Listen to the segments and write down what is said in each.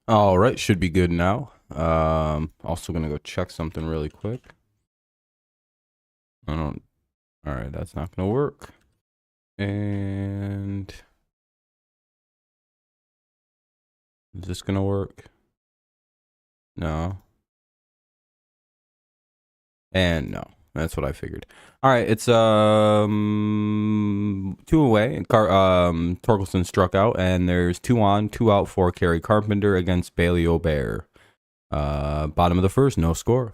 All right, should be good now. Also gonna go check something really quick. I don't. All right, that's not gonna work. And is this gonna work? No. And no. That's what I figured. All right, it's two away. Torkelson struck out, and there's two on, two out for Kerry Carpenter against Bailey O'Bear. Bottom of the first, no score.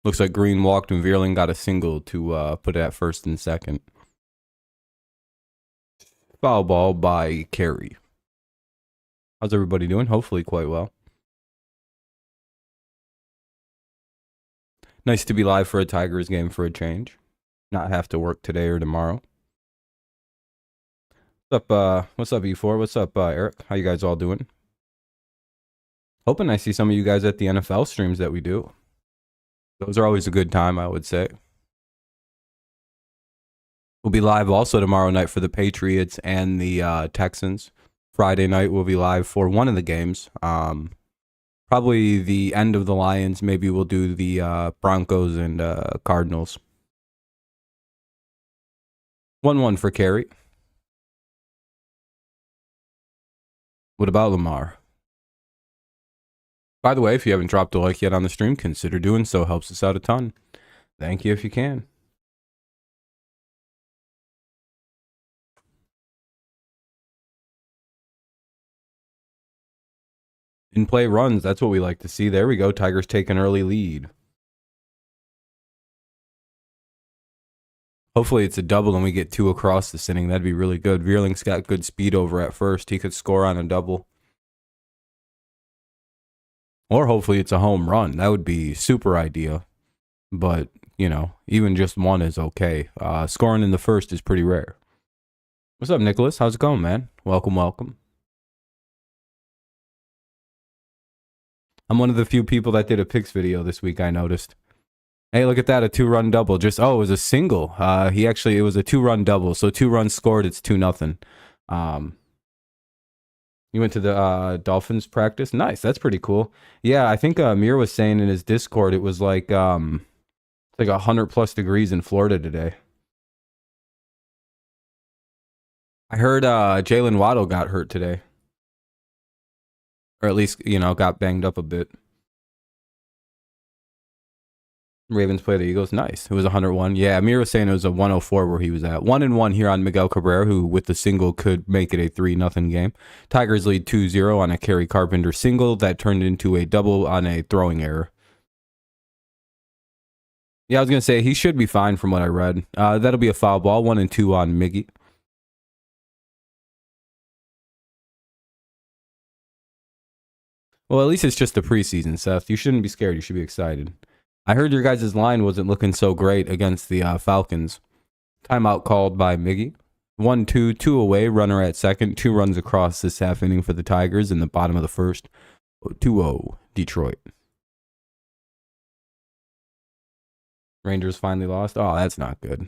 Looks like Green walked and Veerling got a single to put it at first and second. Foul ball by Kerry. How's everybody doing? Hopefully quite well. Nice to be live for a Tigers game for a change. Not have to work today or tomorrow. What's up, E4? What's up, Eric? How you guys all doing? Hoping I see some of you guys at the NFL streams that we do. Those are always a good time, I would say. We'll be live also tomorrow night for the Patriots and the Texans. Friday night we'll be live for one of the games. Probably the end of the Lions. Maybe we'll do the Broncos and Cardinals. 1-1 for Kerry. What about Lamar? By the way, if you haven't dropped a like yet on the stream, consider doing so. Helps us out a ton. Thank you if you can. In play runs, that's what we like to see. There we go. Tigers take an early lead. Hopefully it's a double and we get two across this inning. That'd be really good. Veerling's got good speed over at first. He could score on a double. Or hopefully it's a home run. That would be super ideal. But, you know, even just one is okay. Scoring in the first is pretty rare. What's up, Nicholas? How's it going, man? Welcome, welcome. I'm one of the few people that did a picks video this week, I noticed. Hey, look at that, a 2-run double. It was a single. It was a 2-run double. So 2 runs scored, it's 2-0. You went to the Dolphins practice? Nice, that's pretty cool. Yeah, I think Mir was saying in his Discord it was like 100 plus degrees in Florida today. I heard Jalen Waddle got hurt today. Or at least, got banged up a bit. Ravens play the Eagles. Nice. It was 101. Yeah, Amir was saying it was a 104 where he was at. 1-1 here on Miguel Cabrera, who with the single could make it a 3-0 game. Tigers lead 2-0 on a Kerry Carpenter single that turned into a double on a throwing error. Yeah, I was going to say he should be fine from what I read. That'll be a foul ball. 1-2 on Miggy. Well, at least it's just the preseason, Seth. You shouldn't be scared. You should be excited. I heard your guys' line wasn't looking so great against the Falcons. Timeout called by Miggy. 1-2, 2 away, runner at second. 2 runs across this half inning for the Tigers in the bottom of the first. 2-0, Detroit. Rangers finally lost. Oh, that's not good.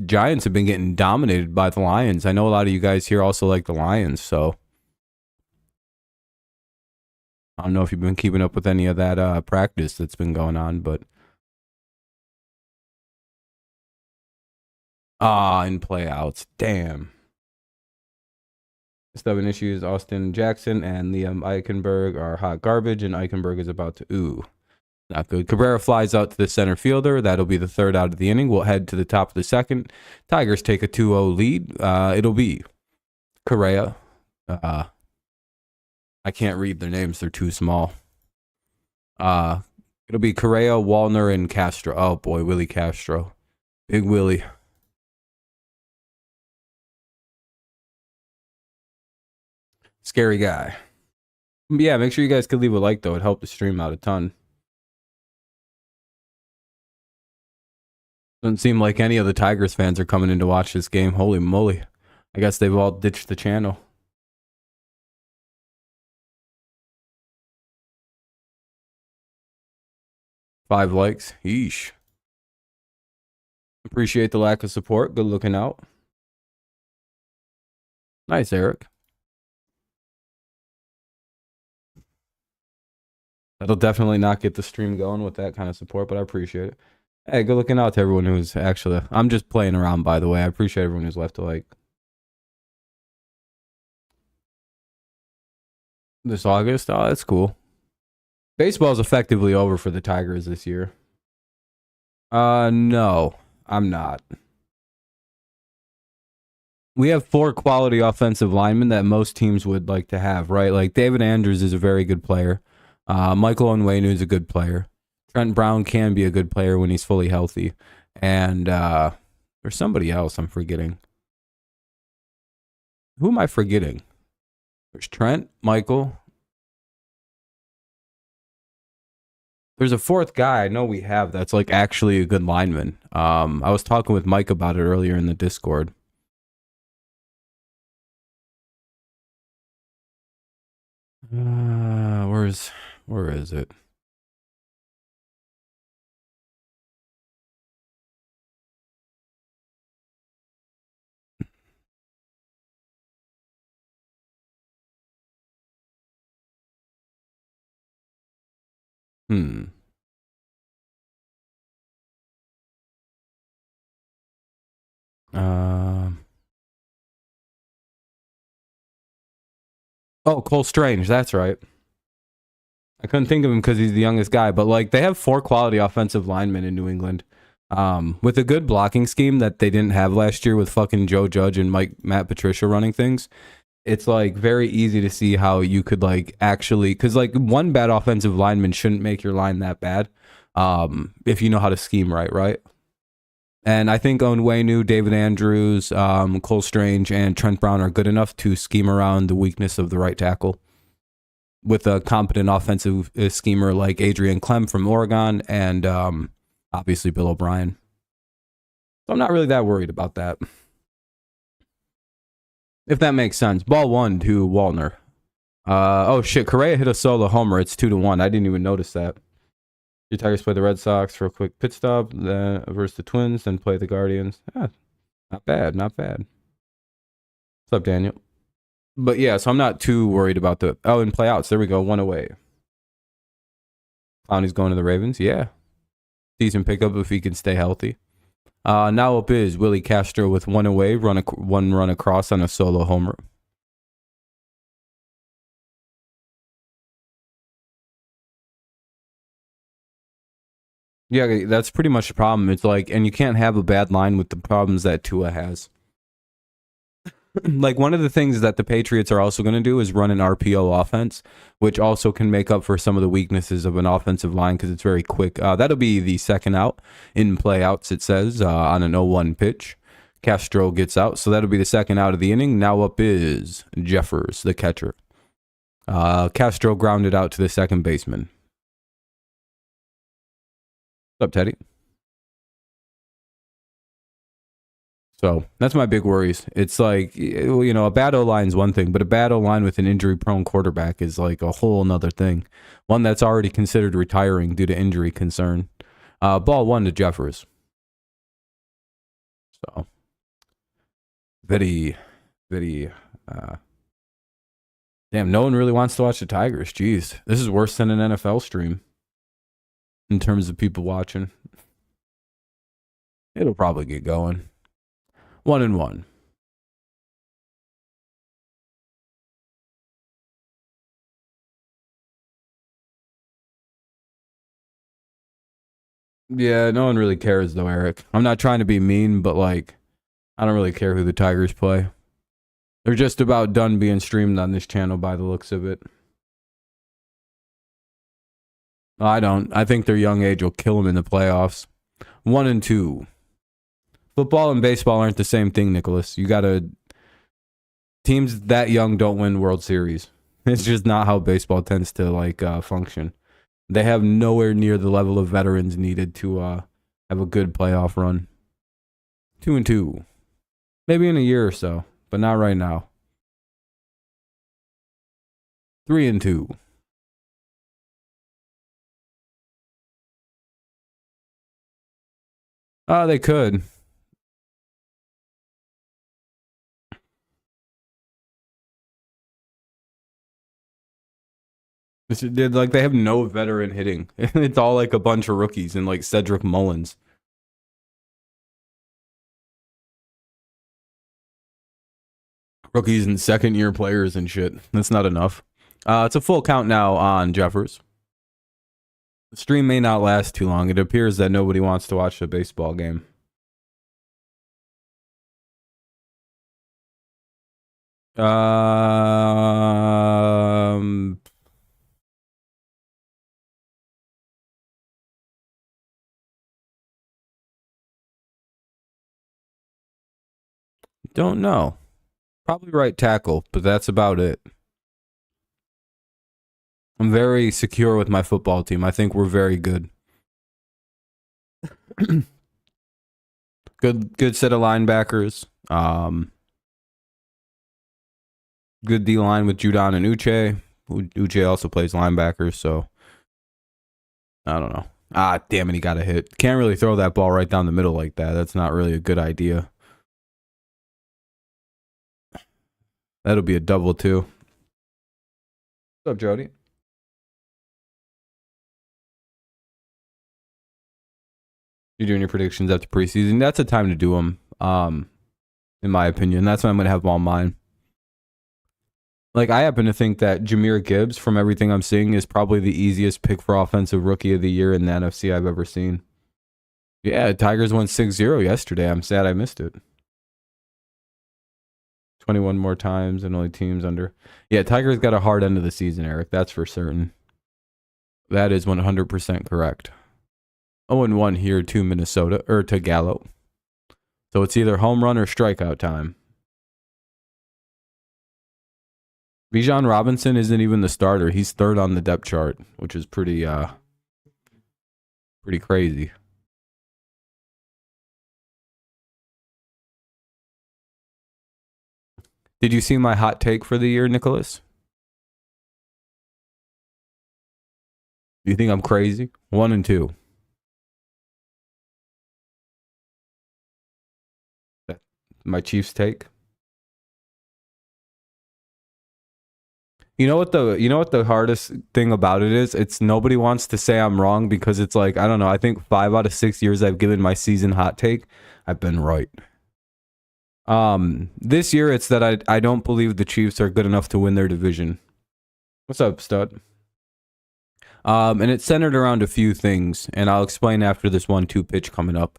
Giants have been getting dominated by the Lions. I know a lot of you guys here also like the Lions, so I don't know if you've been keeping up with any of that practice that's been going on, but in playouts, damn. Stubborn issues. Austin Jackson and Liam Eichenberg are hot garbage, and Eichenberg is about to not good. Cabrera flies out to the center fielder. That'll be the third out of the inning. We'll head to the top of the second. Tigers take a 2-0 lead. It'll be Correa. I can't read their names. They're too small. It'll be Correa, Wallner, and Castro. Oh, boy, Willie Castro. Big Willie. Scary guy. Yeah, make sure you guys could leave a like, though. It helped the stream out a ton. Doesn't seem like any of the Tigers fans are coming in to watch this game. Holy moly. I guess they've all ditched the channel. Five likes. Yeesh. Appreciate the lack of support. Good looking out. Nice, Eric. That'll definitely not get the stream going with that kind of support, but I appreciate it. Hey, good looking out to everyone who's actually... I'm just playing around, by the way. I appreciate everyone who's left a like. This August? Oh, that's cool. Baseball's effectively over for the Tigers this year. No, I'm not. We have 4 quality offensive linemen that most teams would like to have, right? Like David Andrews is a very good player. Michael Onwenu is a good player. Trent Brown can be a good player when he's fully healthy. And there's somebody else I'm forgetting. Who am I forgetting? There's Trent, Michael. There's a 4th guy I know we have that's like actually a good lineman. I was talking with Mike about it earlier in the Discord. Where is it? Oh, Cole Strange. That's right. I couldn't think of him because he's the youngest guy, but like they have 4 quality offensive linemen in New England, with a good blocking scheme that they didn't have last year with fucking Joe Judge and Matt Patricia running things. It's like very easy to see how you could like actually, because like one bad offensive lineman shouldn't make your line that bad, if you know how to scheme right. And I think Onwenu, David Andrews, Cole Strange, and Trent Brown are good enough to scheme around the weakness of the right tackle with a competent offensive schemer like Adrian Clem from Oregon and obviously Bill O'Brien. So I'm not really that worried about that. If that makes sense. Ball 1 to Wallner. Oh shit, Correa hit a solo homer. It's 2-1. I didn't even notice that. Your Tigers play the Red Sox for a quick pit stop, then versus the Twins, then play the Guardians. Not bad. What's up, Daniel? But yeah, so I'm not too worried about the... Oh, and playouts. There we go. 1 away. Clowney's going to the Ravens. Yeah. Decent pickup if he can stay healthy. Now up is Willie Castro with 1 away, 1 run across on a solo homer. Yeah, that's pretty much the problem. It's like, and you can't have a bad line with the problems that Tua has. Like one of the things that the Patriots are also going to do is run an RPO offense, which also can make up for some of the weaknesses of an offensive line because it's very quick. That'll be the second out in playouts, it says, on an 0-1 pitch. Castro gets out, so that'll be the second out of the inning. Now up is Jeffers, the catcher. Castro grounded out to the second baseman. What's up, Teddy? So that's my big worries. It's like, you know, a bad O-line is one thing, but a bad O-line with an injury-prone quarterback is like a whole nother thing. One that's already considered retiring due to injury concern. Ball 1 to Jeffers. So, very, damn, no one really wants to watch the Tigers. Jeez, this is worse than an NFL stream in terms of people watching. It'll probably get going. 1-1. Yeah, no one really cares though, Eric. I'm not trying to be mean, but like, I don't really care who the Tigers play. They're just about done being streamed on this channel by the looks of it. I don't. I think their young age will kill them in the playoffs. 1-2. Football and baseball aren't the same thing, Nicholas. You gotta... Teams that young don't win World Series. It's just not how baseball tends to like function. They have nowhere near the level of veterans needed to have a good playoff run. 2-2. Maybe in a year or so, but not right now. 3-2. They could. Like they have no veteran hitting. It's all like a bunch of rookies and like Cedric Mullins. Rookies and second year players and shit. That's not enough. It's a full count now on Jeffers. The stream may not last too long. It appears that nobody wants to watch the baseball game. Don't know. Probably right tackle, but that's about it. I'm very secure with my football team. I think we're very good. Good set of linebackers. Good D line with Judon and Uche. Uche also plays linebacker, so I don't know. Damn it, he got a hit. Can't really throw that ball right down the middle like that. That's not really a good idea. That'll be a double too. What's up, Jody? You're doing your predictions after preseason. That's a time to do them. In my opinion, that's when I'm gonna have them on mine. Like, I happen to think that Jahmyr Gibbs, from everything I'm seeing, is probably the easiest pick for offensive rookie of the year in the NFC I've ever seen. Yeah, Tigers won 6-0 yesterday. I'm sad I missed it. 21 more times and only teams under. Yeah, Tigers got a hard end of the season, Eric. That's for certain. That is 100% correct. 0-1 here to Minnesota, or to Gallo. So it's either home run or strikeout time. Bijan Robinson isn't even the starter. He's third on the depth chart, which is pretty crazy. Did you see my hot take for the year, Nicholas? You think I'm crazy? 1 and 2. My Chiefs take. You know what the hardest thing about it is? It's nobody wants to say I'm wrong because it's like, I don't know, I think 5 out of 6 years I've given my season hot take, I've been right. This year it's that I don't believe the Chiefs are good enough to win their division. What's up, stud? And it's centered around a few things, and I'll explain after this 1-2 pitch coming up.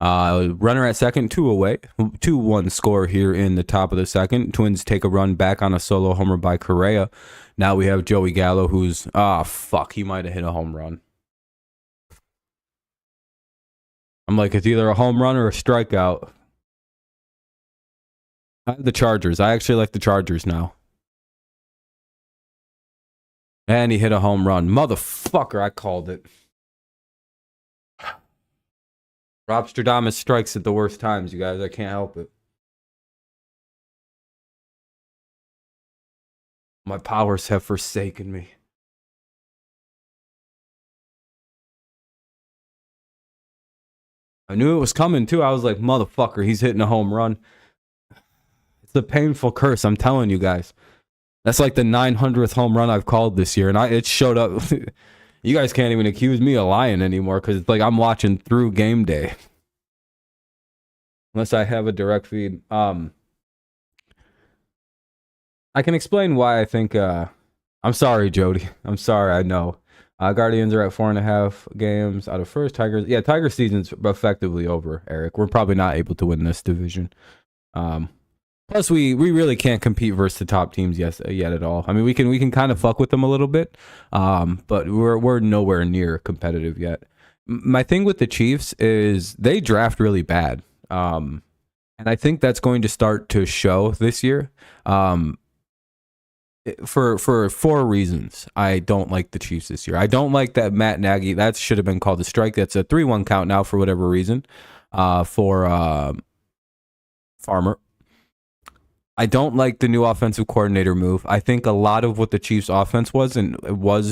Runner at second, 2 away. 2-1 score here in the top of the second. Twins take a run back on a solo homer by Correa. Now we have Joey Gallo, who's, he might have hit a home run. I'm like, it's either a home run or a strikeout. I have the Chargers. I actually like the Chargers now. And he hit a home run. Motherfucker, I called it. Rob Stradamus strikes at the worst times, you guys. I can't help it. My powers have forsaken me. I knew it was coming, too. I was like, motherfucker, he's hitting a home run. It's a painful curse, I'm telling you guys. That's like the 900th home run I've called this year, and it showed up. You guys can't even accuse me of lying anymore because it's like I'm watching through game day. Unless I have a direct feed. I can explain why I think... I'm sorry, Jody. I'm sorry, I know. Guardians are at 4.5 games out of first. Tigers... Yeah, Tiger season's effectively over, Eric. We're probably not able to win this division. Plus, we really can't compete versus the top teams yet at all. I mean, we can kind of fuck with them a little bit, but we're nowhere near competitive yet. My thing with the Chiefs is they draft really bad, and I think that's going to start to show this year. For 4 reasons, I don't like the Chiefs this year. I don't like that Matt Nagy. That should have been called a strike. That's a 3-1 count now for whatever reason. For Farmer. I don't like the new offensive coordinator move. I think a lot of what the Chiefs' offense was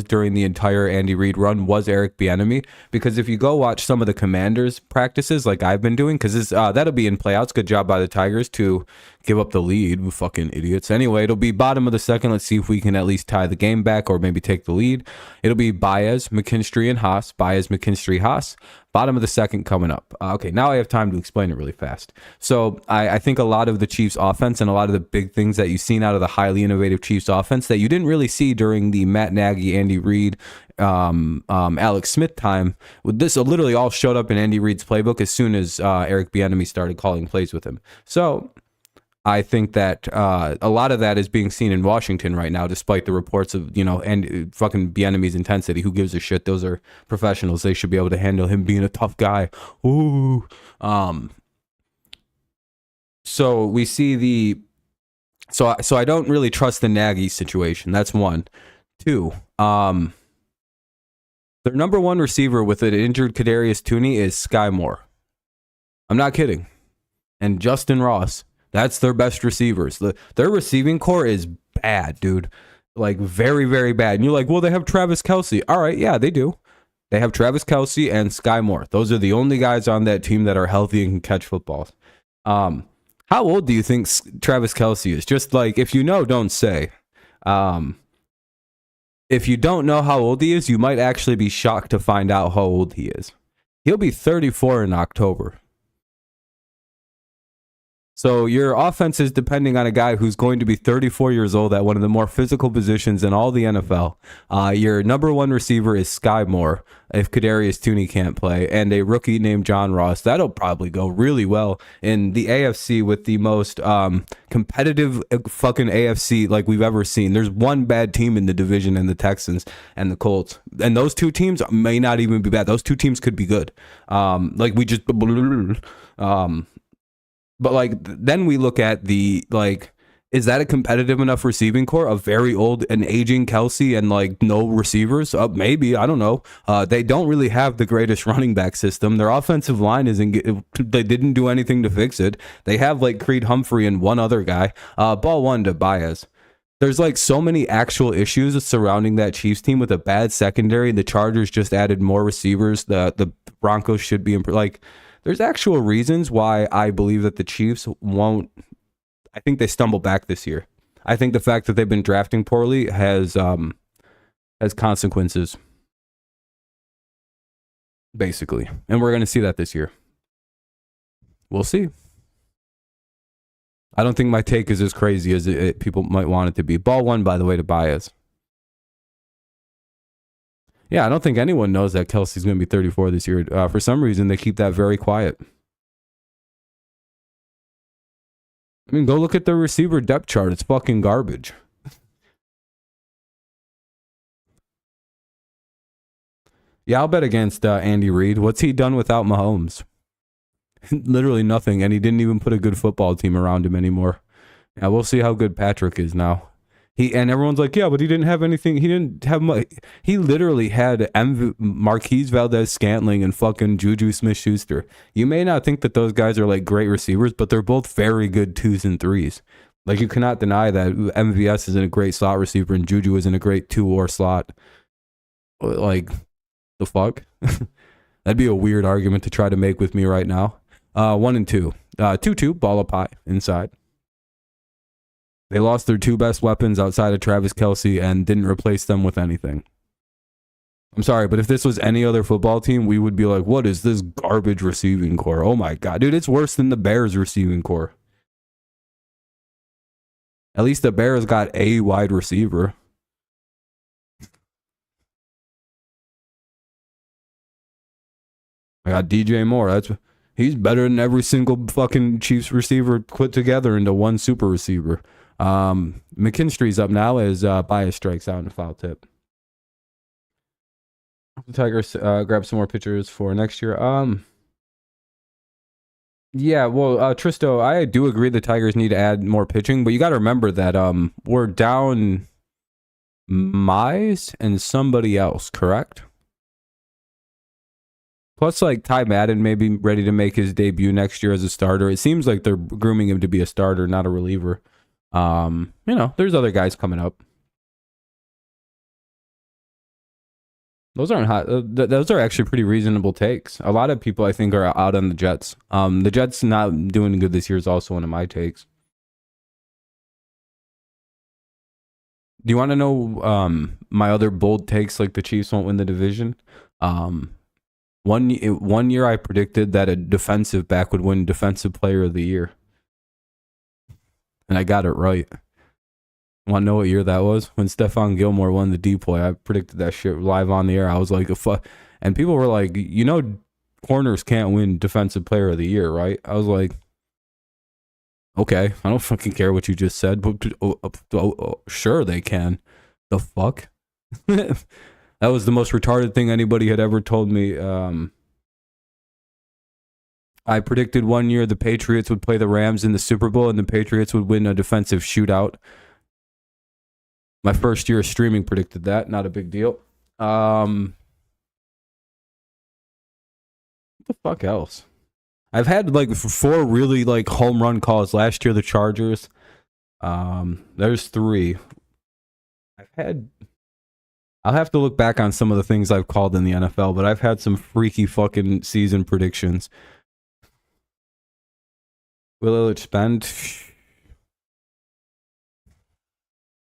during the entire Andy Reid run was Eric Bieniemy. Because if you go watch some of the Commanders' practices, like I've been doing, because that'll be in playouts. Good job by the Tigers to give up the lead. We fucking idiots. Anyway, it'll be bottom of the second. Let's see if we can at least tie the game back or maybe take the lead. It'll be Baez, McKinstry, and Haas. Baez, McKinstry, Haas. Bottom of the second coming up. Okay, now I have time to explain it really fast. So I think a lot of the Chiefs offense and a lot of the big things that you've seen out of the highly innovative Chiefs offense that you didn't really see during the Matt Nagy, Andy Reid, Alex Smith time, with this literally all showed up in Andy Reid's playbook as soon as Eric Bieniemy started calling plays with him. So I think that a lot of that is being seen in Washington right now, despite the reports of, and fucking Bieniemy's intensity. Who gives a shit? Those are professionals. They should be able to handle him being a tough guy. Ooh. So we see so I don't really trust the Nagy situation. That's one. Two, their number one receiver with an injured Kadarius Toney is Sky Moore. I'm not kidding. And Justin Ross. That's their best receivers. Their receiving core is bad, dude. Like, very, very bad. And you're like, well, they have Travis Kelce. All right, yeah, they do. They have Travis Kelce and Sky Moore. Those are the only guys on that team that are healthy and can catch footballs. How old do you think Travis Kelce is? Just like, if you know, don't say. If you don't know how old he is, you might actually be shocked to find out how old he is. He'll be 34 in October. So your offense is depending on a guy who's going to be 34 years old at one of the more physical positions in all the NFL. Your number one receiver is Sky Moore if Kadarius Toney can't play, and a rookie named John Ross. That'll probably go really well in the AFC with the most competitive fucking AFC like we've ever seen. There's one bad team in the division, and the Texans and the Colts. And those two teams may not even be bad. Those two teams could be good. But like, then we look at is that a competitive enough receiving core? A very old and aging Kelce and like no receivers? Maybe, I don't know. They don't really have the greatest running back system. Their offensive line they didn't do anything to fix it. They have like Creed Humphrey and one other guy. Ball one to Baez. There's like so many actual issues surrounding that Chiefs team with a bad secondary. The Chargers just added more receivers. The Broncos should be there's actual reasons why I believe that the Chiefs won't. I think they stumble back this year. I think the fact that they've been drafting poorly has consequences, basically. And we're going to see that this year. We'll see. I don't think my take is as crazy as people might want it to be. Ball one, by the way, to Baez. Yeah, I don't think anyone knows that Kelce's going to be 34 this year. For some reason, they keep that very quiet. I mean, go look at the receiver depth chart. It's fucking garbage. Yeah, I'll bet against Andy Reid. What's he done without Mahomes? Literally nothing, and he didn't even put a good football team around him anymore. Yeah, we'll see how good Patrick is now. And everyone's like, yeah, but he didn't have anything. He didn't have much. He literally had Marquise Valdez-Scantling and fucking Juju Smith-Schuster. You may not think that those guys are like great receivers, but they're both very good 2s and 3s. Like, you cannot deny that MVS isn't a great slot receiver and Juju isn't a great 2 or slot. Like, the fuck? That'd be a weird argument to try to make with me right now. 1 and 2. 2-2, ball of pie inside. They lost their 2 best weapons outside of Travis Kelce and didn't replace them with anything. I'm sorry, but if this was any other football team, we would be like, what is this garbage receiving core? Oh my God, dude, it's worse than the Bears receiving core. At least the Bears got a wide receiver. I got DJ Moore. He's better than every single fucking Chiefs receiver put together into one super receiver. McKinstry's up now as Baez strikes out in a foul tip. The Tigers grab some more pitchers for next year. Yeah, well, Tristo, I do agree the Tigers need to add more pitching, but you got to remember that we're down Mize and somebody else, correct? Plus, like, Ty Madden may be ready to make his debut next year as a starter. It seems like they're grooming him to be a starter, not a reliever. There's other guys coming up. Those aren't hot. Those are actually pretty reasonable takes. A lot of people, I think, are out on the Jets. The Jets not doing good this year is also one of my takes. Do you want to know my other bold takes? Like the Chiefs won't win the division. Um, one year I predicted that a defensive back would win Defensive Player of the Year, and I got it right. Want to know what year that was? When Stephon Gilmore won the DPOY. I predicted that shit live on the air. I was like, fuck. And people were like, corners can't win Defensive Player of the Year, right? I was like, okay, I don't fucking care what you just said, but sure they can. The fuck? That was the most retarded thing anybody had ever told me. I predicted one year the Patriots would play the Rams in the Super Bowl and the Patriots would win a defensive shootout. My first year of streaming predicted that. Not a big deal. What the fuck else? I've had like 4 really like home run calls last year. The Chargers. There's 3. I'll have to look back on some of the things I've called in the NFL, but I've had some freaky fucking season predictions. Will it spend?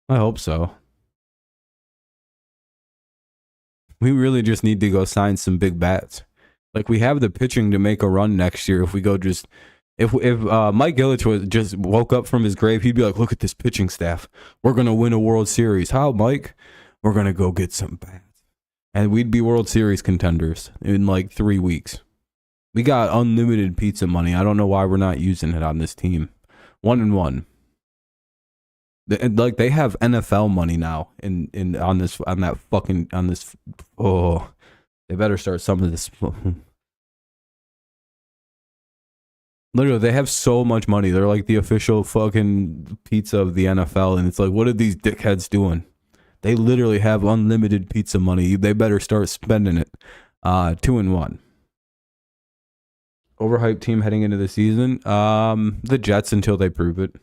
I hope so. We really just need to go sign some big bats. Like we have the pitching to make a run next year if we go just if Mike Ilitch was just woke up from his grave, he'd be like, "Look at this pitching staff. We're gonna win a World Series." How, Mike? We're gonna go get some bats, and we'd be World Series contenders in like 3 weeks. We got unlimited pizza money. I don't know why we're not using it on this team. 1-1. Like they have NFL money now on this. Oh, they better start some of this. Literally, they have so much money. They're like the official fucking pizza of the NFL, and it's like, what are these dickheads doing? They literally have unlimited pizza money. They better start spending it. 2-1. Overhyped team heading into the season. The Jets until they prove it.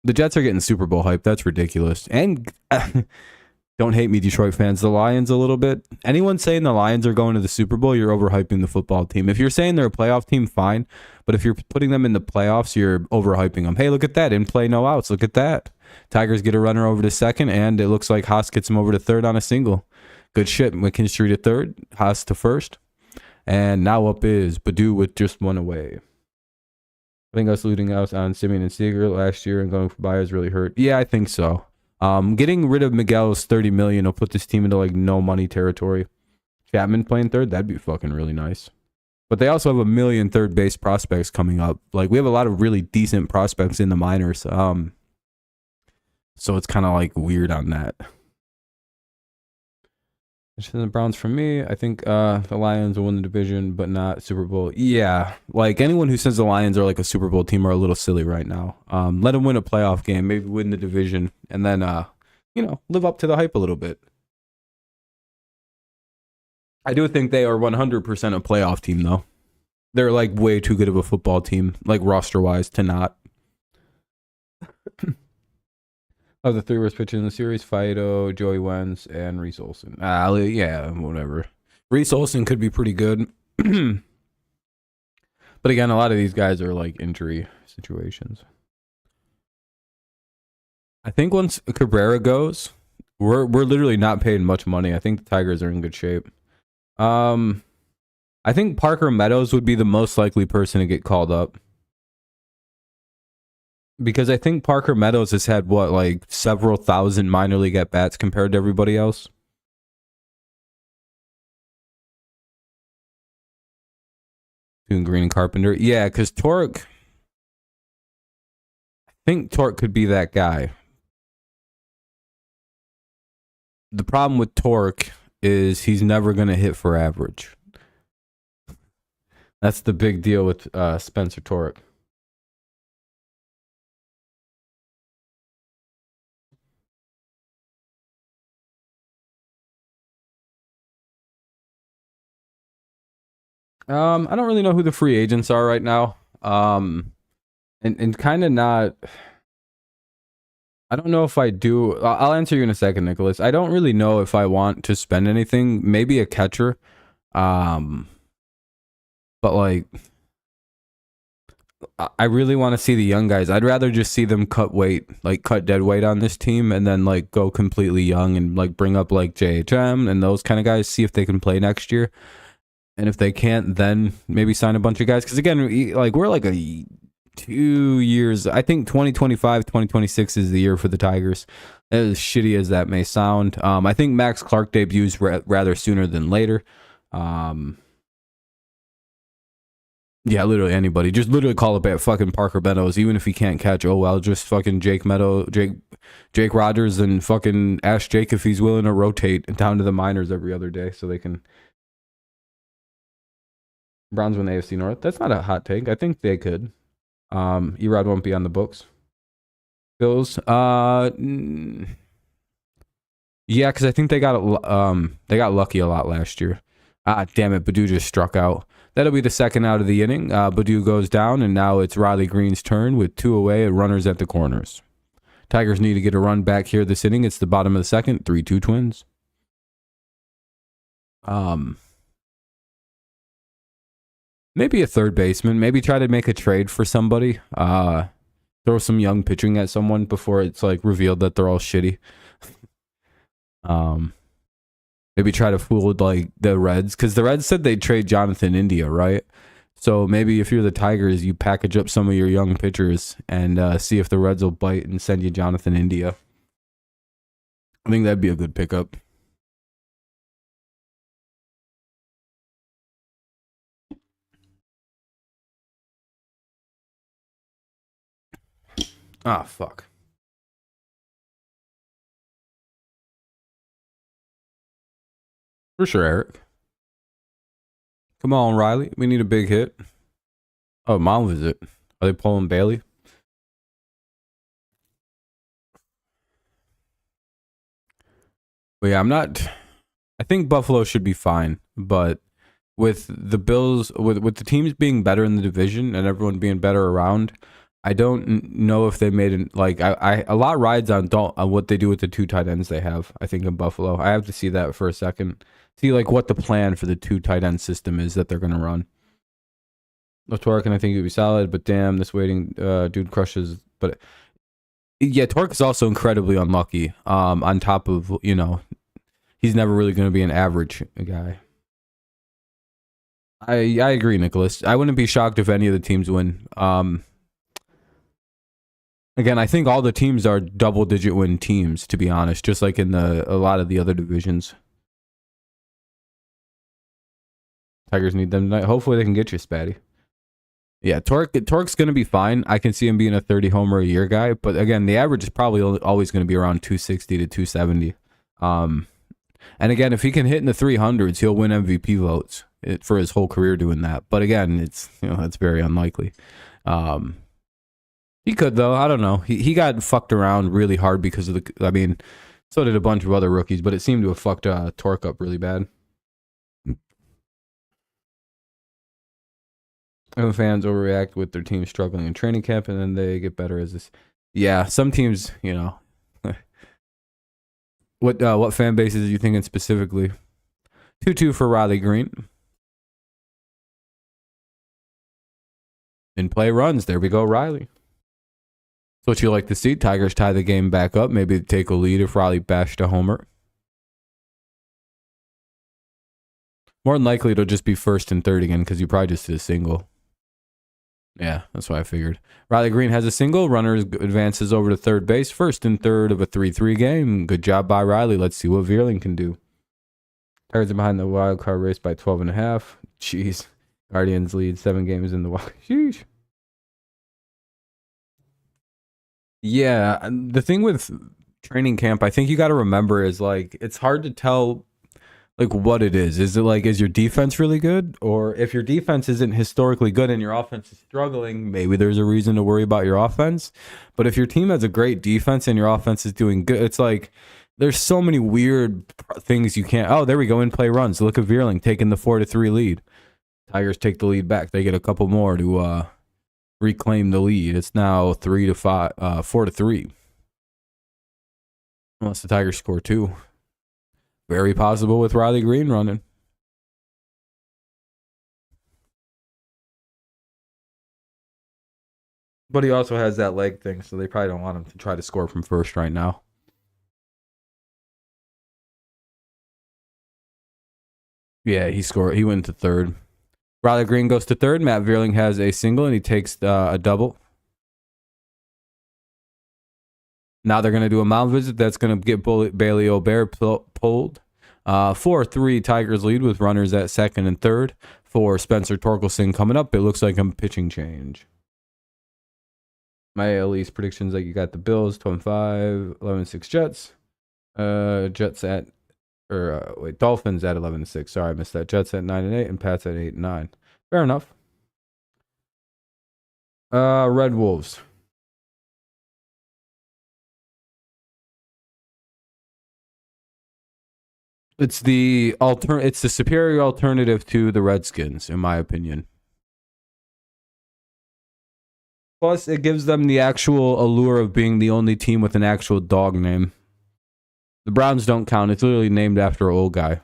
The Jets are getting Super Bowl hype. That's ridiculous. And don't hate me, Detroit fans. The Lions a little bit. Anyone saying the Lions are going to the Super Bowl, you're overhyping the football team. If you're saying they're a playoff team, fine. But if you're putting them in the playoffs, you're overhyping them. Hey, look at that. In play, no outs. Look at that. Tigers get a runner over to second, and it looks like Haas gets him over to third on a single. Good shit. McKinstry to third. Haas to first. And now up is Badu with just 1 away. I think us losing out on Simeon and Seager last year and going for Baez really hurt. Yeah, I think so. Getting rid of Miguel's $30 million will put this team into like no money territory. Chapman playing third, that'd be fucking really nice. But they also have 1 million third base prospects coming up. Like we have a lot of really decent prospects in the minors. So it's kind of like weird on that. The Browns for me. I think the Lions will win the division, but not Super Bowl. Yeah, like anyone who says the Lions are like a Super Bowl team are a little silly right now. Let them win a playoff game, maybe win the division, and then live up to the hype a little bit. I do think they are 100% a playoff team, though. They're like way too good of a football team, like roster wise, to not. Of the 3 worst pitchers in the series, Fido, Joey Wentz, and Reese Olson. Yeah, whatever. Reese Olson could be pretty good. But again, a lot of these guys are like injury situations. I think once Cabrera goes, we're literally not paying much money. I think the Tigers are in good shape. I think Parker Meadows would be the most likely person to get called up. Because I think Parker Meadows has had, like several thousand minor league at-bats compared to everybody else. Doing Green and Carpenter. Yeah, because Torque... I think Torque could be that guy. The problem with Torque is he's never going to hit for average. That's the big deal with Spencer Torque. I don't really know who the free agents are right now. And kind of not. I don't know if I do. I'll answer you in a second, Nicholas. I don't really know if I want to spend anything. Maybe a catcher. But like, I really want to see the young guys. I'd rather just see them cut weight, like cut dead weight on this team, and then like go completely young and like bring up like JHM and those kind of guys, see if they can play next year. And if they can't, then maybe sign a bunch of guys. Because again, like we're like 2 years. I think 2025, 2026 is the year for the Tigers. As shitty as that may sound, I think Max Clark debuts rather sooner than later. Yeah, literally anybody. Just literally call up at fucking Parker Meadows, even if he can't catch. Oh well, just fucking Jake Rogers, and fucking ask Jake if he's willing to rotate down to the minors every other day so they can. Browns win the AFC North. That's not a hot take. I think they could. Erod won't be on the books. Bills. Yeah, because I think they got lucky a lot last year. Ah, damn it, Badu just struck out. That'll be the second out of the inning. Badu goes down, and now it's Riley Green's turn with 2 away and runners at the corners. Tigers need to get a run back here this inning. It's the bottom of the second. 3-2 Twins. Maybe a third baseman. Maybe try to make a trade for somebody. Throw some young pitching at someone before it's like revealed that they're all shitty. Maybe try to fool like the Reds, because the Reds said they'd trade Jonathan India, right? So maybe if you're the Tigers, you package up some of your young pitchers and see if the Reds will bite and send you Jonathan India. I think that'd be a good pickup. Ah, fuck. For sure, Eric. Come on, Riley. We need a big hit. Oh, mom visit. Are they pulling Bailey? But yeah, I think Buffalo should be fine, but with the Bills, with the teams being better in the division and everyone being better around, I don't know if they made it. Like a lot rides on what they do with the 2 tight ends they have. I think in Buffalo, I have to see that for a second. See like what the plan for the 2 tight end system is that they're gonna run. Torque, and I think it'd be solid, but damn, this waiting dude crushes. But yeah, Torque is also incredibly unlucky. On top of he's never really going to be an average guy. I agree, Nicholas. I wouldn't be shocked if any of the teams win. Again, I think all the teams are double-digit win teams, to be honest, just like in a lot of the other divisions. Tigers need them tonight. Hopefully they can get you, Spatty. Yeah, Torque's going to be fine. I can see him being a 30 homer a year guy, but again, the average is probably always going to be around 260 to 270. And again, if he can hit in the 300s, he'll win MVP votes for his whole career doing that. But again, it's that's very unlikely. He could though. I don't know. He got fucked around really hard because of so did a bunch of other rookies, but it seemed to have fucked Torque up really bad. Fans overreact with their team struggling in training camp, and then they get better as this. Yeah, some teams, What fan bases are you thinking specifically? 2-2 for Riley Green. In play runs. There we go, Riley. So what you like to see? Tigers tie the game back up. Maybe take a lead if Riley bashed a homer. More than likely, it'll just be first and third again because you probably just did a single. Yeah, that's what I figured. Riley Green has a single. Runner advances over to third base. First and third of a 3-3 game. Good job by Riley. Let's see what Veerling can do. Tigers are behind the wild card race by 12.5. Jeez. Guardians lead 7 games in the wild. Sheesh. Yeah, the thing with training camp, I think you got to remember is like it's hard to tell like what it is. Is it like, is your defense really good? Or if your defense isn't historically good and your offense is struggling, maybe there's a reason to worry about your offense. But if your team has a great defense and your offense is doing good, it's like there's so many weird things you can't. Oh, there we go. In play runs. Look at Veerling taking the 4-3 lead. Tigers take the lead back. They get a couple more to reclaim the lead. It's now 4-3. Unless the Tigers score 2. Very possible with Riley Green running. But he also has that leg thing, so they probably don't want him to try to score from first right now. Yeah, he scored. He went to third. Riley Green goes to third. Matt Vierling has a single, and he takes a double. Now they're going to do a mound visit. That's going to get Bailey O'Bear pulled. 4-3 Tigers lead with runners at second and third. For Spencer Torkelson coming up, it looks like a pitching change. My AL East predictions, like you got the Bills 12-5, 11-6 Jets. Jets at Dolphins at 11-6. Sorry, I missed that. Jets at 9-8 and Pats at 8-9. Fair enough. Red Wolves. It's the superior alternative to the Redskins, in my opinion. Plus, it gives them the actual allure of being the only team with an actual dog name. The Browns don't count. It's literally named after an old guy.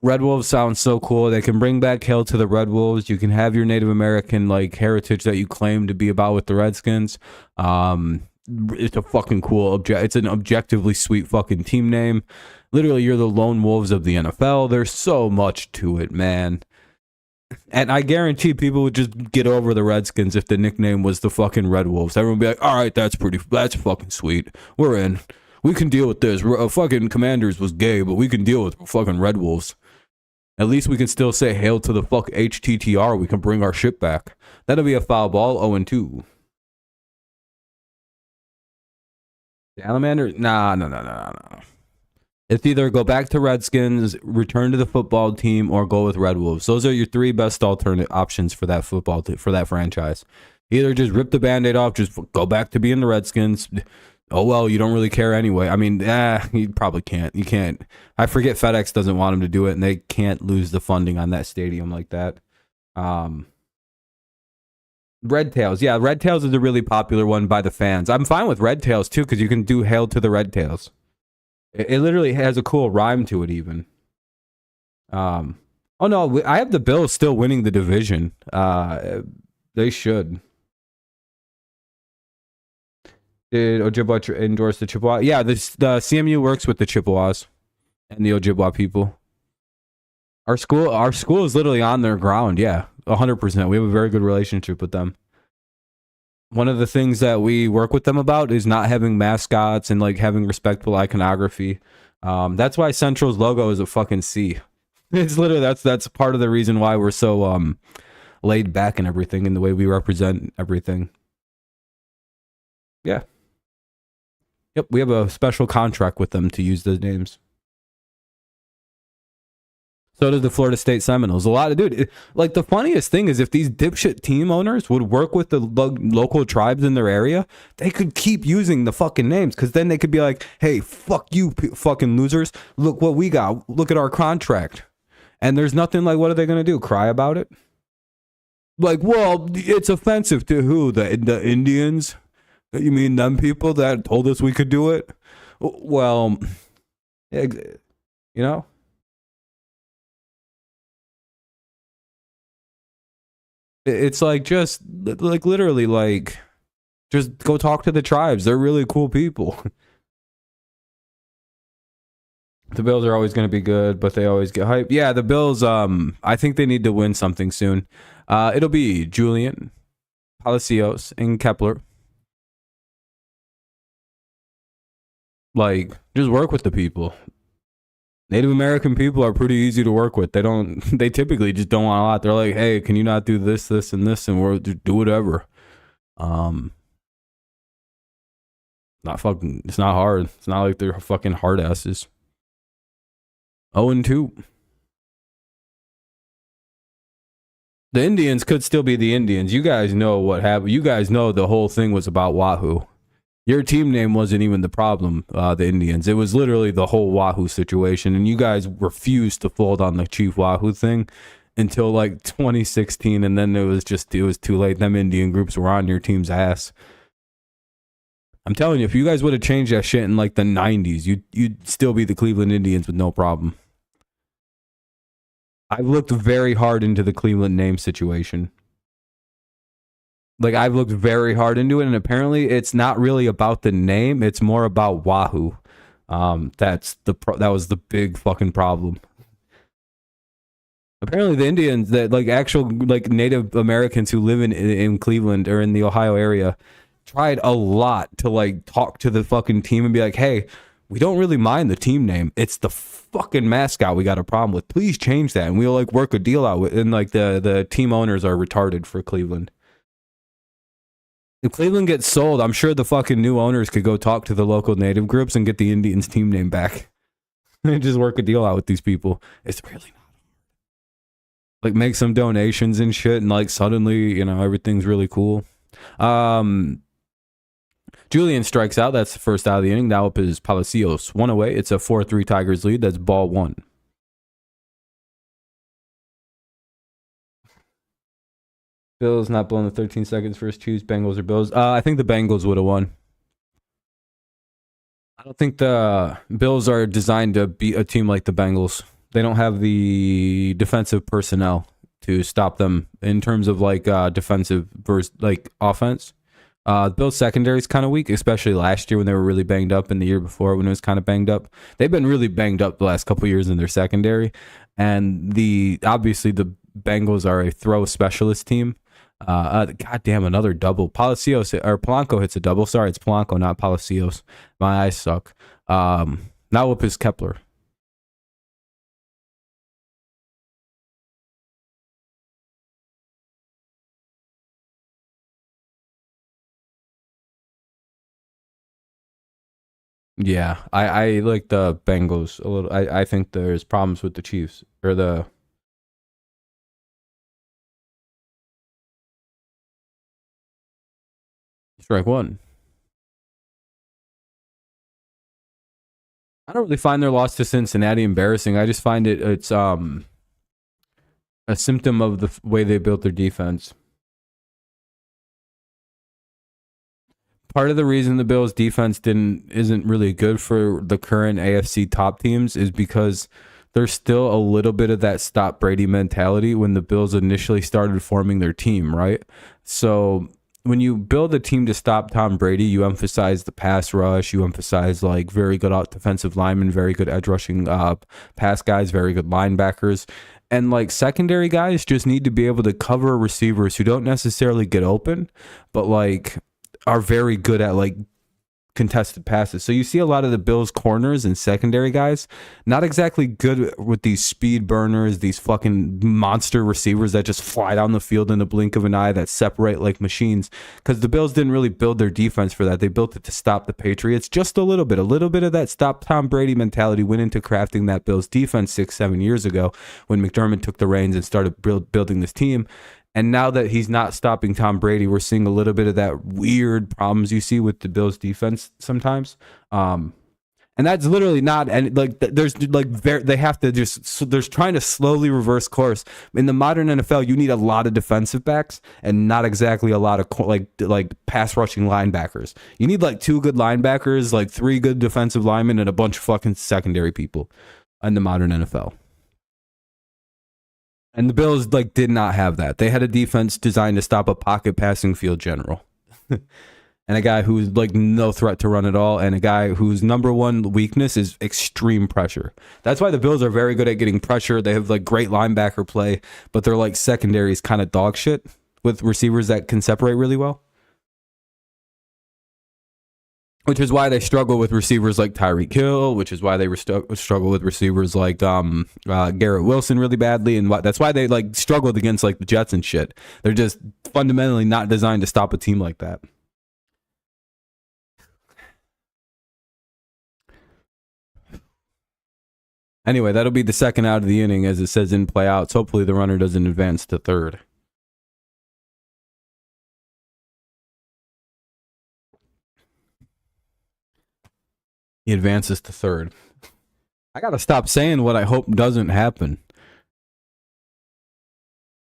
Red Wolves sounds so cool. They can bring back Hail to the Red Wolves. You can have your Native American like heritage that you claim to be about with the Redskins. It's a fucking cool it's an objectively sweet fucking team name. Literally, you're the lone wolves of the NFL. There's so much to it, man. And I guarantee people would just get over the Redskins if the nickname was the fucking Red Wolves. Everyone would be like, all right, that's fucking sweet. We're in. We can deal with this. Fucking Commanders was gay, but we can deal with fucking Red Wolves. At least we can still say hail to the fuck HTTR. We can bring our shit back. That'll be a foul ball, 0-2. Salamander? No. It's either go back to Redskins, return to the football team, or go with Red Wolves. Those are your three best alternate options for that for that franchise. Either just rip the Band-Aid off, just go back to being the Redskins. Oh, well, you don't really care anyway. I mean, you probably can't. You can't. I forget FedEx doesn't want them to do it, and they can't lose the funding on that stadium like that. Red Tails. Yeah, Red Tails is a really popular one by the fans. I'm fine with Red Tails, too, because you can do Hail to the Red Tails. It literally has a cool rhyme to it, even. Oh, no, I have the Bills still winning the division. They should. Did Ojibwa endorse the Chippewa? Yeah, the CMU works with the Chippewas and the Ojibwa people. Our school is literally on their ground. Yeah, 100%. We have a very good relationship with them. One of the things that we work with them about is not having mascots and like having respectful iconography. That's why Central's logo is a fucking C. It's literally that's part of the reason why we're so laid back and everything in the way we represent everything. Yeah. Yep, we have a special contract with them to use those names. So does the Florida State Seminoles. A lot of like the funniest thing is if these dipshit team owners would work with the local tribes in their area, they could keep using the fucking names because then they could be like, hey, fuck you fucking losers. Look what we got. Look at our contract. And there's nothing like, what are they going to do? Cry about it? Like, well, it's offensive to who? The Indians? You mean them people that told us we could do it? Well, you know? It's like just like literally like just go talk to the tribes. They're really cool people. The Bills are always going to be good, but they always get hype. Yeah, the Bills, I think they need to win something soon. It'll be Julian, Palacios, and Kepler. Like, just work with the people. Native American people are pretty easy to work with. They typically just don't want a lot. They're like, hey, can you not do this, this, and this, and we'll just do whatever. It's not hard. It's not like they're fucking hard asses. 0-2. The Indians could still be the Indians. You guys know what happened. You guys know the whole thing was about Wahoo. Your team name wasn't even the problem, the Indians. It was literally the whole Wahoo situation, and you guys refused to fold on the Chief Wahoo thing until like 2016, and then it was too late. Them Indian groups were on your team's ass. I'm telling you, if you guys would have changed that shit in like the 90s, you'd still be the Cleveland Indians with no problem. I've looked very hard into the Cleveland name situation. Like I've looked very hard into it, and apparently it's not really about the name. It's more about Wahoo. That was the big fucking problem. Apparently the Indians that like actual like Native Americans who live in Cleveland or in the Ohio area tried a lot to like talk to the fucking team and be like, hey, we don't really mind the team name. It's the fucking mascot we got a problem with. Please change that and we'll like work a deal out with. And like the team owners are retarded for Cleveland. If Cleveland gets sold, I'm sure the fucking new owners could go talk to the local native groups and get the Indians team name back. And just work a deal out with these people. It's really not like make some donations and shit, and like suddenly, everything's really cool. Julian strikes out. That's the first out of the inning. Now up is Palacios. One away. It's a 4-3 Tigers lead. That's ball one. Bills not blowing the 13 seconds first choose. Bengals or Bills? I think the Bengals would have won. I don't think the Bills are designed to beat a team like the Bengals. They don't have the defensive personnel to stop them in terms of like defensive versus like offense. Bills secondary is kind of weak, especially last year when they were really banged up, and the year before when it was kind of banged up. They've been really banged up the last couple of years in their secondary, and obviously the Bengals are a throw specialist team. Goddamn, another double. Palacios or Polanco hits a double. Sorry, it's Polanco, not Palacios. My eyes suck. Now up is Kepler. Yeah, I like the Bengals a little. I think there's problems with the Chiefs or the. Strike one. I don't really find their loss to Cincinnati embarrassing. I just find it's a symptom of the way they built their defense. Part of the reason the Bills defense isn't really good for the current AFC top teams is because there's still a little bit of that stop Brady mentality when the Bills initially started forming their team, right? So when you build a team to stop Tom Brady, you emphasize the pass rush, you emphasize like very good defensive linemen, very good edge rushing pass guys, very good linebackers. And like secondary guys just need to be able to cover receivers who don't necessarily get open, but like are very good at like contested passes. So you see a lot of the Bills corners and secondary guys not exactly good with these speed burners, these fucking monster receivers that just fly down the field in the blink of an eye that separate like machines, because the Bills didn't really build their defense for that. They built it to stop the Patriots just a little bit of that stop Tom Brady mentality went into crafting that Bills defense 6-7 years ago when McDermott took the reins and started building this team. And now that he's not stopping Tom Brady, we're seeing a little bit of that weird problems you see with the Bills defense sometimes. And that's literally not, and like there's like they have to just, so there's trying to slowly reverse course. In the modern NFL, you need a lot of defensive backs and not exactly a lot of like pass rushing linebackers. You need like 2 good linebackers, like 3 good defensive linemen, and a bunch of fucking secondary people in the modern NFL. And the Bills like did not have that. They had a defense designed to stop a pocket passing field general. And a guy who's like no threat to run at all, and a guy whose number one weakness is extreme pressure. That's why the Bills are very good at getting pressure. They have like great linebacker play, but their like secondary is kind of dog shit with receivers that can separate really well. Which is why they struggle with receivers like Tyreek Hill, which is why they struggle with receivers like Garrett Wilson really badly, and that's why they like struggled against like the Jets and shit. They're just fundamentally not designed to stop a team like that. Anyway, that'll be the second out of the inning, as it says in play outs. Hopefully the runner doesn't advance to third. He advances to third. I gotta stop saying what I hope doesn't happen.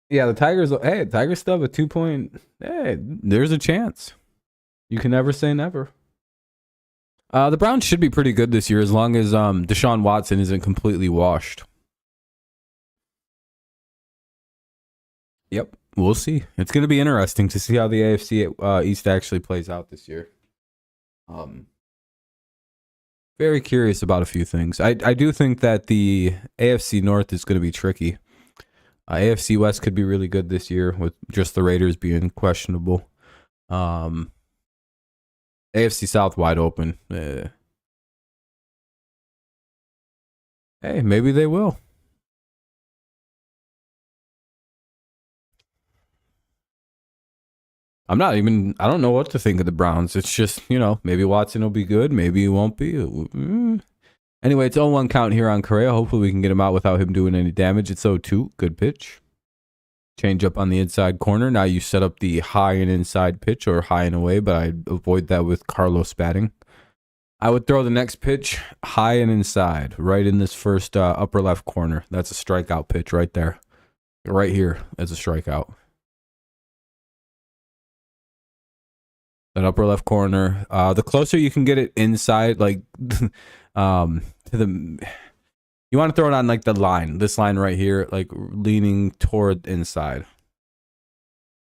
Yeah, the Tigers. Hey, Tigers still have a 2-point. Hey, there's a chance. You can never say never. The Browns should be pretty good this year as long as Deshaun Watson isn't completely washed. Yep, we'll see. It's going to be interesting to see how the AFC East actually plays out this year. Very curious about a few things. I do think that the AFC North is going to be tricky. AFC West could be really good this year with just the Raiders being questionable. AFC South wide open. Hey, maybe they will. I don't know what to think of the Browns. It's just, maybe Watson will be good. Maybe he won't be. Anyway, it's 0-1 count here on Correa. Hopefully we can get him out without him doing any damage. It's 0-2. Good pitch. Change up on the inside corner. Now you set up the high and inside pitch or high and away, but I avoid that with Carlos batting. I would throw the next pitch high and inside, right in this first upper left corner. That's a strikeout pitch right there. Right here as a strikeout. That upper left corner. The closer you can get it inside, like to the, you want to throw it on like the line, this line right here, like leaning toward inside.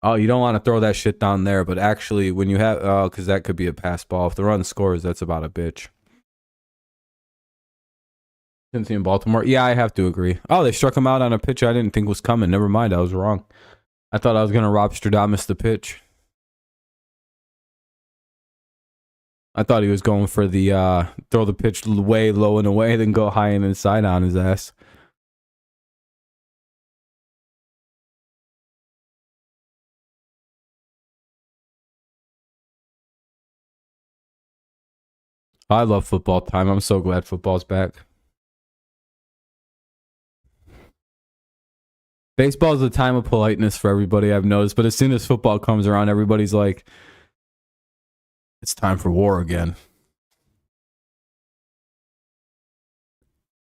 Oh, you don't want to throw that shit down there, but actually when you have, because that could be a pass ball. If the run scores, that's about a bitch. Cincy in Baltimore. Yeah, I have to agree. Oh, they struck him out on a pitch I didn't think was coming. Never mind, I was wrong. I thought I was going to rob Stradamus the pitch. I thought he was going for the throw the pitch way low and away, then go high and inside on his ass. I love football time. I'm so glad football's back. Baseball is a time of politeness for everybody, I've noticed, but as soon as football comes around, everybody's like, it's time for war again.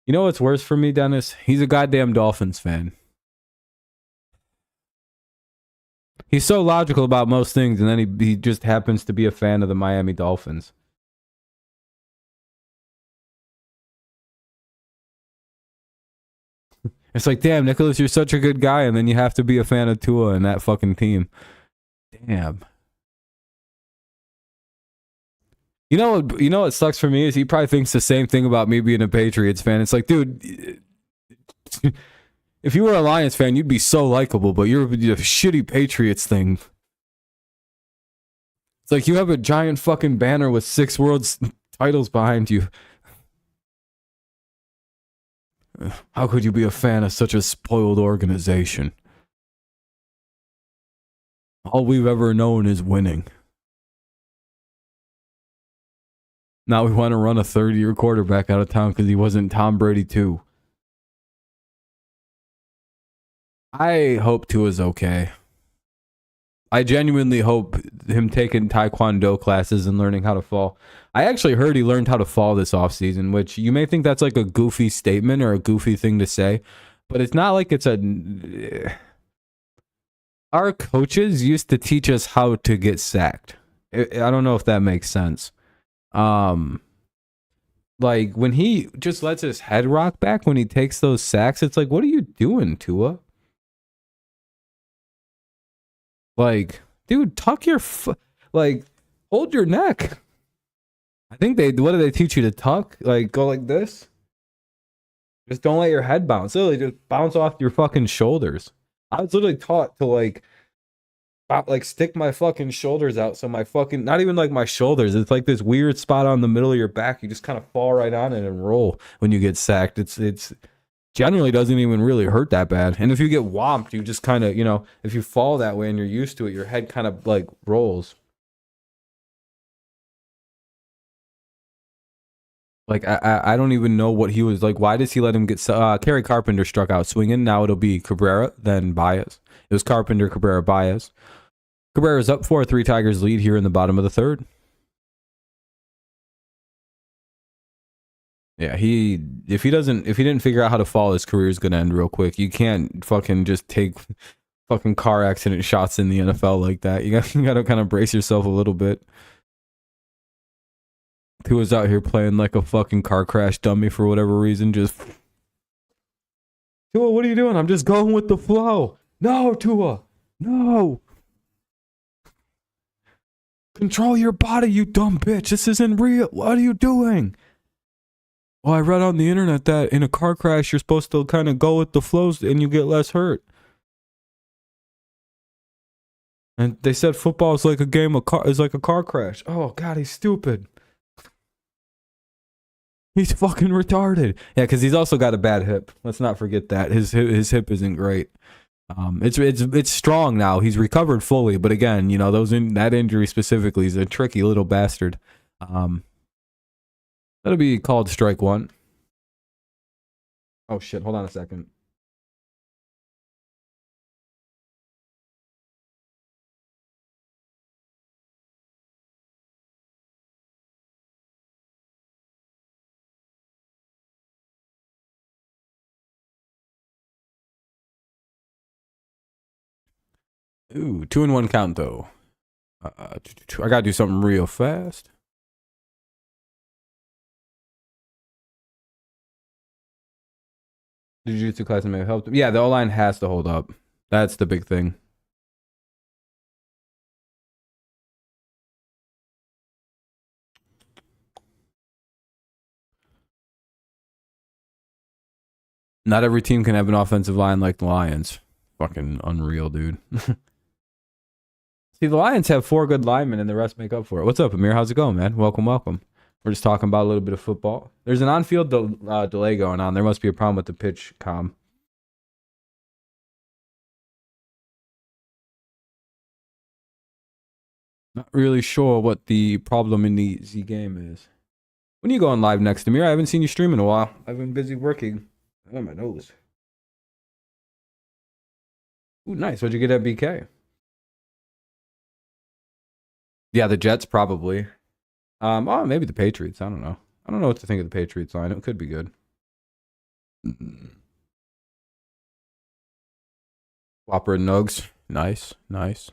You know what's worse for me, Dennis? He's a goddamn Dolphins fan. He's so logical about most things, and then he just happens to be a fan of the Miami Dolphins. It's like, damn, Nicholas, you're such a good guy, and then you have to be a fan of Tua and that fucking team. Damn. You know what sucks for me is he probably thinks the same thing about me being a Patriots fan. It's like, dude, if you were a Lions fan, you'd be so likable, but you're a shitty Patriots thing. It's like you have a giant fucking banner with 6 world titles behind you. How could you be a fan of such a spoiled organization? All we've ever known is winning. Now we want to run a third-year quarterback out of town because he wasn't Tom Brady too. I hope Tua's okay. I genuinely hope him taking Taekwondo classes and learning how to fall. I actually heard he learned how to fall this offseason, which you may think that's like a goofy statement or a goofy thing to say, but it's not like it's a... Our coaches used to teach us how to get sacked. I don't know if that makes sense. Like when he just lets his head rock back when he takes those sacks, it's like, what are you doing, Tua? Like, dude, tuck your hold your neck. I think what do they teach you to tuck? Like, go like this? Just don't let your head bounce. Literally, just bounce off your fucking shoulders. I was literally taught to like stick my fucking shoulders out. So my fucking, not even like my shoulders. It's like this weird spot on the middle of your back. You just kind of fall right on it and roll when you get sacked. It's generally doesn't even really hurt that bad. And if you get whomped, you just kind of, if you fall that way and you're used to it, your head kind of like rolls. Like, I don't even know what he was like. Why does he let him get... Kerry Carpenter struck out swinging. Now it'll be Cabrera, then Baez. It was Carpenter, Cabrera, Baez. Cabrera's up 4-3 Tigers lead here in the bottom of the third. Yeah, if he didn't figure out how to fall, his career is going to end real quick. You can't fucking just take fucking car accident shots in the NFL like that. You got to kind of brace yourself a little bit. Who was out here playing like a fucking car crash dummy for whatever reason. Just, Tua, what are you doing? I'm just going with the flow. No, Tua. No. Control your body, you dumb bitch. This isn't real. What are you doing? Well, I read on the internet that in a car crash, you're supposed to kind of go with the flows and you get less hurt. And they said football is like a game of car is like a car crash. Oh God, he's stupid. He's fucking retarded. Yeah, because he's also got a bad hip. Let's not forget that his hip isn't great. It's strong now. He's recovered fully, but again, you know, that injury specifically is a tricky little bastard. That'll be called strike one. Oh shit! Hold on a second. Ooh, 2-1 count though. I gotta do something real fast. The jiu-jitsu class may have helped him. Yeah, the O-line has to hold up. That's the big thing. Not every team can have an offensive line like the Lions. Fucking unreal, dude. See, the Lions have 4 good linemen and the rest make up for it. What's up, Amir? How's it going, man? Welcome, welcome. We're just talking about a little bit of football. There's an on-field delay going on. There must be a problem with the pitch comm. Not really sure what the problem in the Z game is. When are you going live next, Amir? I haven't seen you stream in a while. I've been busy working. Oh, my nose. Ooh, nice. What'd you get at BK? Yeah, the Jets probably. Oh, maybe the Patriots. I don't know. I don't know what to think of the Patriots line. It could be good. Whopper and Nugs. Nice, nice.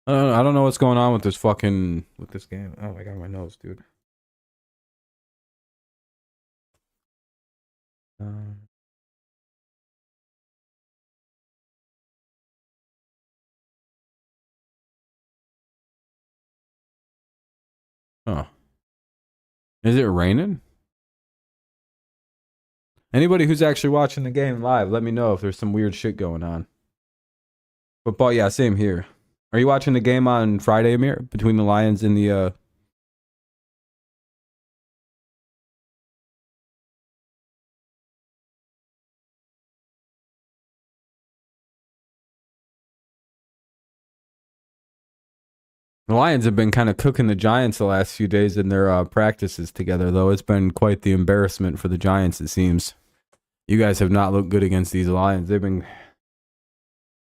I don't know what's going on with this game. Oh my god, my nose, dude. Huh. Is it raining? Anybody who's actually watching the game live, let me know if there's some weird shit going on. Football, yeah, same here. Are you watching the game on Friday, Amir? Between the Lions and the Lions have been kind of cooking the Giants the last few days in their practices together, though. It's been quite the embarrassment for the Giants, it seems. You guys have not looked good against these Lions. It's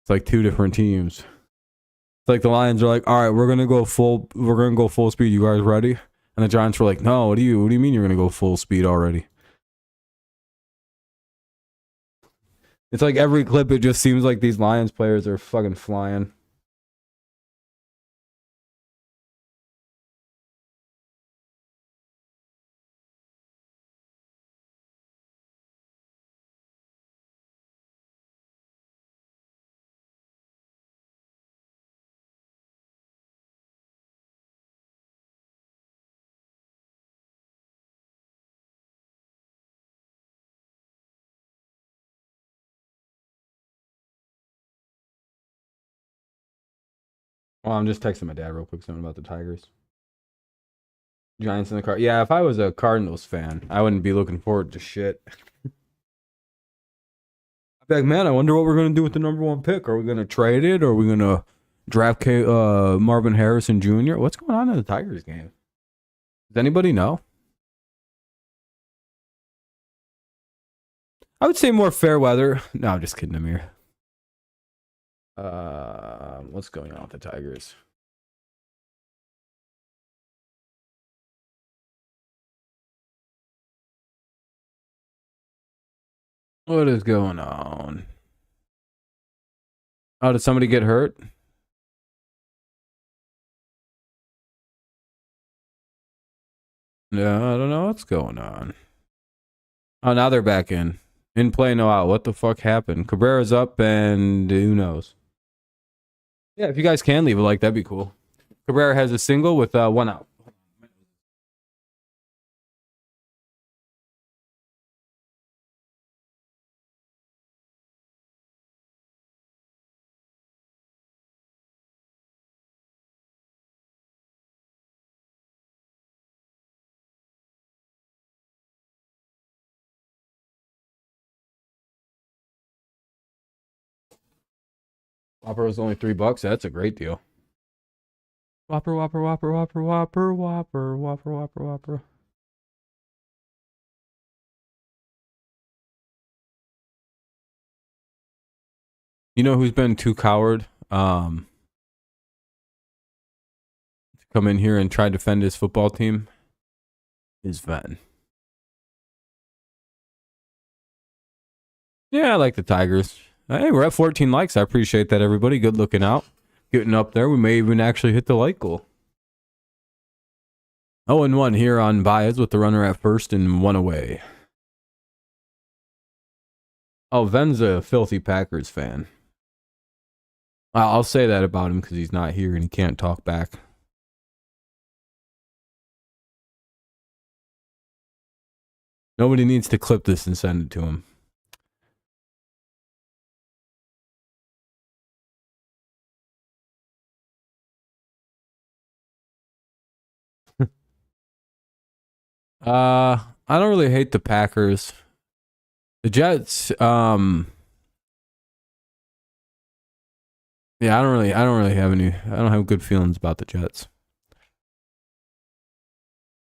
like 2 different teams. It's like the Lions are like, all right, we're gonna go full speed. You guys ready? And the Giants were like, no, what do you mean you're gonna go full speed already? It's like every clip, it just seems like these Lions players are fucking flying. Well, I'm just texting my dad real quick something about the Tigers. Giants in the car. Yeah, if I was a Cardinals fan, I wouldn't be looking forward to shit. I'd be like, man, I wonder what we're gonna do with the #1 pick. Are we gonna trade it? Or are we gonna draft Marvin Harrison Jr.? What's going on in the Tigers game? Does anybody know? I would say more fair weather. No, I'm just kidding, Amir. What's going on with the Tigers? What is going on? Oh, did somebody get hurt? Yeah, I don't know what's going on. Oh, now they're back in. In play, no out. What the fuck happened? Cabrera's up, and who knows? Yeah, if you guys can leave a like, that'd be cool. Cabrera has a single with 1 out. Whopper was only $3. That's a great deal. Whopper, Whopper, Whopper, Whopper, Whopper, Whopper, Whopper, Whopper, Whopper. You know who's been too coward? To come in here and try to defend his football team? Is Ven. Yeah, I like the Tigers. Hey, we're at 14 likes. I appreciate that, everybody. Good looking out. Getting up there. We may even actually hit the like goal. 0-1 here on Baez with the runner at first and 1 away. Oh, Ven's a filthy Packers fan. I'll say that about him because he's not here and he can't talk back. Nobody needs to clip this and send it to him. I don't really hate the Packers. The Jets, yeah, I don't really I don't have good feelings about the Jets.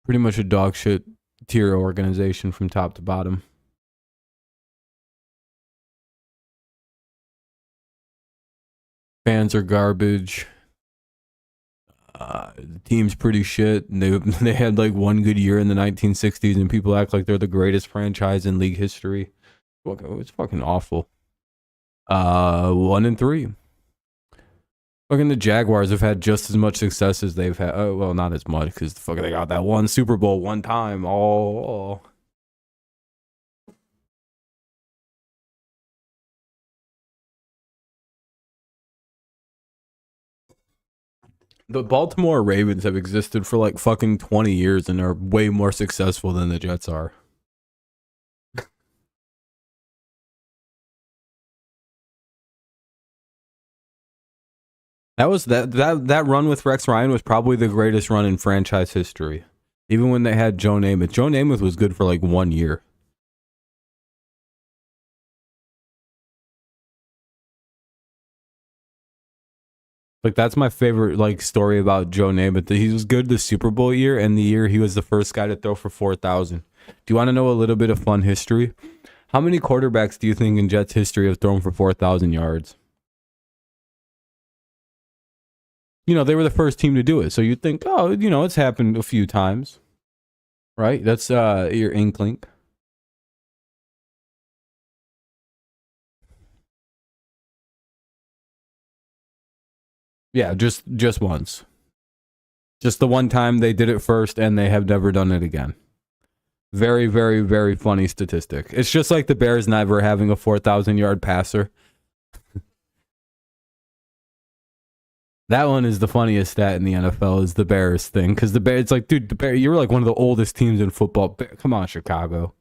Pretty much a dog shit tier organization from top to bottom. Fans are garbage. The team's pretty shit. And they had like one good year in the 1960s, and people act like they're the greatest franchise in league history. It's fucking awful. 1-3. Fucking the Jaguars have had just as much success as they've had. Oh, well, not as much because fucking they got that one Super Bowl one time. Oh. The Baltimore Ravens have existed for like fucking 20 years and are way more successful than the Jets are. That run with Rex Ryan was probably the greatest run in franchise history. Even when they had Joe Namath. Joe Namath was good for like 1 year. Like that's my favorite like story about Joe Namath. He was good the Super Bowl year and the year he was the first guy to throw for 4,000. Do you want to know a little bit of fun history? How many quarterbacks do you think in Jets history have thrown for 4,000 yards? You know, they were the first team to do it. So you'd think, oh, you know, it's happened a few times. Right? That's your inkling. Yeah, just once. Just the one time they did it first and they have never done it again. Very, very, very funny statistic. It's just like the Bears never having a 4,000-yard passer. That one is the funniest stat in the NFL is the Bears thing. Because the Bears, it's like, dude, the Bears, you're like one of the oldest teams in football. Come on, Chicago.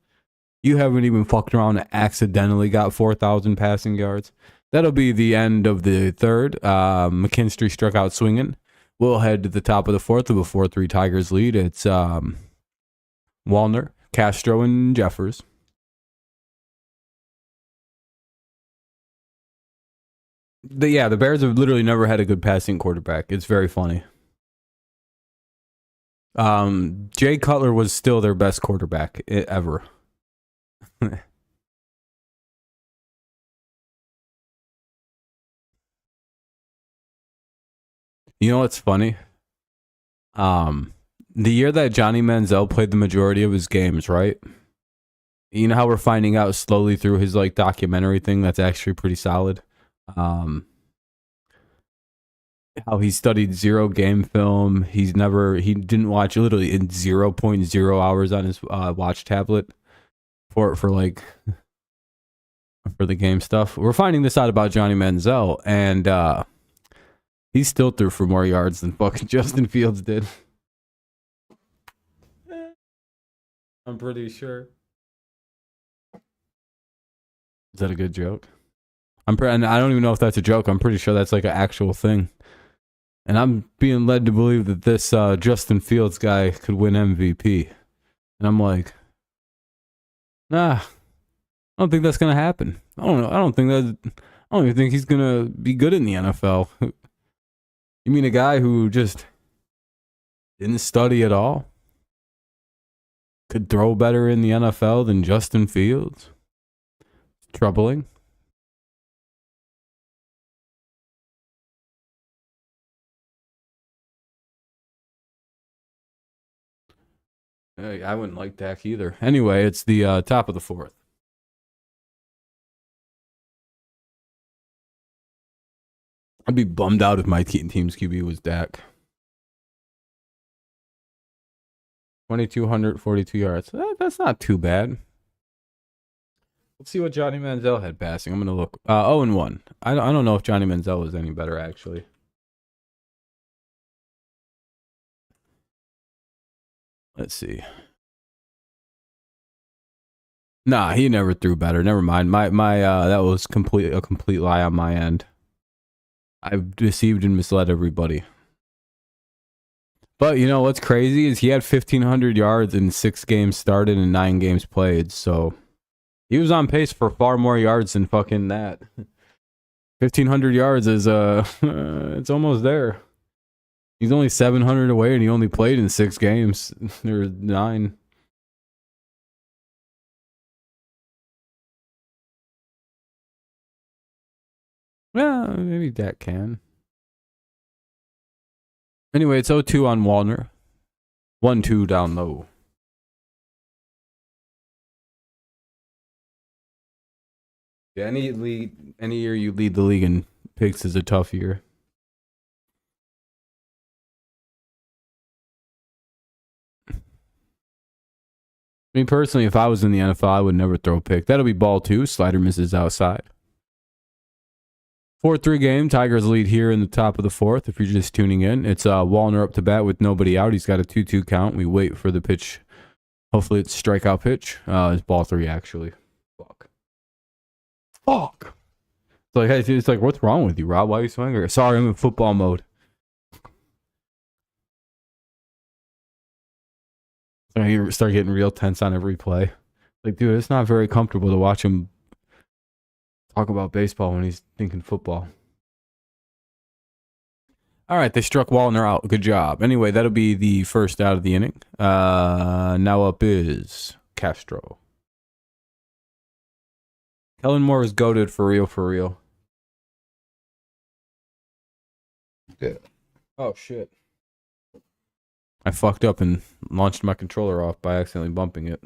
You haven't even fucked around and accidentally got 4,000 passing yards. That'll be the end of the third. McKinstry struck out swinging. We'll head to the top of the fourth of a 4-3 Tigers lead. It's Wallner, Castro, and Jeffers. The Bears have literally never had a good passing quarterback. It's very funny. Jay Cutler was still their best quarterback ever. You know what's funny? The year that Johnny Manziel played the majority of his games, right? You know how we're finding out slowly through his like documentary thing that's actually pretty solid. How he studied zero game film. He didn't watch literally in 0.0 hours on his watch tablet for like for the game stuff. We're finding this out about Johnny Manziel, and he still threw for more yards than fucking Justin Fields did. I'm pretty sure. Is that a good joke? And I don't even know if that's a joke. I'm pretty sure that's like an actual thing. And I'm being led to believe that this Justin Fields guy could win MVP. And I'm like, nah, I don't think that's gonna happen. I don't know. I don't even think he's gonna be good in the NFL. You mean a guy who just didn't study at all could throw better in the NFL than Justin Fields? Troubling. I wouldn't like Dak either. Anyway, it's the top of the fourth. I'd be bummed out if my team's QB was Dak. 2,242 yards. That's not too bad. Let's see what Johnny Manziel had passing. I'm going to look. 0-1. I don't know if Johnny Manziel was any better, actually. Let's see. Nah, he never threw better. Never mind. My that was a complete lie on my end. I've deceived and misled everybody. But you know what's crazy is he had 1,500 yards in 6 games started and 9 games played. So he was on pace for far more yards than fucking that. 1,500 yards is it's almost there. He's only 700 away, and he only played in 6 games. There's 9. Well, maybe that can. Anyway, it's 0-2 on Wallner. 1-2 down low. Yeah, any year you lead the league in picks is a tough year. Me personally, if I was in the NFL, I would never throw a pick. That'll be ball 2. Slider misses outside. 4-3 game. Tigers lead here in the top of the 4th. If you're just tuning in, it's Wallner up to bat with nobody out. He's got a 2-2 count. We wait for the pitch. Hopefully it's a strikeout pitch. It's ball 3, actually. Fuck. It's like, what's wrong with you, Rob? Why are you so angry? Sorry, I'm in football mode. I start getting real tense on every play. Like, dude, it's not very comfortable to watch him talk about baseball when he's thinking football. All right, they struck Wallner out. Good job. Anyway, that'll be the first out of the inning. Now up is Castro. Kellen Moore is goated for real, for real. Yeah. Oh, shit. I fucked up and launched my controller off by accidentally bumping it.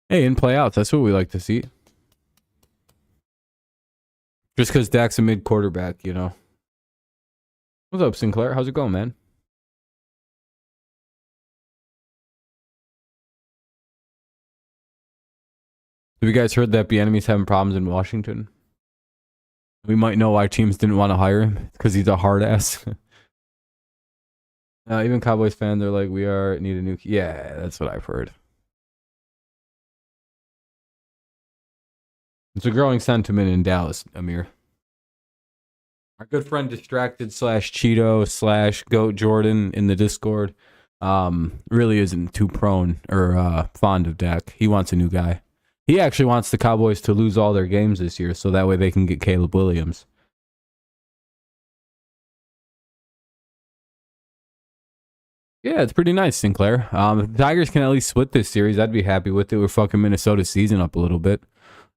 Hey, in play outs. That's what we like to see. Just because Dak's a mid quarterback, you know. What's up, Sinclair? How's it going, man? Have you guys heard that Bieniemy's having problems in Washington? We might know why teams didn't want to hire him. Because he's a hard ass. Even Cowboys fans are like, need a new... Yeah, that's what I've heard. It's a growing sentiment in Dallas, Amir. Our good friend Distracted / Cheeto / Goat Jordan in the Discord really isn't too prone or fond of Dak. He wants a new guy. He actually wants the Cowboys to lose all their games this year so that way they can get Caleb Williams. Yeah, it's pretty nice, Sinclair. If the Tigers can at least split this series, I'd be happy with it. We're fucking Minnesota's season up a little bit.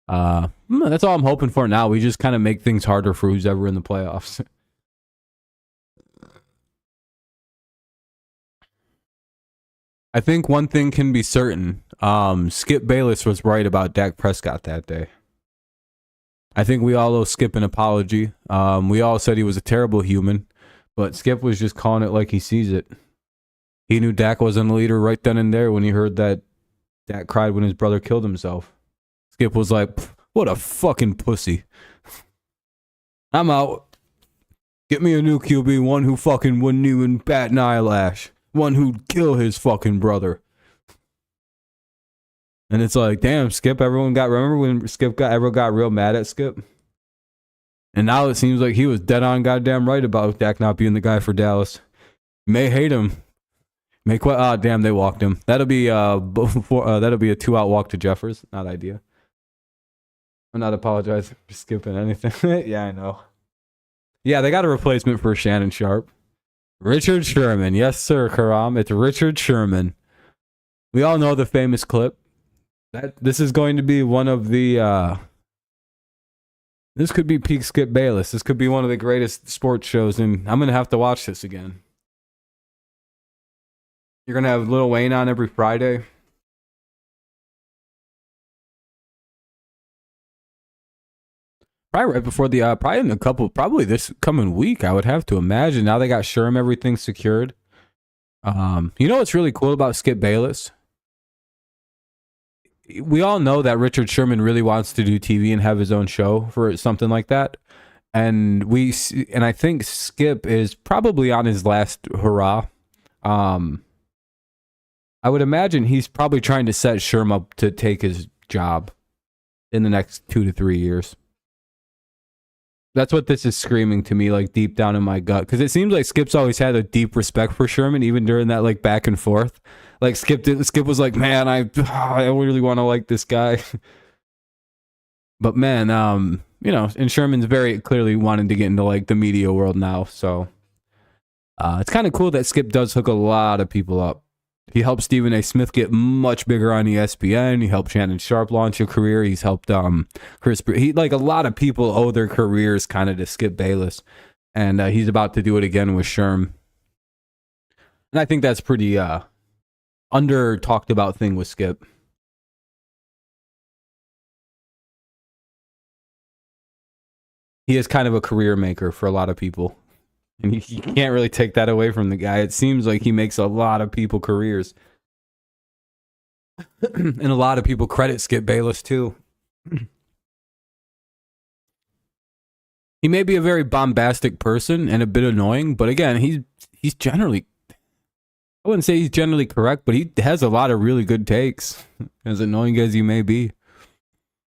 That's all I'm hoping for now. We just kind of make things harder for who's ever in the playoffs. I think one thing can be certain. Skip Bayless was right about Dak Prescott that day. I think we all owe Skip an apology. We all said he was a terrible human, but Skip was just calling it like he sees it. He knew Dak wasn't a leader right then and there when he heard that Dak cried when his brother killed himself. Skip was like, what a fucking pussy. I'm out. Get me a new QB, one who fucking wouldn't even bat an eyelash. One who'd kill his fucking brother. And it's like, damn, Skip, remember when everyone got real mad at Skip? And now it seems like he was dead on goddamn right about Dak not being the guy for Dallas. You may hate him. Damn, they walked him. That'll be a 2-out walk to Jeffers. Not idea. I'm not apologizing for skipping anything. Yeah, I know. Yeah, they got a replacement for Shannon Sharp. Richard Sherman. Yes, sir, Karam. It's Richard Sherman. We all know the famous clip. This is going to be one of the... This could be peak Skip Bayless. This could be one of the greatest sports shows, and I'm going to have to watch this again. You're going to have Lil Wayne on every Friday. Probably right before the, probably this coming week, I would have to imagine. Now they got Sherm, everything secured. You know what's really cool about Skip Bayless? We all know that Richard Sherman really wants to do TV and have his own show for something like that. And I think Skip is probably on his last hurrah. I would imagine he's probably trying to set Sherm up to take his job in the next 2 to 3 years. That's what this is screaming to me, like deep down in my gut. Because it seems like Skip's always had a deep respect for Sherman, even during that like back and forth. Like Skip was like, man, I really want to like this guy. But man, and Sherman's very clearly wanting to get into like the media world now. So it's kind of cool that Skip does hook a lot of people up. He helped Stephen A. Smith get much bigger on ESPN. He helped Shannon Sharp launch a career. He's helped Chris. A lot of people owe their careers kind of to Skip Bayless, and he's about to do it again with Sherm. And I think that's pretty under talked about thing with Skip. He is kind of a career maker for a lot of people. And you can't really take that away from the guy. It seems like he makes a lot of people careers. And a lot of people credit Skip Bayless too. He may be a very bombastic person and a bit annoying, but again, he's generally, I wouldn't say he's generally correct, but he has a lot of really good takes, as annoying as he may be.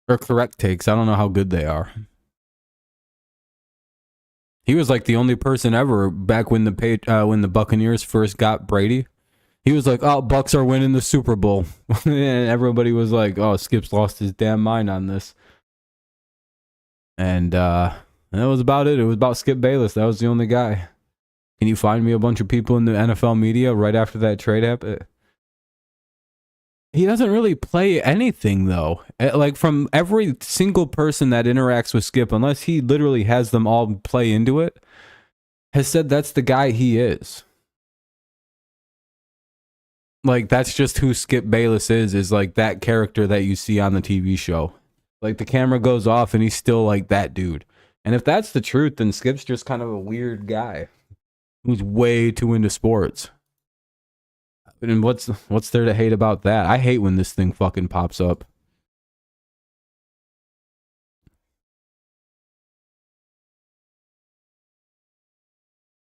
Or correct takes. I don't know how good they are. He was like the only person ever back when the Buccaneers first got Brady. He was like, "Oh, Bucks are winning the Super Bowl," and everybody was like, "Oh, Skip's lost his damn mind on this." And that was about it. It was about Skip Bayless. That was the only guy. Can you find me a bunch of people in the NFL media right after that trade happened? He doesn't really play anything, though. Like, from every single person that interacts with Skip, unless he literally has them all play into it, has said that's the guy he is. Like, that's just who Skip Bayless is like that character that you see on the TV show. Like, the camera goes off and he's still like that dude. And if that's the truth, then Skip's just kind of a weird guy who's way too into sports. And what's there to hate about that? I hate when this thing fucking pops up.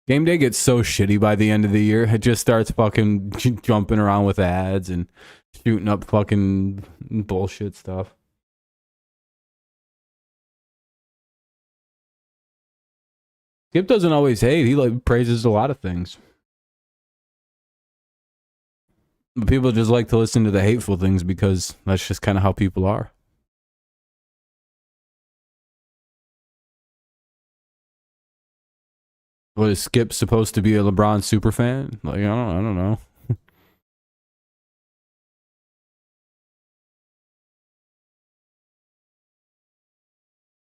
Game day gets so shitty by the end of the year. It just starts fucking jumping around with ads and shooting up fucking bullshit stuff. Skip doesn't always hate. He like praises a lot of things. But people just like to listen to the hateful things because that's just kind of how people are. What, is Skip supposed to be a LeBron superfan? Like, I don't know.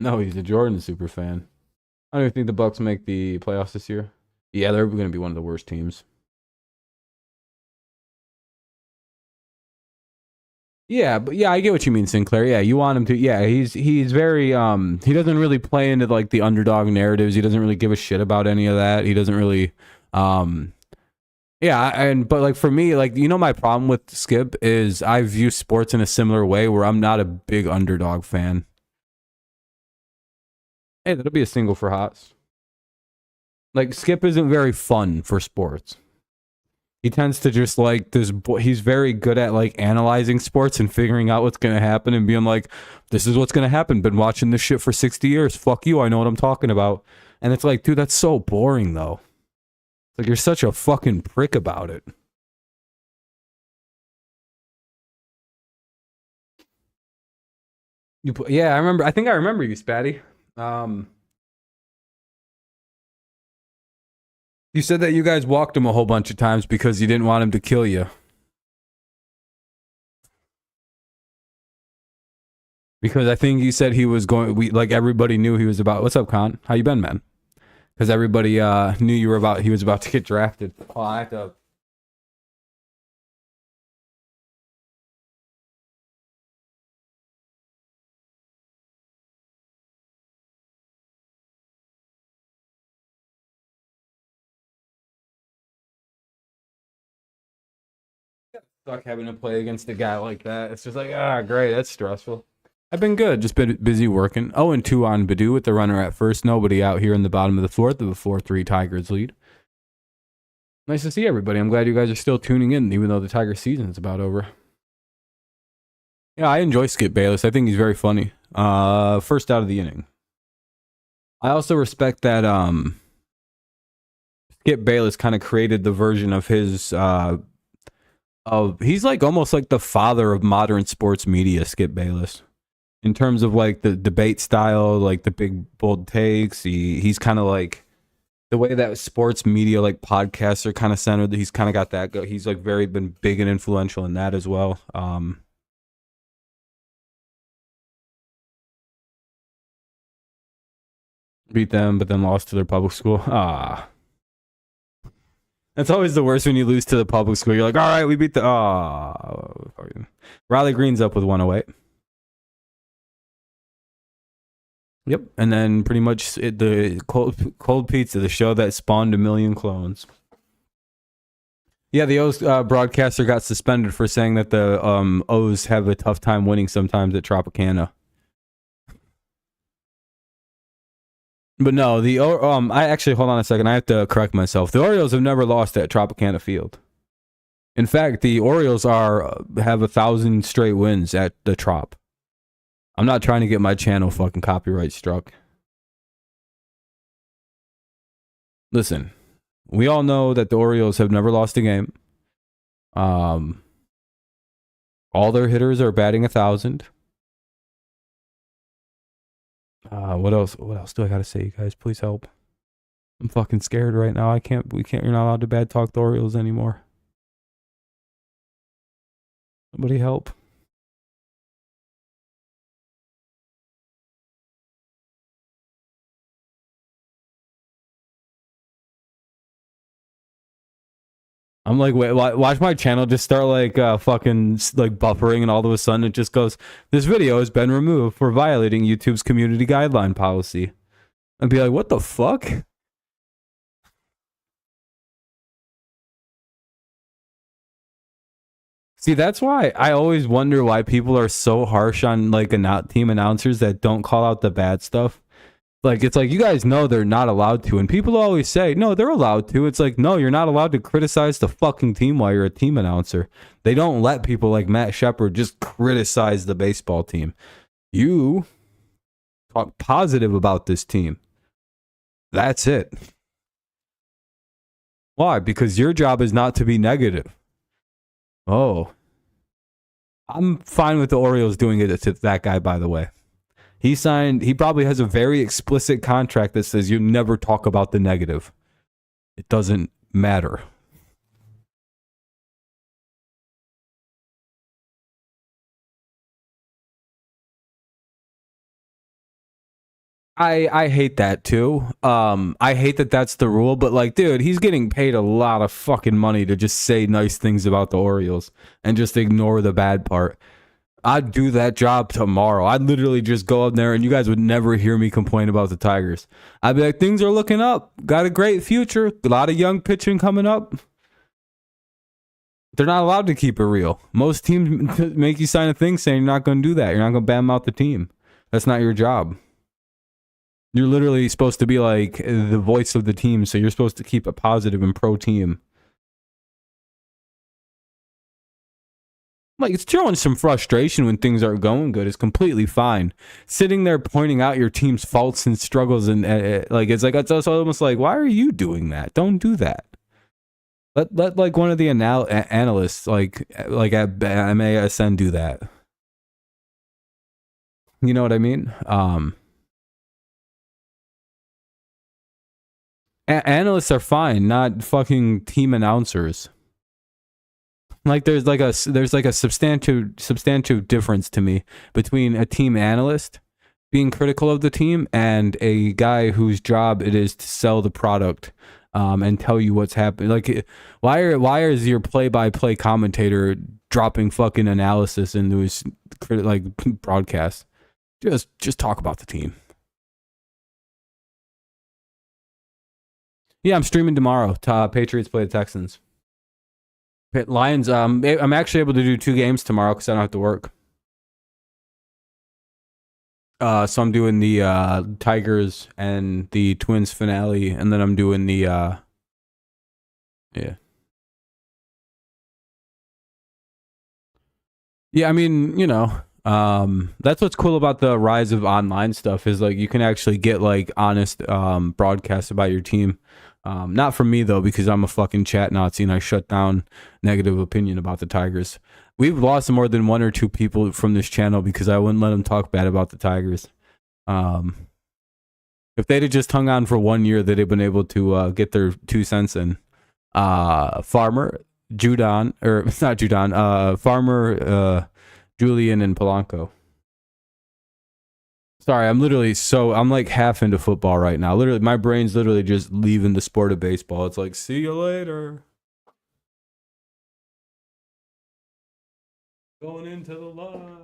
No, he's a Jordan superfan. I don't even think the Bucks make the playoffs this year. Yeah, they're going to be one of the worst teams. Yeah, but yeah, I get what you mean, Sinclair. Yeah, you want him to. Yeah, he's very he doesn't really play into like the underdog narratives. He doesn't really give a shit about any of that. He doesn't really Yeah, but like for me, like my problem with Skip is I view sports in a similar way where I'm not a big underdog fan. Hey, that'll be a single for Haas. Like Skip isn't very fun for sports. He tends to just like this. He's very good at like analyzing sports and figuring out what's going to happen and being like, "This is what's going to happen." Been watching this shit for 60 years. Fuck you. I know what I'm talking about. And it's like, dude, that's so boring though. Like you're such a fucking prick about it. Yeah, I remember. I think I remember you, Spatty. You said that you guys walked him a whole bunch of times because you didn't want him to kill you. Because I think you said he was going. Like everybody knew he was about. What's up, Con? How you been, man? Because everybody knew you were about. He was about to get drafted. Oh, I have to. Suck having to play against a guy like that. It's just like, great, that's stressful. I've been good, just been busy working. 0-2 on Badu with the runner at first. Nobody out here in the bottom of the fourth of a 4-3 Tigers lead. Nice to see everybody. I'm glad you guys are still tuning in, even though the Tigers season is about over. Yeah, I enjoy Skip Bayless. I think he's very funny. First out of the inning. I also respect that Skip Bayless kind of created the version of his he's like almost like the father of modern sports media, Skip Bayless. In terms of like the debate style, like the big bold takes, he's kind of like the way that sports media like podcasts are kind of centered. He's kind of got that. He's like been big and influential in that as well. Beat them, but then lost to their public school. That's always the worst when you lose to the public school. You're like, all right, we beat the. Riley Green's up with 108. Yep, and then pretty much the cold pizza, the show that spawned a million clones. Yeah, the O's broadcaster got suspended for saying that the O's have a tough time winning sometimes at Tropicana. But no, I actually, hold on a second. I have to correct myself. The Orioles have never lost at Tropicana Field. In fact, the Orioles have 1,000 straight wins at the Trop. I'm not trying to get my channel fucking copyright struck. Listen, we all know that the Orioles have never lost a game. All their hitters are batting 1,000. What else do I gotta say, you guys? Please help. I'm fucking scared right now. You're not allowed to bad talk the Orioles anymore. Somebody help. I'm like, wait, watch my channel just start like fucking like buffering, and all of a sudden it just goes, this video has been removed for violating YouTube's community guideline policy. I'd be like, what the fuck? See, that's why I always wonder why people are so harsh on like team announcers that don't call out the bad stuff. Like, it's like, you guys know they're not allowed to. And people always say, no, they're allowed to. It's like, no, you're not allowed to criticize the fucking team while you're a team announcer. They don't let people like Matt Shepard just criticize the baseball team. You talk positive about this team. That's it. Why? Because your job is not to be negative. Oh. I'm fine with the Orioles doing it to that guy, by the way. He probably has a very explicit contract that says you never talk about the negative. It doesn't matter. I hate that too. I hate that that's the rule, but like, dude, he's getting paid a lot of fucking money to just say nice things about the Orioles and just ignore the bad part. I'd do that job tomorrow. I'd literally just go up there and you guys would never hear me complain about the Tigers. I'd be like, things are looking up. Got a great future. A lot of young pitching coming up. They're not allowed to keep it real. Most teams make you sign a thing saying you're not going to do that. You're not going to bam out the team. That's not your job. You're literally supposed to be like the voice of the team, so you're supposed to keep a positive and pro team. Like, it's showing some frustration when things aren't going good. It's completely fine. Sitting there pointing out your team's faults and struggles and it's almost like, why are you doing that? Don't do that. Let like one of the analysts like at MASN do that. You know what I mean? Analysts are fine, not fucking team announcers. Like there's like a substantive difference to me between a team analyst being critical of the team and a guy whose job it is to sell the product and tell you what's happening. Like why is your play-by-play commentator dropping fucking analysis into his broadcast? Just talk about the team. Yeah, I'm streaming tomorrow. Patriots play the Texans. Lions, I'm actually able to do 2 games tomorrow because I don't have to work. So I'm doing the Tigers and the Twins finale, and then I'm doing the yeah. Yeah, I mean, you know, that's what's cool about the rise of online stuff is like you can actually get like honest broadcasts about your team. Not from me though, because I'm a fucking chat Nazi and I shut down negative opinion about the Tigers. We've lost more than 1 or 2 people from this channel because I wouldn't let them talk bad about the Tigers. If they'd have just hung on for 1 year, they'd have been able to get their 2 cents in. Farmer, Judon, or not Judon, Farmer, Julian, and Polanco. Sorry, I'm like half into football right now. Literally, my brain's literally just leaving the sport of baseball. It's like, see you later. Going into the line.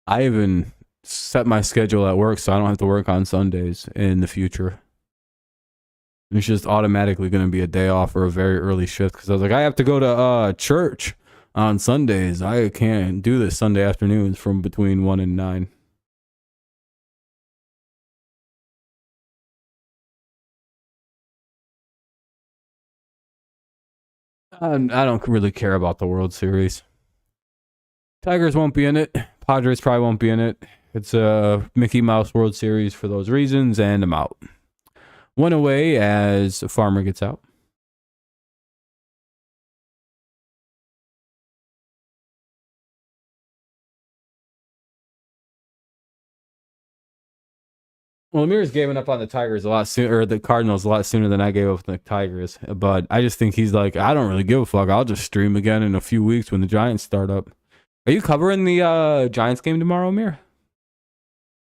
I even set my schedule at work so I don't have to work on Sundays in the future. It's just automatically going to be a day off or a very early shift because I was like, I have to go to church on Sundays. I can't do this Sunday afternoons from between 1 and 9. I don't really care about the World Series. Tigers won't be in it. Padres probably won't be in it. It's a Mickey Mouse World Series for those reasons, and I'm out. 1 away as Farmer gets out. Well, Amir's giving up on the Tigers a lot sooner, or the Cardinals a lot sooner than I gave up on the Tigers. But I just think he's like, I don't really give a fuck. I'll just stream again in a few weeks when the Giants start up. Are you covering the Giants game tomorrow, Amir?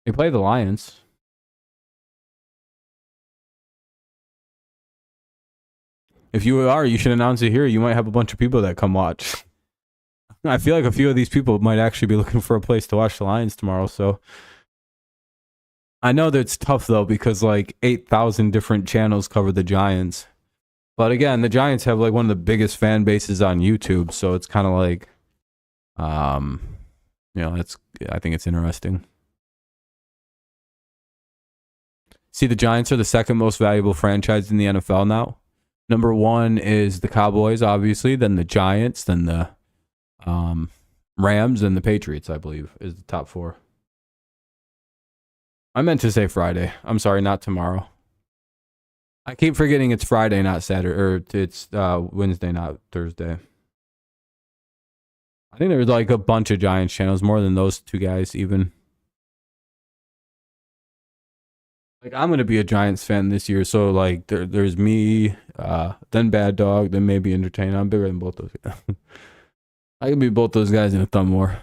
They play the Lions. If you are, you should announce it here. You might have a bunch of people that come watch. I feel like a few of these people might actually be looking for a place to watch the Lions tomorrow. So I know that it's tough though because like 8,000 different channels cover the Giants. But again, the Giants have like one of the biggest fan bases on YouTube, so it's kind of like, you know, I think it's interesting. See, the Giants are the second most valuable franchise in the NFL now. Number 1 is the Cowboys, obviously, then the Giants, then the Rams, and the Patriots, I believe, is the top 4. I meant to say Friday. I'm sorry, not tomorrow. I keep forgetting it's Friday, not Saturday, or it's Wednesday, not Thursday. I think there's like a bunch of Giants channels, more than those 2 guys even. Like, I'm going to be a Giants fan this year, so like there's me, then Bad Dog, then maybe Entertain. I'm bigger than both those guys. I can be both those guys in a thumb war.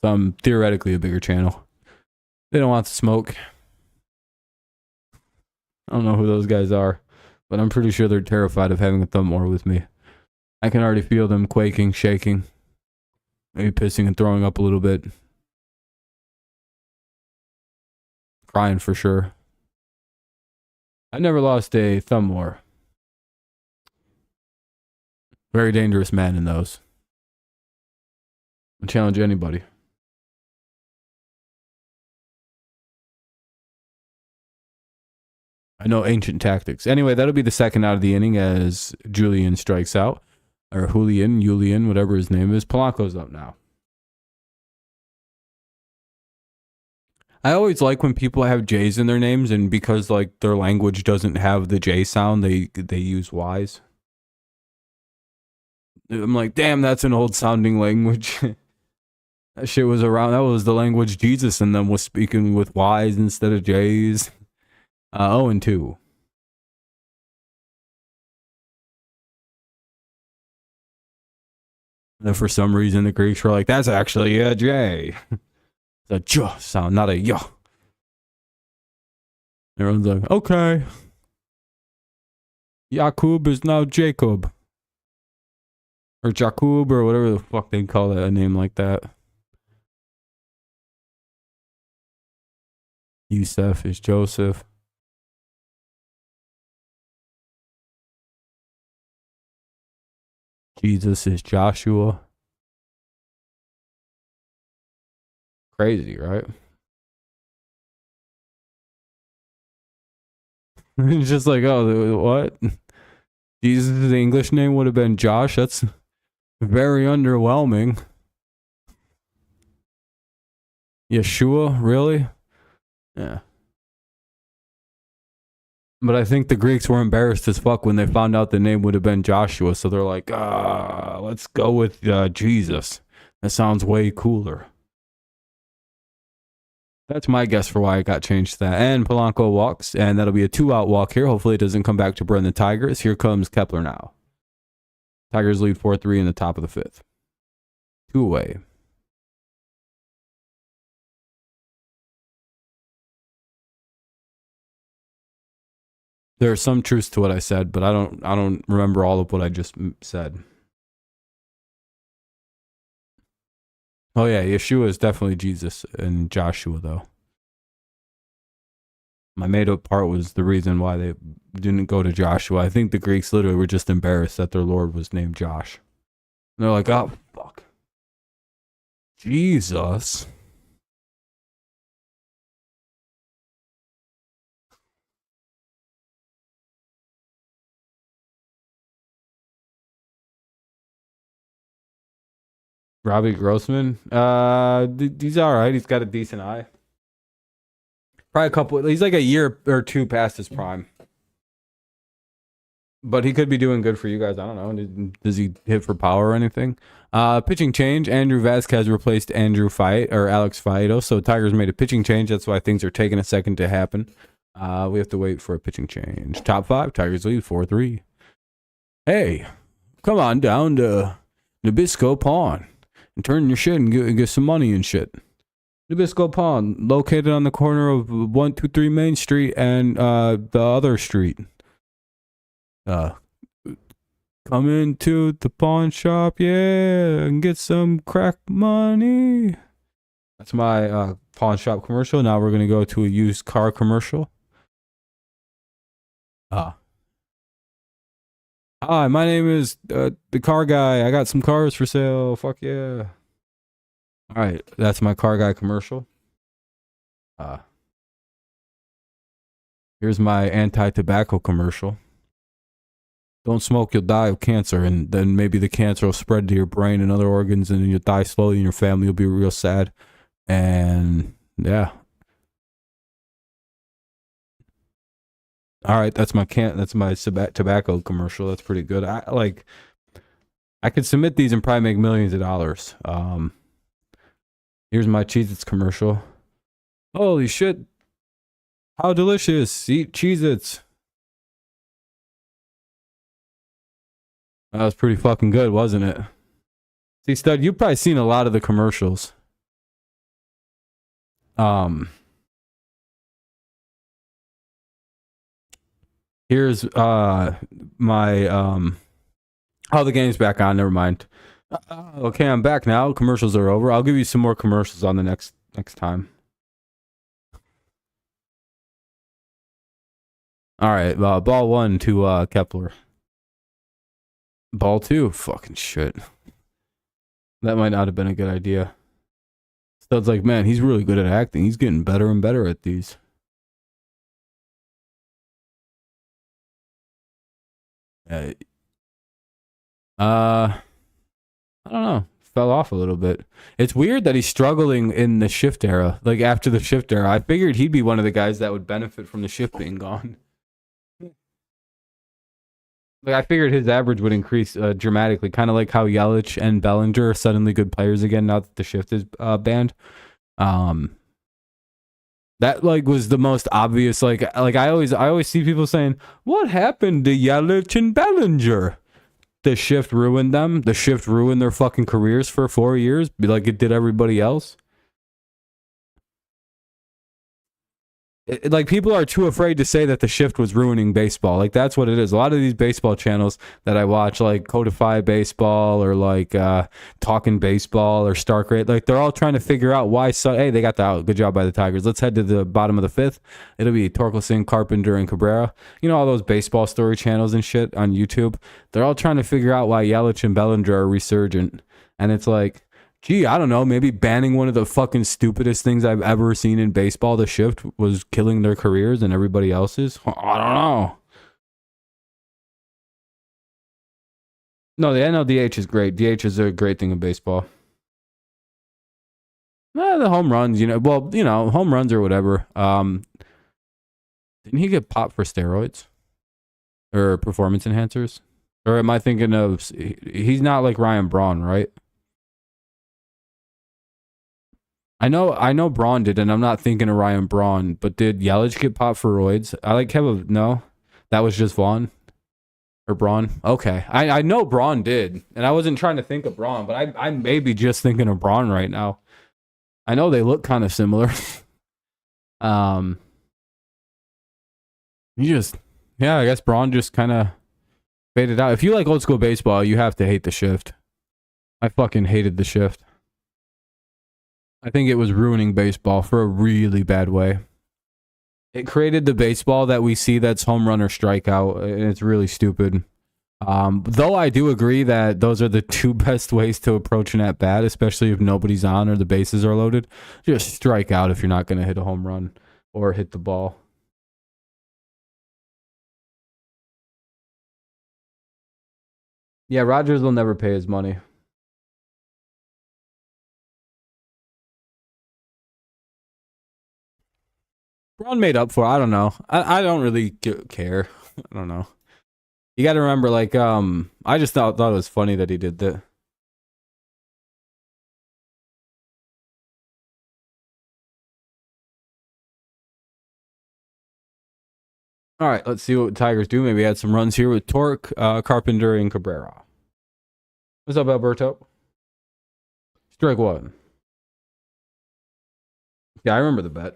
So I'm theoretically a bigger channel. They don't want the smoke. I don't know who those guys are, but I'm pretty sure they're terrified of having a thumb war with me. I can already feel them quaking, shaking, maybe pissing and throwing up a little bit. Crying for sure. I never lost a thumb war. Very dangerous man in those. I challenge anybody. I know ancient tactics. Anyway, that'll be the second out of the inning as Julian strikes out. Or Julian, whatever his name is. Polanco's up now. I always like when people have J's in their names, and because like their language doesn't have the J sound, they use Y's. I'm like, damn, that's an old sounding language. That shit was around. That was the language Jesus and them was speaking with Y's instead of J's. 0-2. And for some reason, the Greeks were like, that's actually a J. It's a J sound, not a Y. Everyone's like, okay. Jakub is now Jacob. Or Jakub, or whatever the fuck they call it, a name like that. Yusef is Joseph. Jesus is Joshua. Crazy, right? It's just like, oh, what? Jesus' English name would have been Josh. That's very underwhelming. Yeshua, really? Yeah. But I think the Greeks were embarrassed as fuck when they found out the name would have been Joshua. So they're like, let's go with Jesus. That sounds way cooler. That's my guess for why it got changed to that. And Polanco walks, and that'll be a 2-out walk here. Hopefully it doesn't come back to burn the Tigers. Here comes Kepler now. Tigers lead 4-3 in the top of the 5th. 2 away. There's some truth to what I said, but I don't remember all of what I just said. Oh yeah, Yeshua is definitely Jesus and Joshua though. My made up part was the reason why they didn't go to Joshua. I think the Greeks literally were just embarrassed that their Lord was named Josh. And they're like, oh fuck. Jesus. Robbie Grossman, he's all right. He's got a decent eye. Probably a couple. He's like a year or two past his prime, but he could be doing good for you guys. I don't know. Does he hit for power or anything? Pitching change. Andrew Vasquez replaced Alex Faedo. So Tigers made a pitching change. That's why things are taking a second to happen. We have to wait for a pitching change. Top 5. Tigers lead 4-3. Hey, come on down to Nabisco Pawn and turn your shit and get some money and shit. Nabisco Pawn, located on the corner of 123 Main Street and the other street. Come into the pawn shop, yeah, and get some crack money. That's my pawn shop commercial. Now we're gonna go to a used car commercial. Hi, my name is the car guy. I got some cars for sale. Fuck yeah. All right, that's my car guy commercial. Here's my anti-tobacco commercial. Don't smoke, you'll die of cancer, and then maybe the cancer will spread to your brain and other organs, and then you'll die slowly, and your family will be real sad. And yeah. All right, that's my tobacco commercial. That's pretty good. I could submit these and probably make millions of dollars. Here's my Cheez-Its commercial. Holy shit. How delicious. Eat Cheez-Its. That was pretty fucking good, wasn't it? See, Stud, you've probably seen a lot of the commercials. Here's my oh, the game's back on. Never mind. Okay, I'm back now. Commercials are over. I'll give you some more commercials on the next time. All right, ball 1 to Kepler. Ball 2, fucking shit. That might not have been a good idea. Stud's like, man, he's really good at acting. He's getting better and better at these. I don't know. Fell off a little bit. It's weird that he's struggling in the shift era. Like after the shift era, I figured he'd be one of the guys that would benefit from the shift being gone. Like I figured his average would increase dramatically, kind of like how Yelich and Bellinger are suddenly good players again now that the shift is banned. That like was the most obvious. Like I always see people saying, "What happened to Yelich and Bellinger?" The shift ruined them. The shift ruined their fucking careers for 4 years, like it did everybody else. Like people are too afraid to say that the shift was ruining baseball. Like that's what it is. A lot of these baseball channels that I watch, like Codify Baseball or like Talking Baseball or Stark Rate, like they're all trying to figure out why. Hey, they got the out. Good job by the Tigers. Let's head to the bottom of the 5th. It'll be Torkelson, Carpenter, and Cabrera. You know all those baseball story channels and shit on YouTube. They're all trying to figure out why Yelich and Bellinger are resurgent, and it's like, gee, I don't know, maybe banning one of the fucking stupidest things I've ever seen in baseball, the shift, was killing their careers and everybody else's. I don't know. No, the NLDH is great. DH is a great thing in baseball. The home runs, home runs or whatever. Didn't he get popped for steroids? Or performance enhancers? Or am I thinking of... He's not like Ryan Braun, right? I know Braun did, and I'm not thinking of Ryan Braun, but did Yelich get popped for roids? I like have a no. That was just Vaughn or Braun. Okay, I know Braun did, and I wasn't trying to think of Braun, but I may be just thinking of Braun right now. I know they look kind of similar. I guess Braun just kind of faded out. If you like old school baseball, you have to hate the shift. I fucking hated the shift. I think it was ruining baseball for a really bad way. It created the baseball that we see that's home run or strikeout, and it's really stupid. Though I do agree that those are the two best ways to approach an at-bat, especially if nobody's on or the bases are loaded. Just strike out if you're not going to hit a home run or hit the ball. Yeah, Rogers will never pay his money. Braun made up for it. I don't know. I don't really care. I don't know. You got to remember, like, I just thought it was funny that he did that. All right, let's see what Tigers do. Maybe add some runs here with Torque, Carpenter, and Cabrera. What's up, Alberto? Strike one. Yeah, I remember the bet.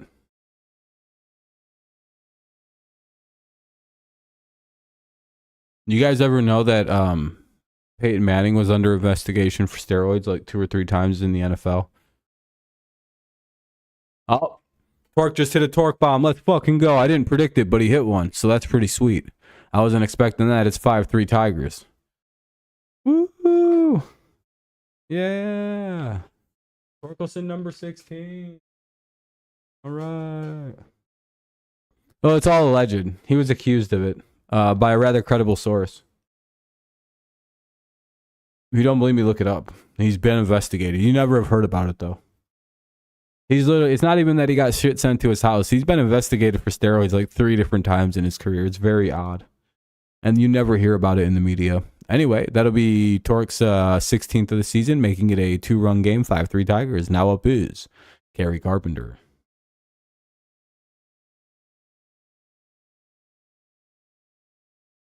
You guys ever know that Peyton Manning was under investigation for steroids like 2 or 3 times in the NFL? Oh, Torque just hit a torque bomb. Let's fucking go. I didn't predict it, but he hit one, so that's pretty sweet. I wasn't expecting that. It's 5-3 Tigers. Woo! Yeah. Torkelson number 16. All right. Well, it's all alleged. He was accused of it by a rather credible source. If you don't believe me, look it up. He's been investigated. You never have heard about it, though. He's literally, it's not even that he got shit sent to his house. He's been investigated for steroids like 3 different times in his career. It's very odd. And you never hear about it in the media. Anyway, that'll be Torque's 16th of the season, making it a 2-run game, 5-3 Tigers. Now up is Kerry Carpenter.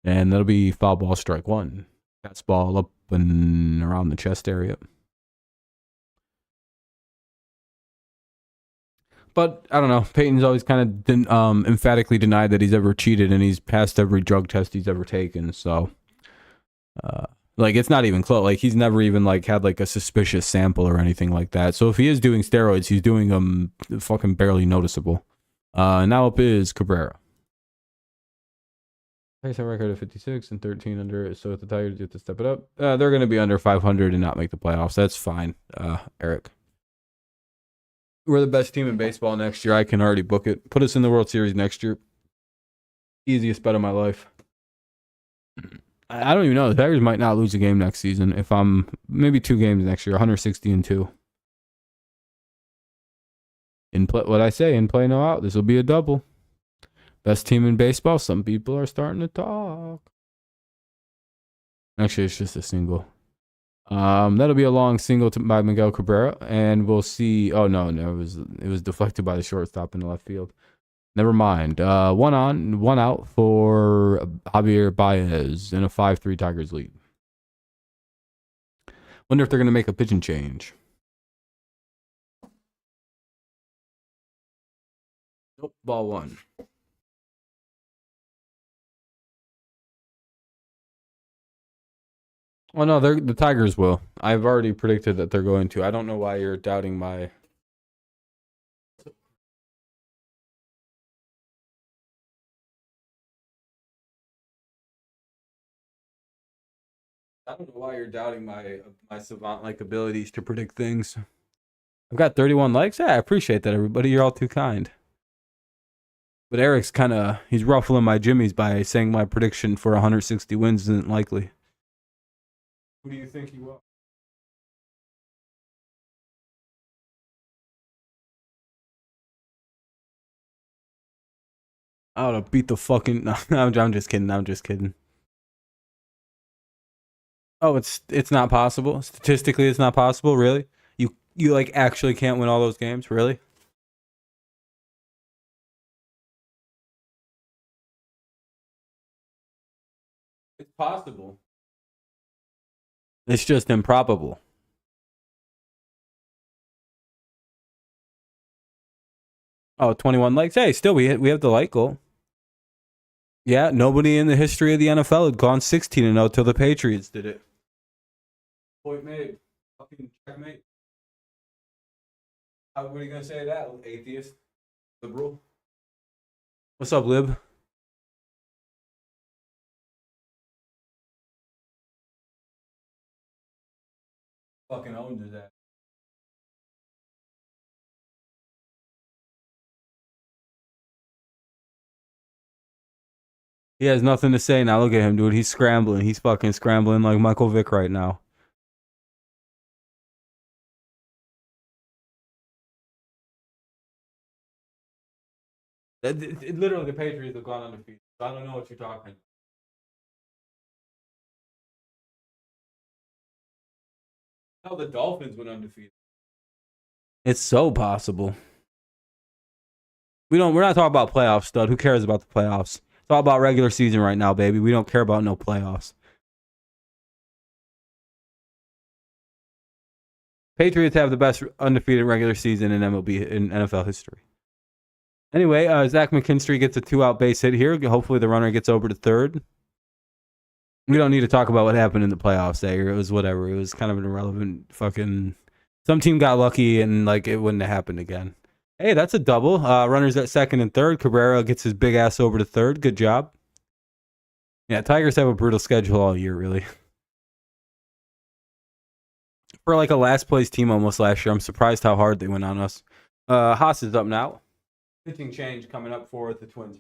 And that'll be foul ball, strike one. Fastball up and around the chest area. But I don't know. Peyton's always kind of emphatically denied that he's ever cheated, and he's passed every drug test he's ever taken. So, like, it's not even close. Like, he's never even like had like a suspicious sample or anything like that. So if he is doing steroids, he's doing them fucking barely noticeable. Now up is Cabrera. Tigers have a record of 56 and 13 under it. So if the Tigers have to step it up, they're going to be under 500 and not make the playoffs. That's fine, Eric. We're the best team in baseball next year. I can already book it. Put us in the World Series next year. Easiest bet of my life. I don't even know. The Tigers might not lose a game next season. If I'm maybe 2 games next year, 160-2. What I say, in play no out. This will be a double. Best team in baseball. Some people are starting to talk. Actually, it's just a single. That'll be a long single by Miguel Cabrera, and we'll see. Oh no, it was deflected by the shortstop in the left field. Never mind. 1 on, 1 out for Javier Baez in a 5-3 Tigers lead. Wonder if they're going to make a pitching change. Nope, ball 1. Oh no, the Tigers will. I've already predicted that they're going to. I don't know why you're doubting my. I don't know why you're doubting my savant-like abilities to predict things. I've got 31 likes. Yeah, I appreciate that, everybody. You're all too kind. But Eric's he's ruffling my jimmies by saying my prediction for 160 wins isn't likely. Who do you think he will? I would have beat the fucking. No, I'm just kidding. I'm just kidding. Oh, it's not possible. Statistically, it's not possible. Really? You like actually can't win all those games? Really? It's possible. It's just improbable. Oh, 21 likes. Hey, still we have the like goal. Yeah, nobody in the history of the NFL had gone 16-0 till the Patriots did it. Point made. Fucking checkmate. What are you gonna say to that, atheist? Liberal? What's up, Lib? Fucking owned his ass. He has nothing to say now. Look at him, dude. He's scrambling. He's fucking scrambling like Michael Vick right now. Literally, the Patriots have gone undefeated. I don't know what you're talking about. How the Dolphins went undefeated. It's so possible. We're not talking about playoffs, stud. Who cares about the playoffs? It's all about regular season right now, baby. We don't care about no playoffs. Patriots have the best undefeated regular season in MLB in NFL history. Anyway, Zach McKinstry gets a 2-out base hit here. Hopefully the runner gets over to third. We don't need to talk about what happened in the playoffs there. It was whatever. It was kind of an irrelevant fucking. Some team got lucky and like it wouldn't have happened again. Hey, that's a double. Runners at second and third. Cabrera gets his big ass over to third. Good job. Yeah, Tigers have a brutal schedule all year, really. For like a last place team almost last year, I'm surprised how hard they went on us. Haas is up now. Pitching change coming up for the Twins.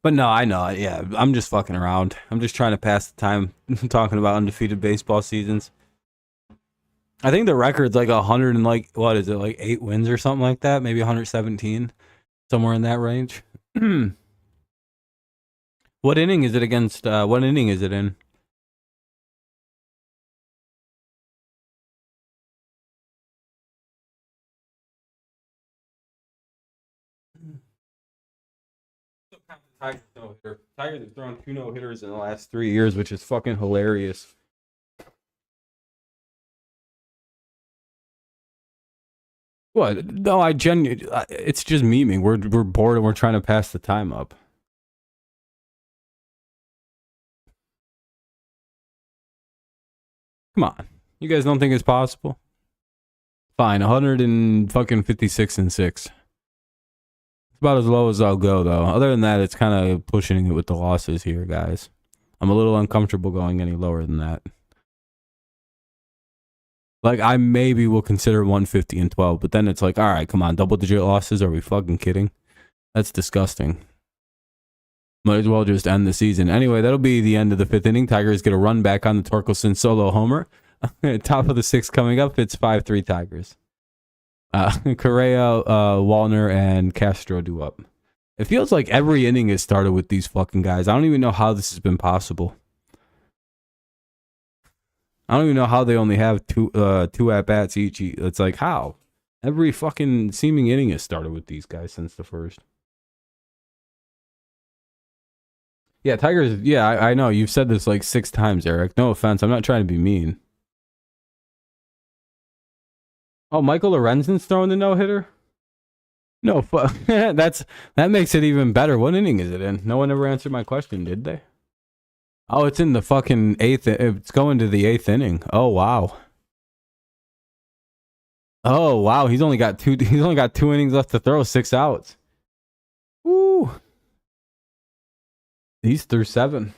But no, I know. Yeah, I'm just fucking around. I'm just trying to pass the time talking about undefeated baseball seasons. I think the record's like 100 and like what is it, like 8 wins or something like that? Maybe 117, somewhere in that range. What inning is it against? What inning is it in? Tigers have thrown 2 no-hitters in the last 3 years, which is fucking hilarious. What? No, I genuinely. It's just memeing. We're bored and we're trying to pass the time up. Come on. You guys don't think it's possible? Fine, 156 and 6. It's about as low as I'll go, though. Other than that, it's kind of pushing it with the losses here, guys. I'm a little uncomfortable going any lower than that. Like, I maybe will consider 150 and 12, but then it's like, all right, come on, double-digit losses? Are we fucking kidding? That's disgusting. Might as well just end the season. Anyway, that'll be the end of the 5th inning. Tigers get a run back on the Torkelson solo homer. Top of the 6th coming up. It's 5-3 Tigers. Correa, Wallner, and Castro do up. It feels like every inning has started with these fucking guys. I don't even know how this has been possible. I don't even know how they only have two at-bats each. It's like, how? Every fucking seeming inning has started with these guys since the first. Yeah, Tigers, yeah, I know. You've said this like 6 times, Eric. No offense. I'm not trying to be mean. Oh, Michael Lorenzen's throwing the no-hitter? No, that makes it even better. What inning is it in? No one ever answered my question, did they? Oh, it's in the fucking 8th. It's going to the 8th inning. Oh, wow. Oh, wow. He's only got 2 innings left to throw, 6 outs. Woo. He's through 7.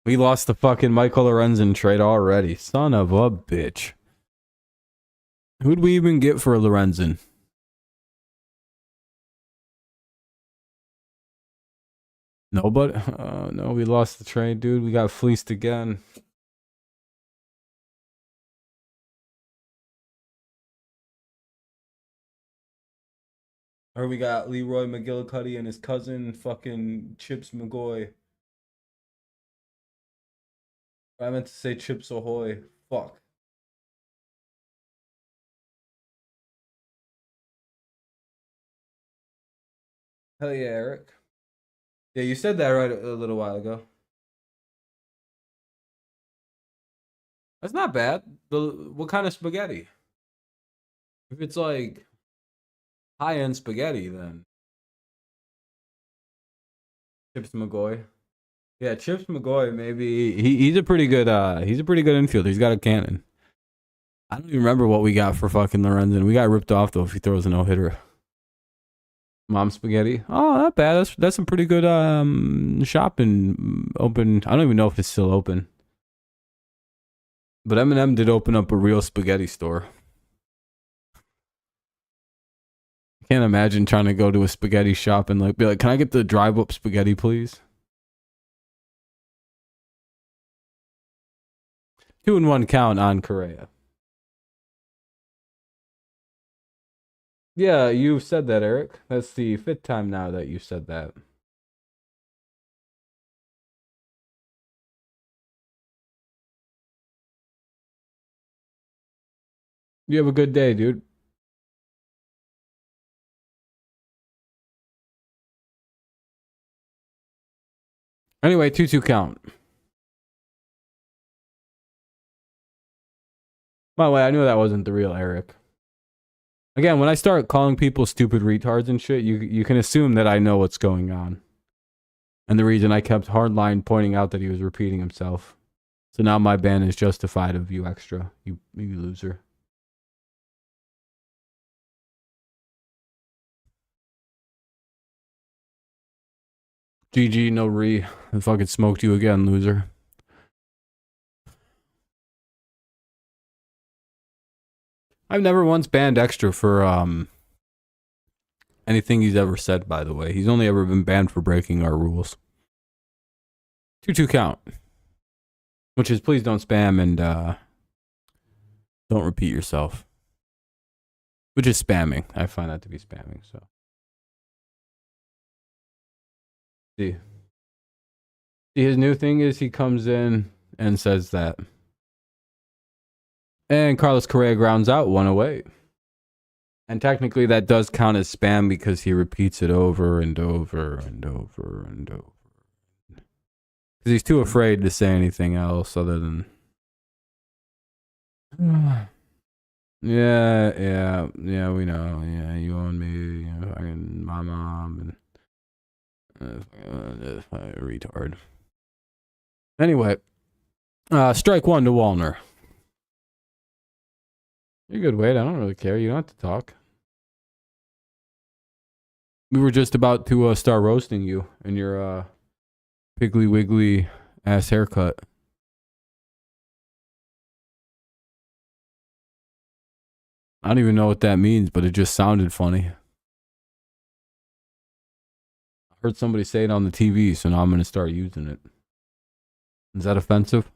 We lost the fucking Michael Lorenzen trade already. Son of a bitch. Who'd we even get for Lorenzen? Nobody? No, we lost the trade, dude. We got fleeced again. Or we got Leroy McGillicuddy and his cousin, fucking Chips McGoy. I meant to say Chips Ahoy. Fuck. Hell yeah, Eric. Yeah, you said that right a little while ago. That's not bad. What kind of spaghetti? If it's like high-end spaghetti, then Chips McGoy. Yeah, Chips McGoy. Maybe he's a pretty good infielder. He's got a cannon. I don't even remember what we got for fucking Lorenzen. We got ripped off though if he throws a no-hitter. Mom spaghetti. Oh, not bad. That's a pretty good shop and open. I don't even know if it's still open. But Eminem did open up a real spaghetti store. I can't imagine trying to go to a spaghetti shop and be like, "Can I get the drive-up spaghetti, please?" 2-1 count on Correa. Yeah, you've said that, Eric. That's the 5th time now that you said that. You have a good day, dude. Anyway, 2-2 count. By the way, I knew that wasn't the real Eric. Again, when I start calling people stupid retards and shit, you can assume that I know what's going on. And the reason I kept hardline pointing out that he was repeating himself. So now my ban is justified of you extra, you loser. GG, no re. I fucking smoked you again, loser. I've never once banned extra for anything he's ever said, by the way. He's only ever been banned for breaking our rules. 2-2 count. Which is, please don't spam and don't repeat yourself. Which is spamming. I find that to be spamming, so. See, his new thing is he comes in and says that. And Carlos Correa grounds out 108. And technically that does count as spam because he repeats it over and over and over and over. Because he's too afraid to say anything else other than... Yeah, we know. Yeah, you own me, my mom, and Retard. Anyway, strike one to Wallner. You're good, Wade. I don't really care. You don't have to talk. We were just about to start roasting you in your Piggly Wiggly ass haircut. I don't even know what that means, but it just sounded funny. I heard somebody say it on the TV, so now I'm going to start using it. Is that offensive?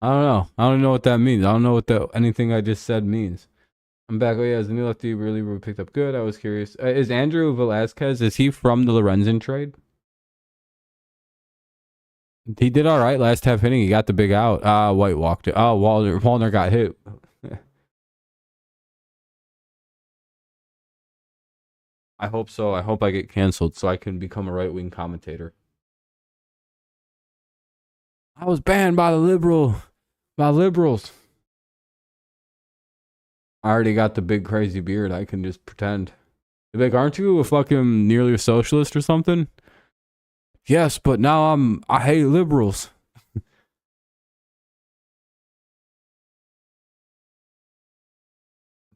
I don't know. I don't know what that means. I don't know what anything I just said means. I'm back. Oh yeah, is the new lefty really picked up good? I was curious. Is Andrew Velasquez, is he from the Lorenzen trade? He did all right last half inning. He got the big out. White walked it. Oh, Wallner got hit. I hope so. I hope I get canceled so I can become a right-wing commentator. I was banned by liberals. I already got the big crazy beard. I can just pretend. They're like, aren't you a fucking nearly a socialist or something? Yes, but now I hate liberals.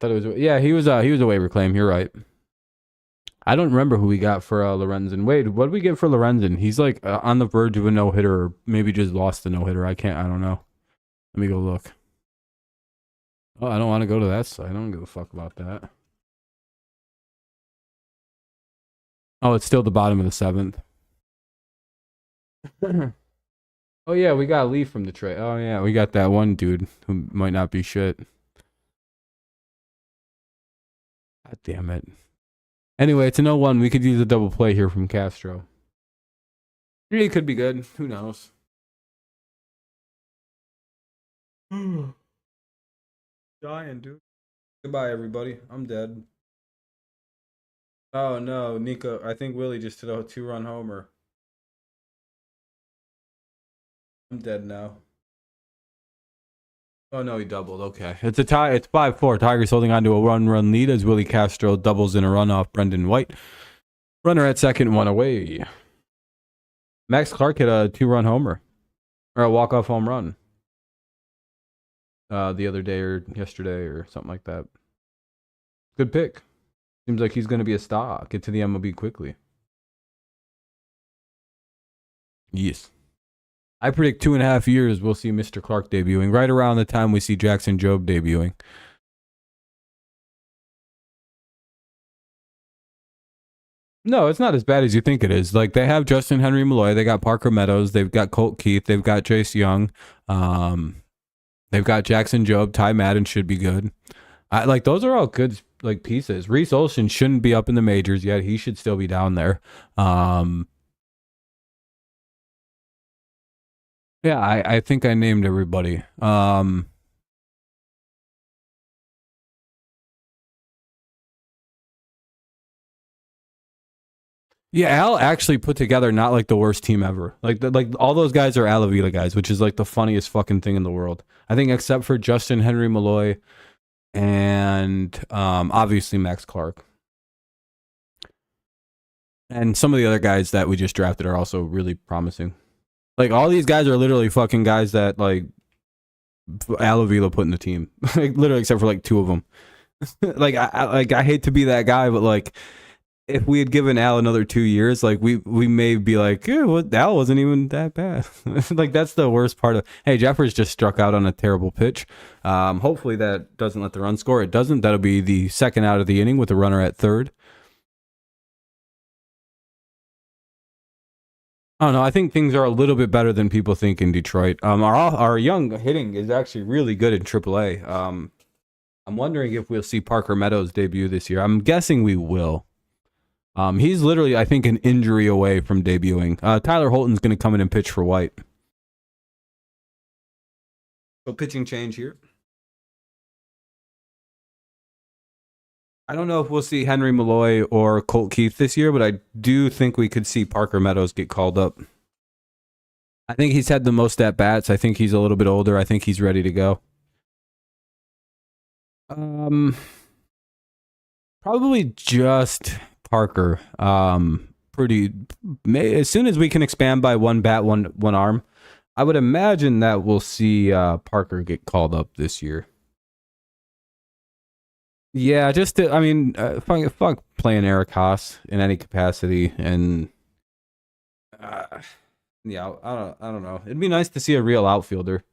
Thought it was, yeah, he was a waiver claim. You're right. I don't remember who we got for Lorenzen. Wade, what did we get for Lorenzen? He's like on the verge of a no hitter, or maybe just lost the no hitter. I don't know. Let me go look. Oh, I don't want to go to that site. I don't give a fuck about that. Oh, it's still the bottom of the 7th. Oh yeah, we got Lee from the trade. Oh yeah, we got that one dude who might not be shit. God damn it. Anyway, it's an 0-1. We could use a double play here from Castro. He could be good. Who knows? Dying, dude. Goodbye, everybody. I'm dead. Oh no, Nico. I think Willie just hit a 2-run homer. I'm dead now. Oh no, he doubled. Okay, it's a tie. It's 5-4. Tigers holding on to a run lead as Willie Castro doubles in a run off Brendan White. Runner at second, one away. Max Clark hit a 2-run homer or a walk-off home run the other day or yesterday or something like that. Good pick. Seems like he's going to be a star. Get to the MLB quickly. Yes. I predict 2.5 years we'll see Mr. Clark debuting, right around the time we see Jackson Jobe debuting. No, it's not as bad as you think it is. Like, they have Justin Henry Malloy, they got Parker Meadows, they've got Colt Keith, they've got Chase Young, they've got Jackson Jobe, Ty Madden should be good. Like, those are all good like pieces. Reese Olson shouldn't be up in the majors yet. He should still be down there. Yeah, I think I named everybody. Yeah, Al actually put together not like the worst team ever. Like all those guys are Al Avila guys, which is like the funniest fucking thing in the world. I think except for Justin Henry Malloy and obviously Max Clark. And some of the other guys that we just drafted are also really promising. Like, all these guys are literally fucking guys that, like, Al Avila put in the team. Like, literally, except for, like, 2 of them. Like, I hate to be that guy, but, like, if we had given Al another 2 years, like, we may be like, well, Al wasn't even that bad. Like, that's the worst part of... Hey, Jeffers just struck out on a terrible pitch. Hopefully that doesn't let the run score. It doesn't. That'll be the second out of the inning with a runner at third. I don't know. I think things are a little bit better than people think in Detroit. Our young hitting is actually really good in AAA. I'm wondering if we'll see Parker Meadows debut this year. I'm guessing we will. He's literally, I think, an injury away from debuting. Tyler Holton's going to come in and pitch for White. So pitching change here. I don't know if we'll see Henry Malloy or Colt Keith this year, but I do think we could see Parker Meadows get called up. I think he's had the most at-bats. I think he's a little bit older. I think he's ready to go. Um, Probably just Parker. Pretty. As soon as we can expand by one bat, one arm, I would imagine that we'll see Parker get called up this year. Yeah, just to, I mean, fuck playing Eric Haas in any capacity, and yeah, I don't know. It'd be nice to see a real outfielder.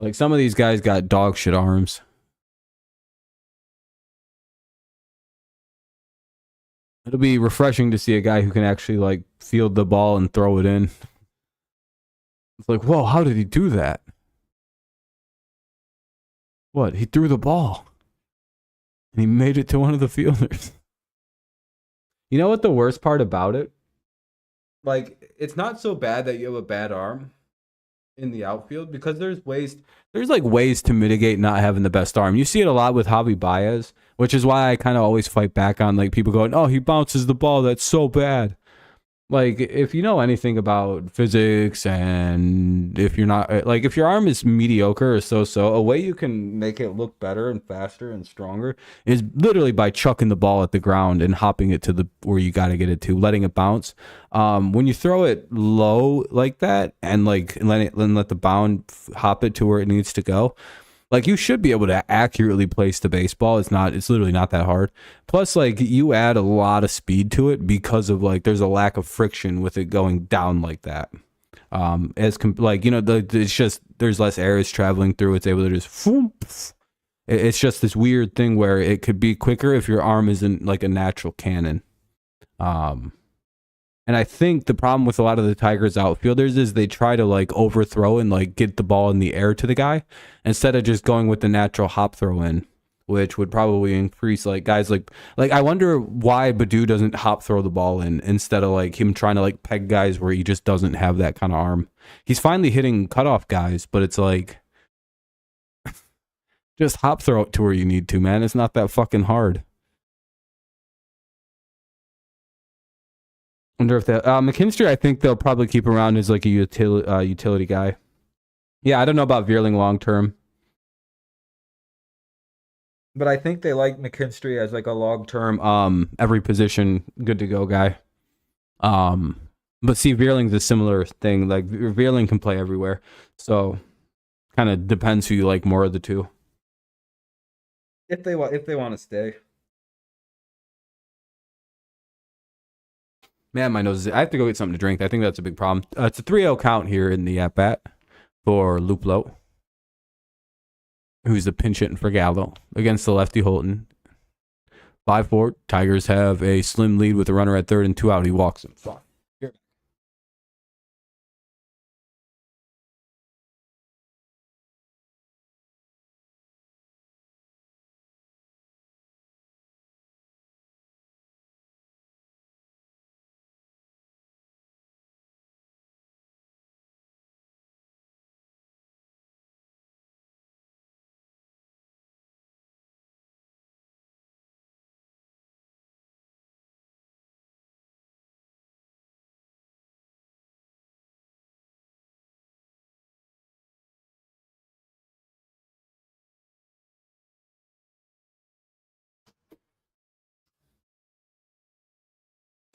Like some of these guys got dog shit arms. It'll be refreshing to see a guy who can actually like field the ball and throw it in. It's like, whoa, how did he do that? What? He threw the ball and he made it to one of the fielders. You know what the worst part about it? Like, it's not so bad that you have a bad arm in the outfield because there's like ways to mitigate not having the best arm. You see it a lot with Javi Baez, which is why I kind of always fight back on like people going, "Oh, he bounces the ball, that's so bad." Like, if you know anything about physics, and if you're not like, if your arm is mediocre or so, a way you can make it look better and faster and stronger is literally by chucking the ball at the ground and hopping it to the where you got to get it to, letting it bounce. When you throw it low like that and like let the bound hop it to where it needs to go, like you should be able to accurately place the baseball. It's literally not that hard. Plus, like you add a lot of speed to it because of like there's a lack of friction with it going down like that. Like, you know, it's just there's less air is traveling through. It's able to just it's just this weird thing where it could be quicker if your arm isn't like a natural cannon. Um, and I think the problem with a lot of the Tigers outfielders is they try to like overthrow and like get the ball in the air to the guy instead of just going with the natural hop throw in, which would probably increase like guys like I wonder why Badu doesn't hop throw the ball in instead of like him trying to like peg guys where he just doesn't have that kind of arm. He's finally hitting cutoff guys, but it's like just hop throw it to where you need to, man. It's not that fucking hard. Wonder if that McKinstry, I think they'll probably keep around as like a utility guy. Yeah, I don't know about Veerling long term, but I think they like McKinstry as like a long term, every position good to go guy. Um, but see, Veerling's a similar thing. Like Veerling can play everywhere, so kind of depends who you like more of the two. If they want to stay. Man, my nose is. I have to go get something to drink. I think that's a big problem. It's a 3-0 count here in the at bat for Luplo, who's the pinch hitting for Gallo against the lefty Holton. 5-4. Tigers have a slim lead with a runner at third and 2 out. He walks him. Fuck.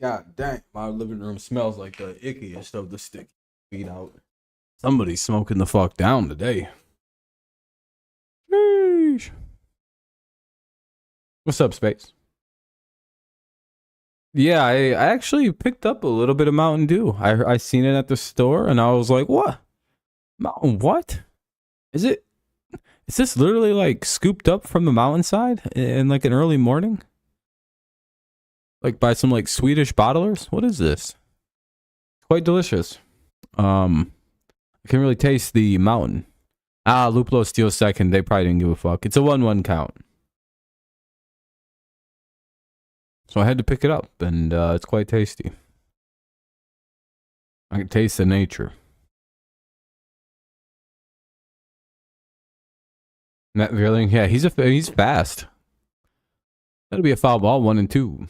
God dang, my living room smells like the ickiest of the stick feet out. Somebody's smoking the fuck down today. Sheesh. What's up, Space? Yeah, I actually picked up a little bit of Mountain Dew. I seen it at the store and I was like, what? Mountain what? Is it is this literally like scooped up from the mountainside in like an early morning? Like by some like Swedish bottlers? What is this? Quite delicious. I can really taste the mountain. Luplo steals second. They probably didn't give a fuck. It's a 1-1 count. So I had to pick it up, and it's quite tasty. I can taste the nature. Matt Vierling, yeah, he's fast. That'll be a foul ball, 1-2.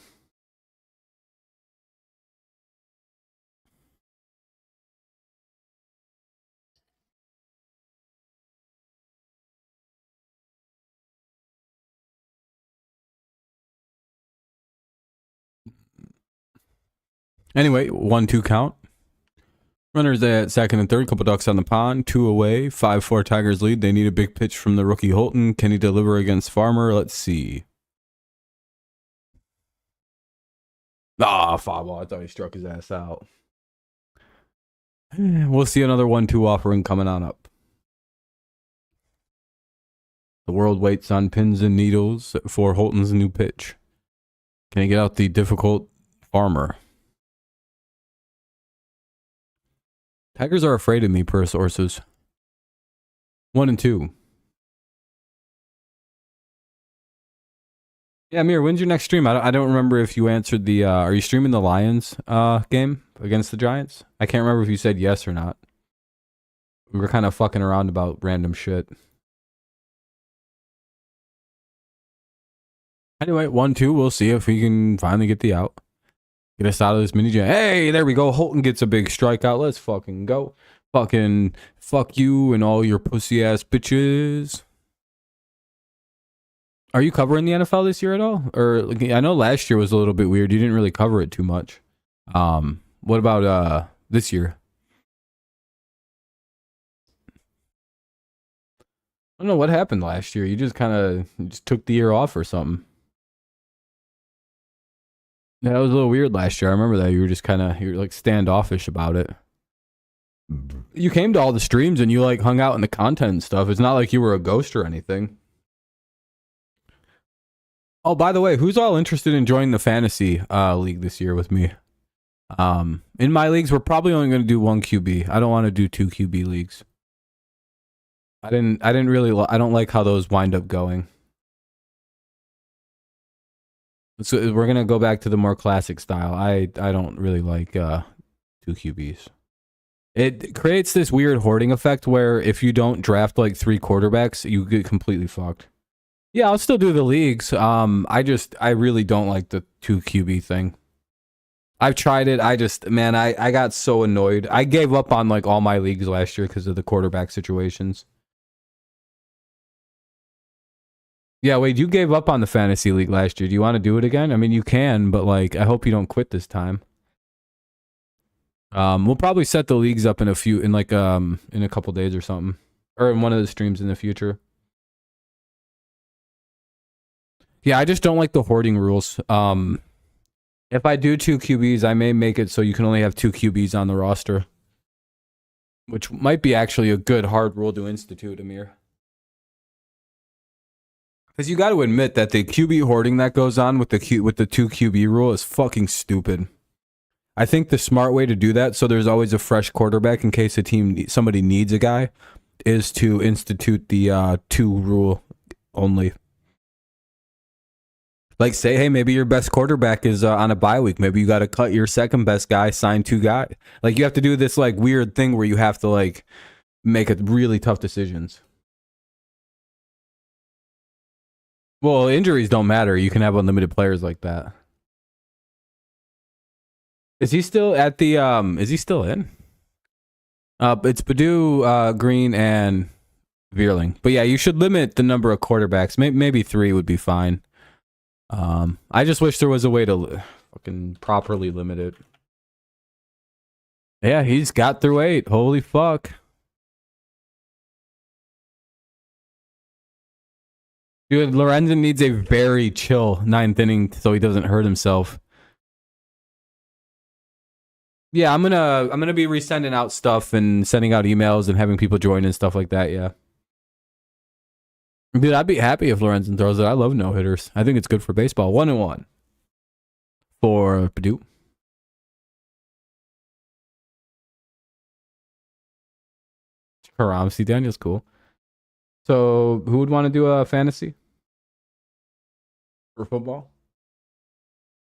Anyway, 1-2 count. Runners at second and third. Couple ducks on the pond. 2 away. 5-4 Tigers lead. They need a big pitch from the rookie Holton. Can he deliver against Farmer? Let's see. Foul ball. I thought he struck his ass out. We'll see another 1-2 offering coming on up. The world waits on pins and needles for Holton's new pitch. Can he get out the difficult Farmer? Tigers are afraid of me, per sources. 1-2. Yeah, Amir, when's your next stream? I don't remember if you answered the... are you streaming the Lions game against the Giants? I can't remember if you said yes or not. We were kind of fucking around about random shit. Anyway, 1-2. We'll see if we can finally get the out. Get us out of this mini jam. Hey, there we go. Holton gets a big strikeout. Let's fucking go. Fucking fuck you and all your pussy ass bitches. Are you covering the NFL this year at all? Or I know last year was a little bit weird. You didn't really cover it too much. What about this year? I don't know what happened last year. You just kind of took the year off or something. Yeah, that was a little weird last year. I remember that. You were like standoffish about it. You came to all the streams and you like hung out in the content and stuff. It's not like you were a ghost or anything. Oh, by the way, who's all interested in joining the fantasy league this year with me? In my leagues, we're probably only going to do 1 QB. I don't want to do 2 QB leagues. I don't like how those wind up going. So we're gonna go back to the more classic style. I don't really like 2 QBs. It creates this weird hoarding effect where if you don't draft like 3 quarterbacks, you get completely fucked. Yeah, I'll still do the leagues. I really don't like the 2 QB thing. I've tried it. I got so annoyed. I gave up on like all my leagues last year because of the quarterback situations. Yeah, Wade, you gave up on the fantasy league last year. Do you want to do it again? I mean, you can, but like, I hope you don't quit this time. We'll probably set the leagues up in a couple days or something, or in one of the streams in the future. Yeah, I just don't like the hoarding rules. If I do 2 QBs, I may make it so you can only have 2 QBs on the roster, which might be actually a good hard rule to institute, Amir. Because you got to admit that the QB hoarding that goes on with the 2 QB rule is fucking stupid. I think the smart way to do that, so there's always a fresh quarterback in case somebody needs a guy, is to institute the 2 rule only. Like say, hey, maybe your best quarterback is on a bye week. Maybe you got to cut your second best guy, sign 2 guys. Like you have to do this like weird thing where you have to like make really tough decisions. Well, injuries don't matter. You can have unlimited players like that. Is he still at the is he still in? It's Badu, Green, and Veerling. But yeah, you should limit the number of quarterbacks. Maybe 3 would be fine. I just wish there was a way to fucking properly limit it. Yeah, he's got through 8. Holy fuck. Dude, Lorenzen needs a very chill 9th inning so he doesn't hurt himself. Yeah, I'm gonna be resending out stuff and sending out emails and having people join and stuff like that, yeah. Dude, I'd be happy if Lorenzen throws it. I love no-hitters. I think it's good for baseball. 1-1 for Purdue. Haram, see, Daniel's cool. So, who would want to do a fantasy for football?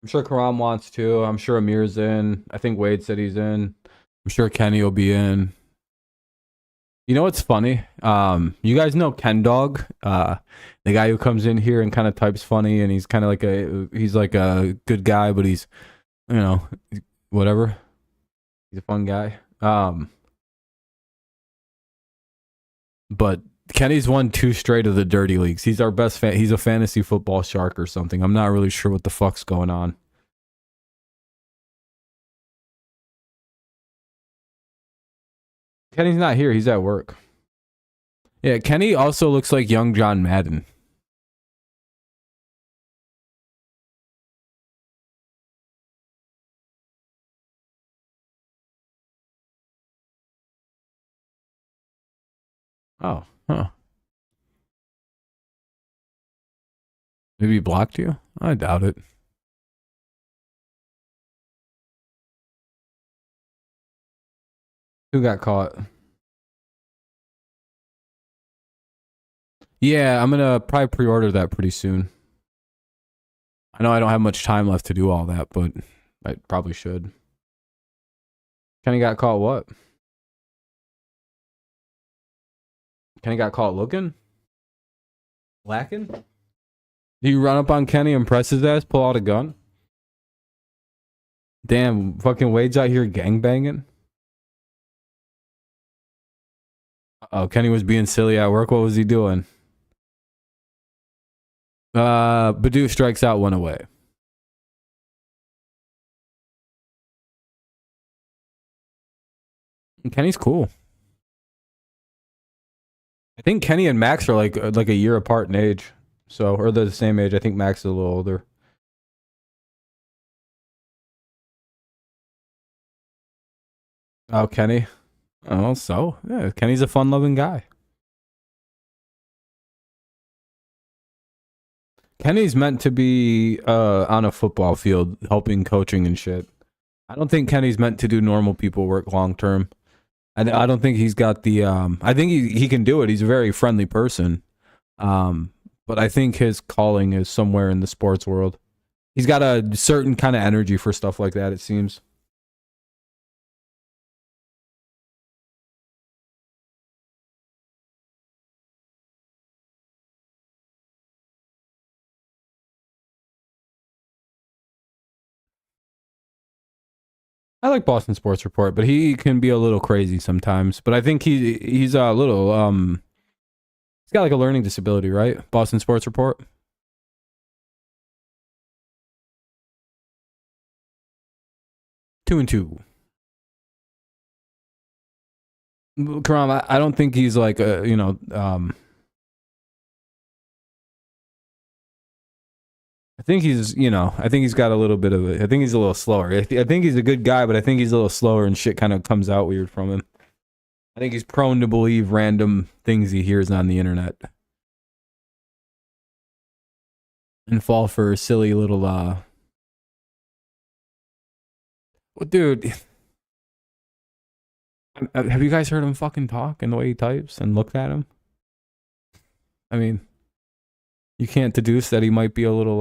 I'm sure Karam wants to. I'm sure Amir's in. I think Wade said he's in. I'm sure Kenny will be in. You know what's funny? You guys know Ken Dog, the guy who comes in here and kind of types funny, and he's kind of like a good guy, but he's, you know, whatever. He's a fun guy. But Kenny's won 2 straight of the dirty leagues. He's our best fan. He's a fantasy football shark or something. I'm not really sure what the fuck's going on. Kenny's not here. He's at work. Yeah, Kenny also looks like young John Madden. Oh, huh. Maybe he blocked you? I doubt it. Who got caught? Yeah, I'm gonna probably pre-order that pretty soon. I know I don't have much time left to do all that, but I probably should. Kenny got caught what? Kenny got caught looking? Lacking? Do you run up on Kenny and press his ass, pull out a gun? Damn, fucking Wade's out here gangbanging? Oh, Kenny was being silly at work. What was he doing? Badu strikes out, one away. Kenny's cool. I think Kenny and Max are like a year apart in age. So, or they're the same age. I think Max is a little older. Oh, Kenny. Oh, so yeah, Kenny's a fun-loving guy. Kenny's meant to be on a football field helping coaching and shit. I don't think Kenny's meant to do normal people work long term. I don't think he's got the I think he can do it. He's a very friendly person. But I think his calling is somewhere in the sports world. He's got a certain kind of energy for stuff like that, it seems. I like Boston Sports Report, but he can be a little crazy sometimes. But I think he's a little he's got like a learning disability, right? Boston Sports Report. 2-2. Karam, I don't think he's like I think I think he's got a little bit of it. I think he's a little slower. I think he's a good guy, but I think he's a little slower and shit kind of comes out weird from him. I think he's prone to believe random things he hears on the internet and fall for silly little well, dude, have you guys heard him fucking talk and the way he types and looked at him? I mean, you can't deduce that he might be a little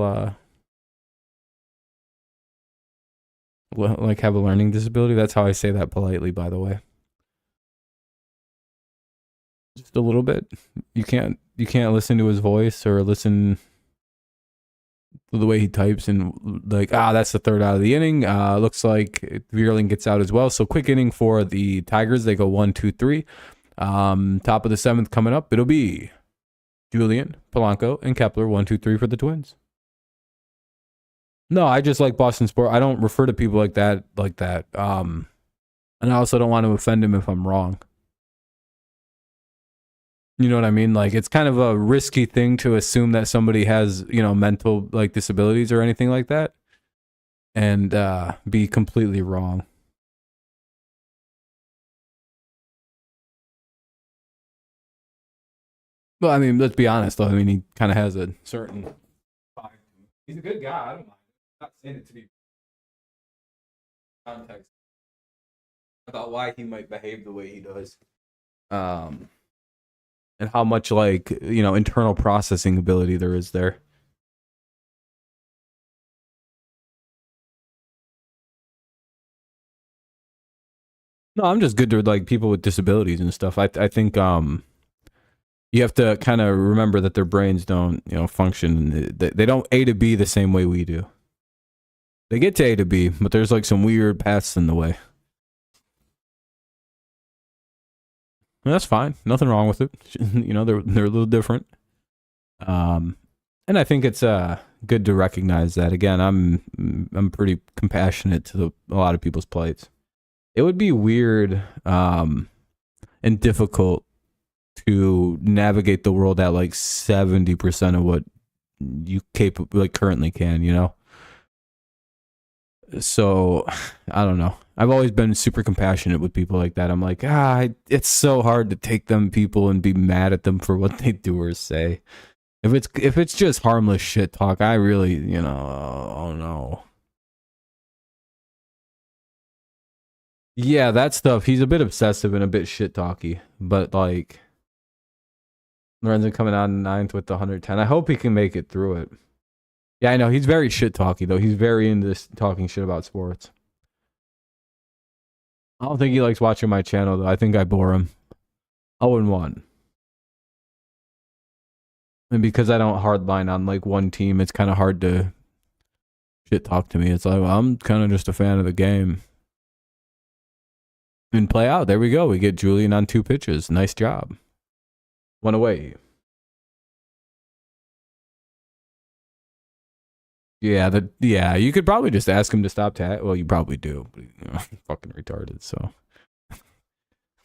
like have a learning disability. That's how I say that politely, by the way. Just a little bit. You can't listen to his voice or listen to the way he types and like, that's the third out of the inning. Looks like Vierling gets out as well. So quick inning for the Tigers. They go 1-2-3. Top of the seventh coming up. It'll be Julian, Polanco, and Kepler. 1-2-3 for the Twins. No, I just like Boston Sport. I don't refer to people like that. And I also don't want to offend him if I'm wrong. You know what I mean? Like, it's kind of a risky thing to assume that somebody has, mental like disabilities or anything like that, and be completely wrong. Well, I mean, let's be honest though. I mean, he kind of has a certain. He's a good guy. I don't mind. I'm not saying it to be context about why he might behave the way he does. And how much internal processing ability there is there. No, I'm just good to like people with disabilities and stuff. I think you have to kind of remember that their brains don't function. They don't A to B the same way we do. They get to A to B, but there's like some weird paths in the way. That's fine. Nothing wrong with it. They're a little different. And I think it's good to recognize that. Again, I'm pretty compassionate to a lot of people's plights. It would be weird and difficult to navigate the world at like 70% of what you currently can, you know? So I don't know. I've always been super compassionate with people like that. I'm like, it's so hard to take them people and be mad at them for what they do or say. If it's just harmless shit talk, I really, oh no. Yeah, that stuff. He's a bit obsessive and a bit shit talky, but like Lorenzen coming out in ninth with the 110. I hope he can make it through it. Yeah, I know. He's very shit talky though. He's very into this talking shit about sports. I don't think he likes watching my channel though. I think I bore him. 0-1. And because I don't hardline on like one team, it's kind of hard to shit talk to me. It's like, well, I'm kind of just a fan of the game. And play out. There we go. We get Julian on 2 pitches. Nice job. 1 away. Yeah, you could probably just ask him to stop well, you probably do, but fucking retarded, so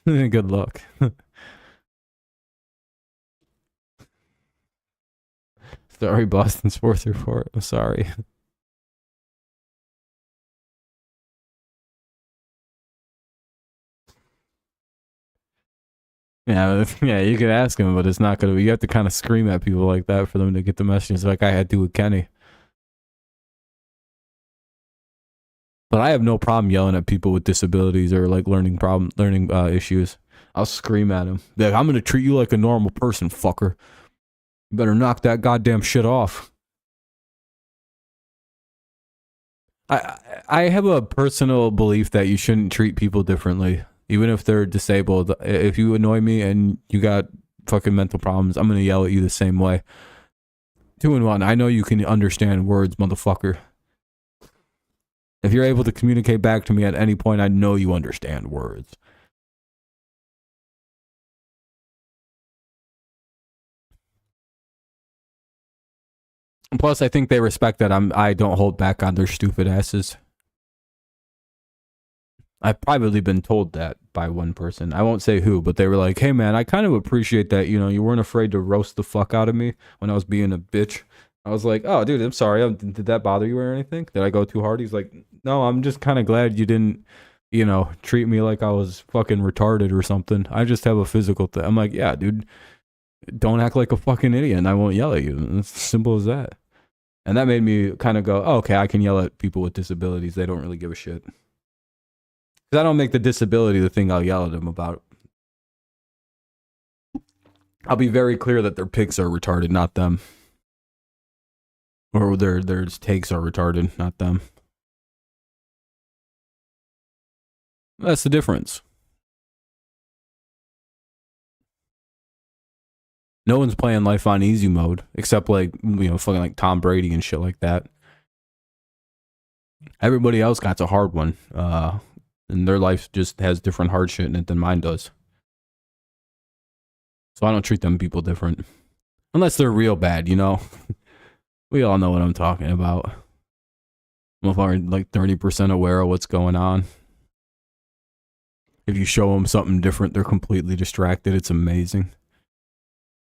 good luck. Sorry, Boston Sports Report. I'm sorry. Yeah, you could ask him, but it's not gonna be. You have to kind of scream at people like that for them to get the message, like I had to with Kenny. But I have no problem yelling at people with disabilities or like learning issues. I'll scream at them. Like, I'm gonna treat you like a normal person, fucker. You better knock that goddamn shit off. I have a personal belief that you shouldn't treat people differently, even if they're disabled. If you annoy me and you got fucking mental problems, I'm gonna yell at you the same way. 2-1. I know you can understand words, motherfucker. If you're able to communicate back to me at any point, I know you understand words. And plus, I think they respect that I don't hold back on their stupid asses. I've privately been told that by one person. I won't say who, but they were like, hey man, I kind of appreciate that, you weren't afraid to roast the fuck out of me when I was being a bitch. I was like, oh dude, I'm sorry. Did that bother you or anything? Did I go too hard? He's like, no, I'm just kind of glad you didn't, treat me like I was fucking retarded or something. I just have a physical thing. I'm like, yeah, dude, don't act like a fucking idiot and I won't yell at you. It's as simple as that. And that made me kind of go, oh, okay, I can yell at people with disabilities. They don't really give a shit. Because I don't make the disability the thing I'll yell at them about. I'll be very clear that their picks are retarded, not them. Or their takes are retarded, not them. That's the difference. No one's playing life on easy mode, except like, fucking like Tom Brady and shit like that. Everybody else got a hard one. And their life just has different hard shit in it than mine does. So I don't treat them people different. Unless they're real bad, We all know what I'm talking about. I'm like 30% aware of what's going on. If you show them something different, they're completely distracted. It's amazing.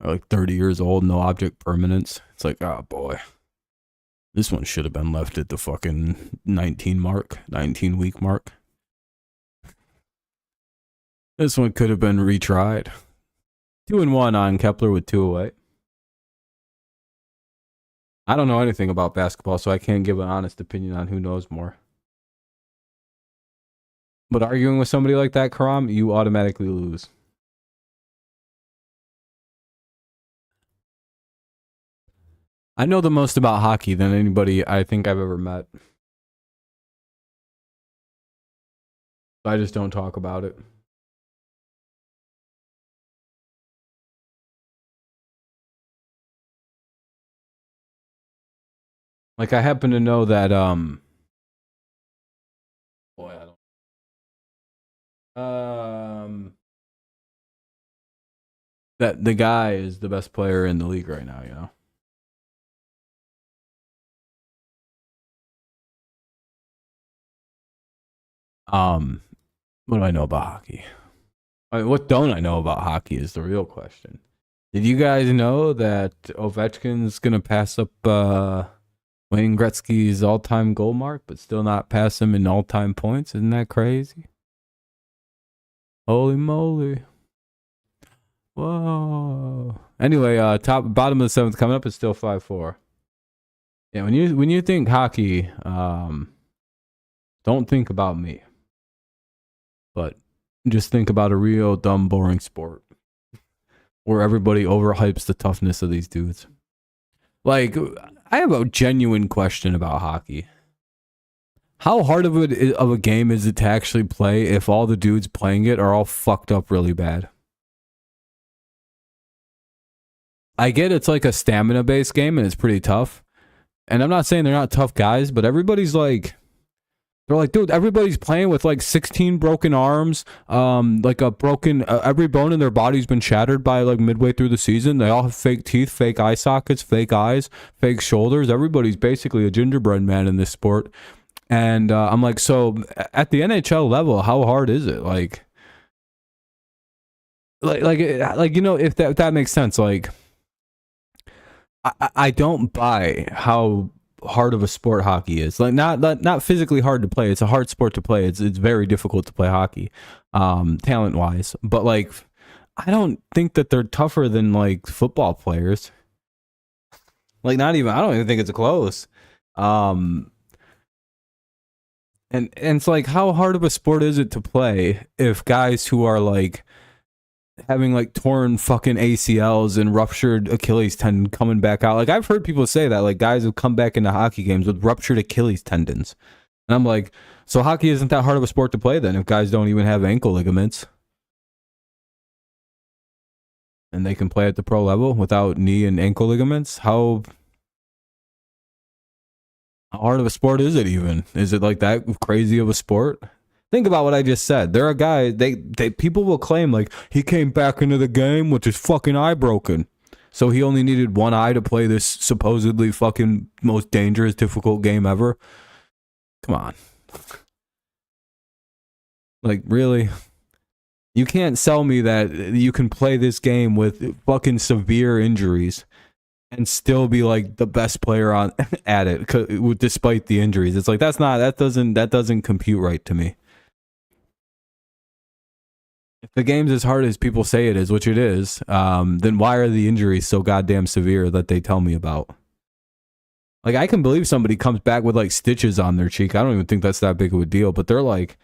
They're like 30 years old, no object permanence. It's like, oh boy. This one should have been left at the fucking 19-week mark. This one could have been retried. 2-1 on Kepler with 2 away. I don't know anything about basketball, so I can't give an honest opinion on who knows more. But arguing with somebody like that, Karam, you automatically lose. I know the most about hockey than anybody I think I've ever met. I just don't talk about it. Like, I happen to know that, boy, I don't... that the guy is the best player in the league right now, What do I know about hockey? I mean, what don't I know about hockey is the real question. Did you guys know that Ovechkin's gonna pass up Wayne Gretzky's all-time goal mark, but still not pass him in all-time points? Isn't that crazy? Holy moly! Whoa. Anyway, bottom of the seventh coming up is still 5-4. Yeah, when you think hockey, don't think about me, but just think about a real dumb, boring sport where everybody overhypes the toughness of these dudes. Like, I have a genuine question about hockey. How hard of a game is it to actually play if all the dudes playing it are all fucked up really bad? I get it's like a stamina-based game and it's pretty tough. And I'm not saying they're not tough guys, but everybody's like... They're like, dude, everybody's playing with like 16 broken arms, like a broken, every bone in their body's been shattered by like midway through the season. They all have fake teeth, fake eye sockets, fake eyes, fake shoulders. Everybody's basically a gingerbread man in this sport. And I'm like, so at the NHL level, how hard is it? Like you know, if that makes sense. Like, I don't buy how hard of a sport hockey is. Like, not physically hard to play. It's a hard sport to play. It's very difficult to play hockey, talent wise. But like, I don't think that they're tougher than like football players. Like, not even. I don't even think it's close. And it's like, how hard of a sport is it to play if guys who are like having like torn fucking ACLs and ruptured Achilles tendon coming back out? Like, I've heard people say that, like, guys have come back into hockey games with ruptured Achilles tendons. And I'm like, so hockey isn't that hard of a sport to play then if guys don't even have ankle ligaments? And they can play at the pro level without knee and ankle ligaments? How hard of a sport is it even? Is it like that crazy of a sport? Think about what I just said. There are guys, people will claim like he came back into the game with his fucking eye broken. So he only needed one eye to play this supposedly fucking most dangerous, difficult game ever. Come on. Like, really? You can't sell me that you can play this game with fucking severe injuries and still be like the best player on at it despite the injuries. It's like, that doesn't compute right to me. If the game's as hard as people say it is, which it is, then why are the injuries so goddamn severe that they tell me about? Like, I can believe somebody comes back with like stitches on their cheek. I don't even think that's that big of a deal, but they're like,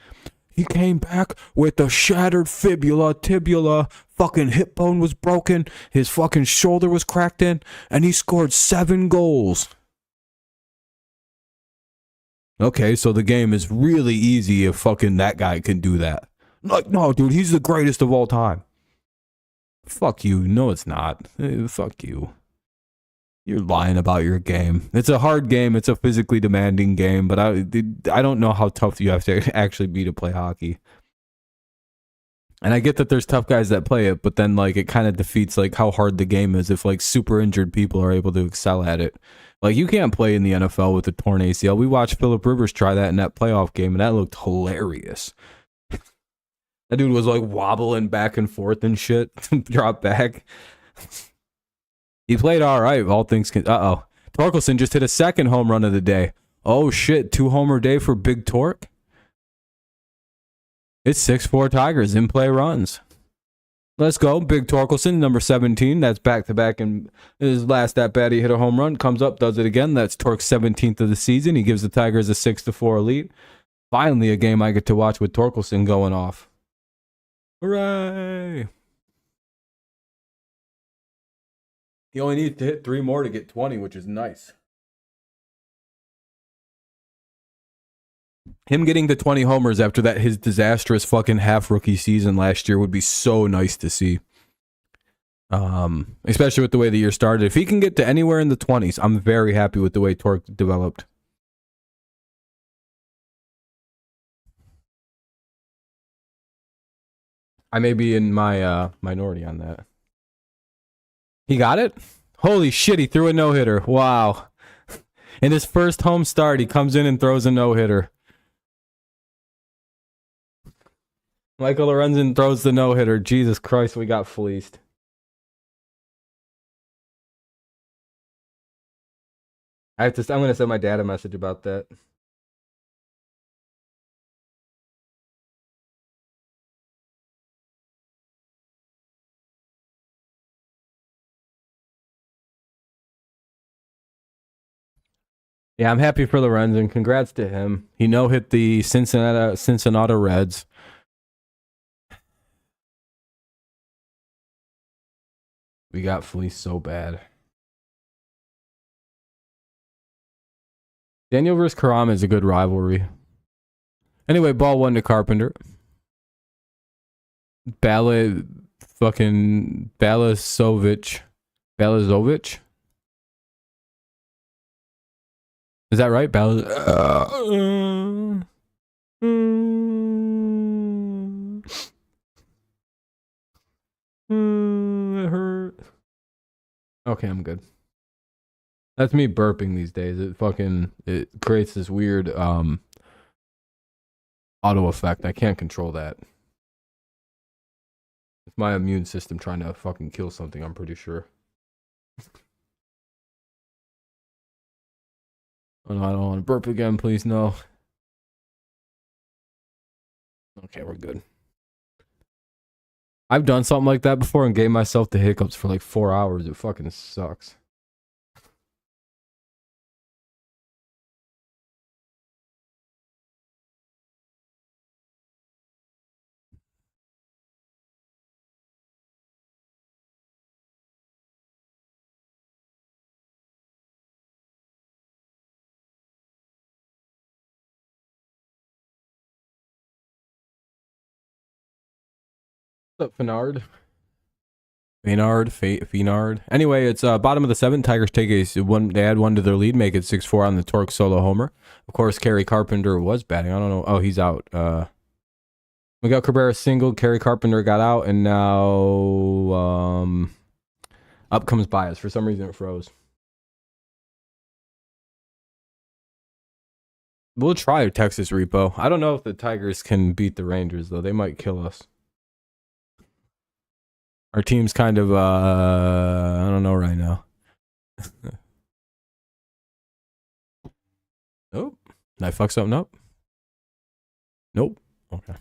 he came back with a shattered fibula, tibula, fucking hip bone was broken, his fucking shoulder was cracked in, and he scored 7 goals. Okay, so the game is really easy if fucking that guy can do that. Like, no, dude, he's the greatest of all time. Fuck you. No, it's not. Fuck you. You're lying about your game. It's a hard game. It's a physically demanding game, but I don't know how tough you have to actually be to play hockey. And I get that there's tough guys that play it, but then like it kind of defeats like how hard the game is if like super injured people are able to excel at it. Like, you can't play in the NFL with a torn ACL. We watched Phillip Rivers try that in that playoff game, and that looked hilarious. That dude was like wobbling back and forth and shit. Drop back. He played all right, all things can. Torkelson just hit a second home run of the day. Oh shit, 2-homer day for Big Torque. It's 6-4 Tigers in play runs. Let's go. Big Torkelson, number 17. That's back-to-back. And his last at-bat, he hit a home run. Comes up, does it again. That's Torque's 17th of the season. He gives the Tigers a 6-4 lead. Finally, a game I get to watch with Torkelson going off. Hooray! He only needs to hit 3 more to get 20, which is nice. Him getting to 20 homers after that, his disastrous fucking half-rookie season last year would be so nice to see. Especially with the way the year started. If he can get to anywhere in the 20s, I'm very happy with the way Torque developed. I may be in my minority on that. He got it? Holy shit, he threw a no-hitter. Wow. In his first home start, he comes in and throws a no-hitter. Michael Lorenzen throws the no-hitter. Jesus Christ, we got fleeced. I'm going to send my dad a message about that. Yeah, I'm happy for Lorenzen. Congrats to him. He no-hit the Cincinnati Reds. We got fleeced so bad. Daniel versus Karama is a good rivalry. Anyway, ball 1 to Carpenter. Balazovic. Is that right? It hurt. Okay, I'm good. That's me burping these days. It creates this weird auto effect. I can't control that. It's my immune system trying to fucking kill something, I'm pretty sure. Oh, no, I don't want to burp again, please, no. Okay, we're good. I've done something like that before and gave myself the hiccups for like 4 hours. It fucking sucks. What's up, Finard? Finard. Anyway, it's bottom of the 7th. Tigers take they add 1 to their lead, make it 6-4 on the Torque solo homer. Of course, Kerry Carpenter was batting. I don't know. Oh, he's out. Miguel Cabrera singled. Kerry Carpenter got out, and now up comes Baez. For some reason, it froze. We'll try Texas Repo. I don't know if the Tigers can beat the Rangers, though. They might kill us. Our team's kind of, I don't know right now. Nope. Did I fuck something up? Nope. Okay.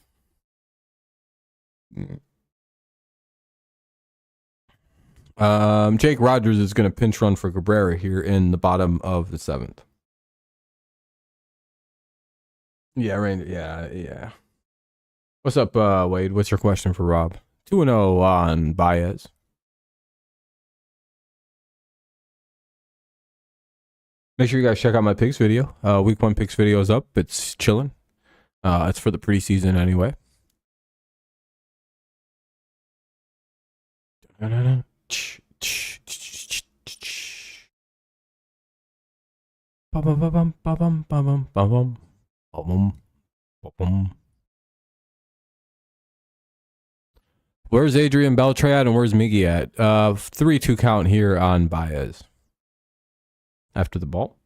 Jake Rogers is going to pinch run for Cabrera here in the bottom of the 7th. Yeah, Ranger. Yeah. What's up, Wade? What's your question for Rob? 2-0 on Baez. Make sure you guys check out my picks video. Week 1 picks video is up. It's chilling. It's for the preseason anyway. Where's Adrian Beltre at and where's Miggy at? 3-2 count here on Baez. After the ball.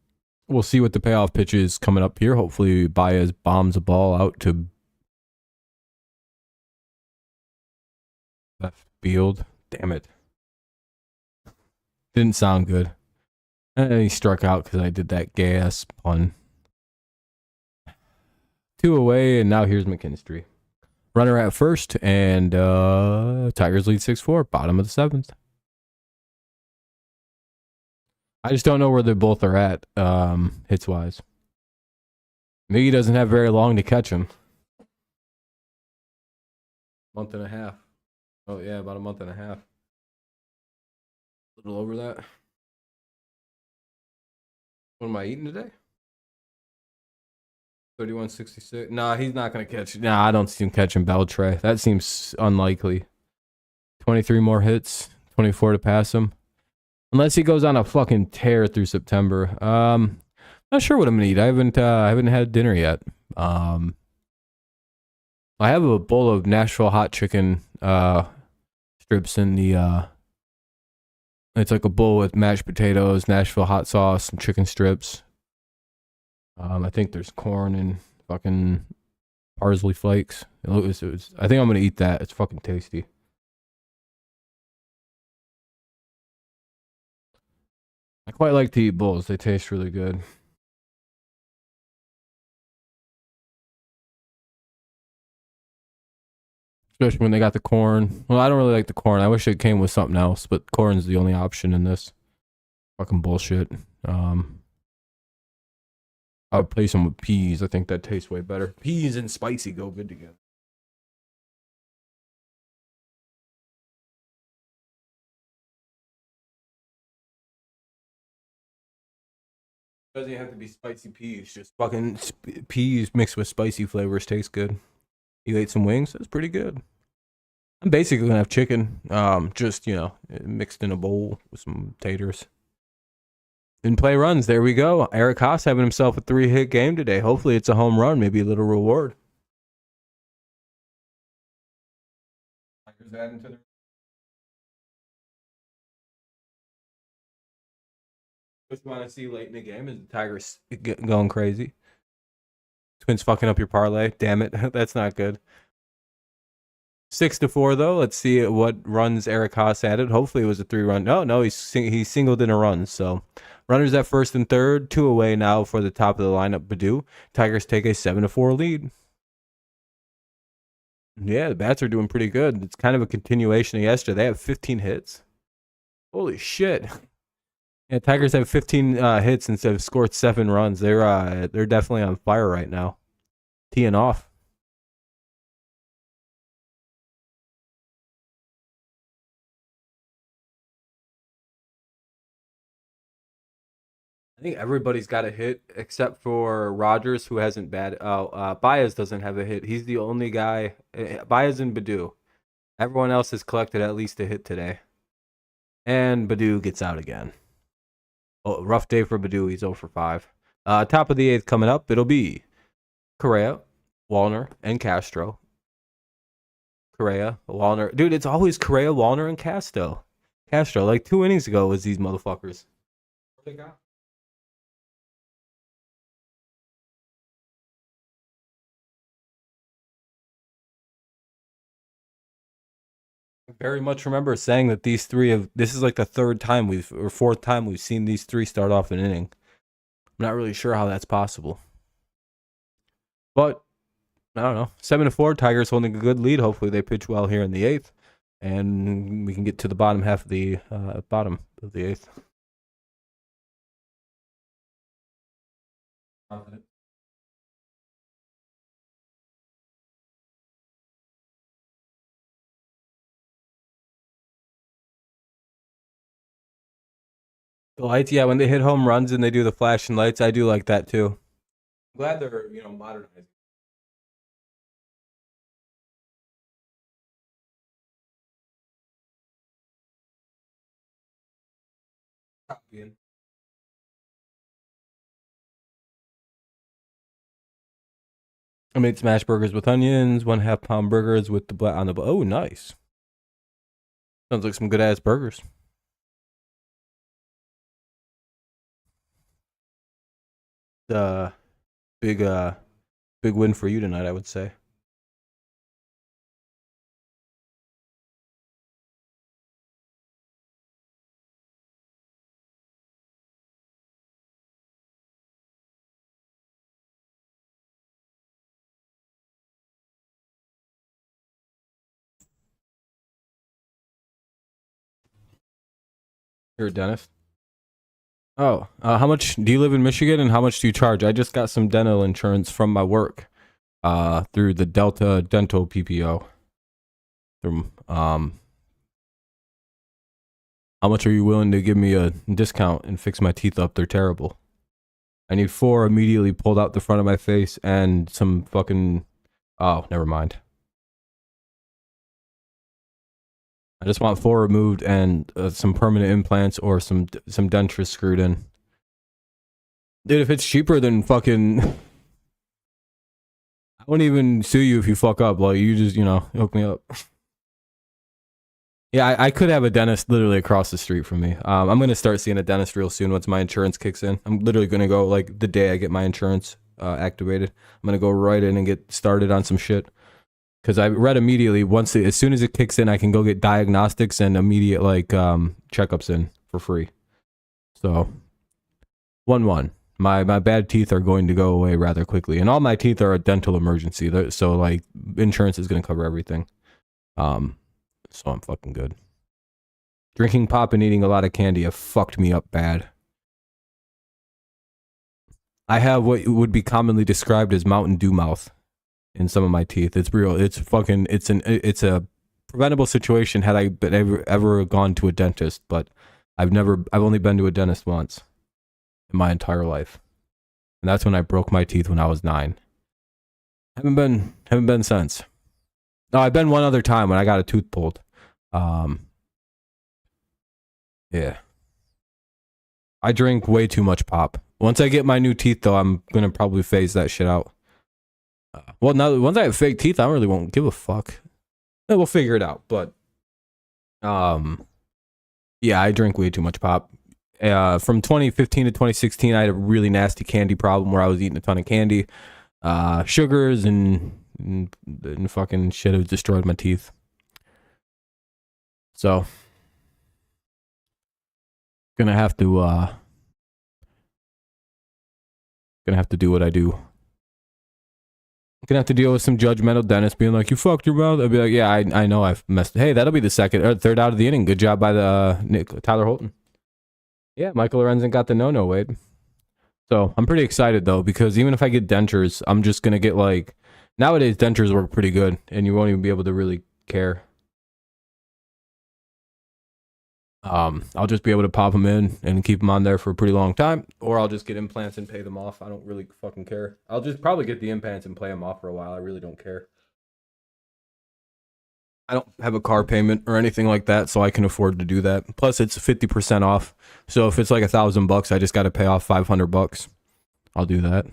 We'll see what the payoff pitch is coming up here. Hopefully Baez bombs a ball out to left field. Damn it. Didn't sound good. And he struck out because I did that gas pun. 2 away, and now here's McKinstry. Runner at first, and Tigers lead 6-4, bottom of the 7th. I just don't know where they both are at, hits-wise. Miggy doesn't have very long to catch him. Month and a half. Oh, yeah, about a month and a half. A little over that. What am I eating today? 31.66. Nah, he's not going to catch. Nah, I don't see him catching Beltre. That seems unlikely. 23 more hits. 24 to pass him. Unless he goes on a fucking tear through September. Not sure what I'm going to eat. I haven't had dinner yet. I have a bowl of Nashville hot chicken strips in the it's like a bowl with mashed potatoes, Nashville hot sauce, and chicken strips. I think there's corn and fucking parsley flakes. I think I'm gonna eat that. It's fucking tasty. I quite like to eat bowls. They taste really good. Especially when they got the corn. Well, I don't really like the corn. I wish it came with something else, but corn's the only option in this. Fucking bullshit. I would play some with peas. I think that tastes way better. Peas and spicy go good together. Doesn't have to be spicy peas. Just fucking peas mixed with spicy flavors tastes good. You ate some wings? That's pretty good. I'm basically gonna have chicken, just mixed in a bowl with some taters. In play runs, there we go. Eric Haas having himself a 3-hit game today. Hopefully it's a home run, maybe a little reward. Tigers adding to their... What you want to see late in the game is the Tigers going crazy. Twins fucking up your parlay. Damn it, that's not good. 6-4 though. Let's see what runs Eric Haas added. Hopefully it was a 3-run. No, he singled in a run. So runners at first and third, 2 away now for the top of the lineup. Baду. Tigers take a 7-4 lead. Yeah, the bats are doing pretty good. It's kind of a continuation of yesterday. They have 15 hits. Holy shit. Yeah, Tigers have 15 hits and have scored 7 runs. They're definitely on fire right now. Teeing off. I think everybody's got a hit except for Rogers, who hasn't batted. Baez doesn't have a hit. He's the only guy. Baez and Baду. Everyone else has collected at least a hit today. And Badu gets out again. Oh, rough day for Badu. He's 0 for 5. Top of the 8th coming up. It'll be Correa, Wallner, and Castro. Correa, Wallner. Dude, it's always Correa, Wallner, and Castro. Like 2 innings ago was these motherfuckers. What they got? I very much remember saying that these three this is like the 4th time we've seen these 3 start off an inning. I'm not really sure how that's possible. But I don't know. 7-4, Tigers holding a good lead. Hopefully they pitch well here in the 8th. And we can get to the bottom half of the 8th. Confident. The lights, yeah, when they hit home runs and they do the flashing lights, I do like that too. I'm glad they're, modernizing. Copying. I made smash burgers with onions, 1/2 pound burgers with the on the. Oh, nice. Sounds like some good ass burgers. The big win for you tonight, I would say. You're a dentist. Oh, how much do you live in Michigan, and how much do you charge? I just got some dental insurance from my work, through the Delta Dental PPO. How much are you willing to give me a discount and fix my teeth up? They're terrible. I need 4 immediately pulled out the front of my face and some fucking. Oh, never mind. I just want 4 removed and some permanent implants or some dentures screwed in. Dude, if it's cheaper than fucking, I won't even sue you if you fuck up. Like, you just, hook me up. Yeah, I could have a dentist literally across the street from me. I'm gonna start seeing a dentist real soon once my insurance kicks in. I'm literally gonna go like the day I get my insurance. activated. I'm gonna go right in and get started on some shit. Because I read immediately as soon as it kicks in, I can go get diagnostics and immediate checkups in for free. So 1-1. My bad teeth are going to go away rather quickly, and all my teeth are a dental emergency. So like insurance is going to cover everything. So I'm fucking good. Drinking pop and eating a lot of candy have fucked me up bad. I have what would be commonly described as Mountain Dew mouth in some of my teeth. It's real. It's a preventable situation had I been ever gone to a dentist, but I've only been to a dentist once in my entire life. And that's when I broke my teeth when I was 9. Haven't been since. No, I've been one other time when I got a tooth pulled. Yeah. I drink way too much pop. Once I get my new teeth though, I'm going to probably phase that shit out. Well, now once I have fake teeth, I really won't give a fuck. We'll figure it out, but yeah, I drink way too much pop. From 2015 to 2016, I had a really nasty candy problem where I was eating a ton of candy, sugars, and fucking shit. It destroyed my teeth. So, gonna have to do what I do. Gonna have to deal with some judgmental dentist being like, "You fucked your mouth." I'd be like, "Yeah, I know I've messed." Hey, that'll be the second or third out of the inning. Good job by the Tyler Holton. Yeah, Michael Lorenzen got the no, Wade. So I'm pretty excited though, because even if I get dentures, I'm just gonna get nowadays dentures work pretty good, and you won't even be able to really care. I'll just be able to pop them in and keep them on there for a pretty long time, or I'll just get implants and pay them off. I don't really fucking care. I'll just probably get the implants and play them off for a while. I really don't care. I don't have a car payment or anything like that, so I can afford to do that. Plus, it's 50% off. So if it's like $1,000, I just got to pay off $500. I'll do that.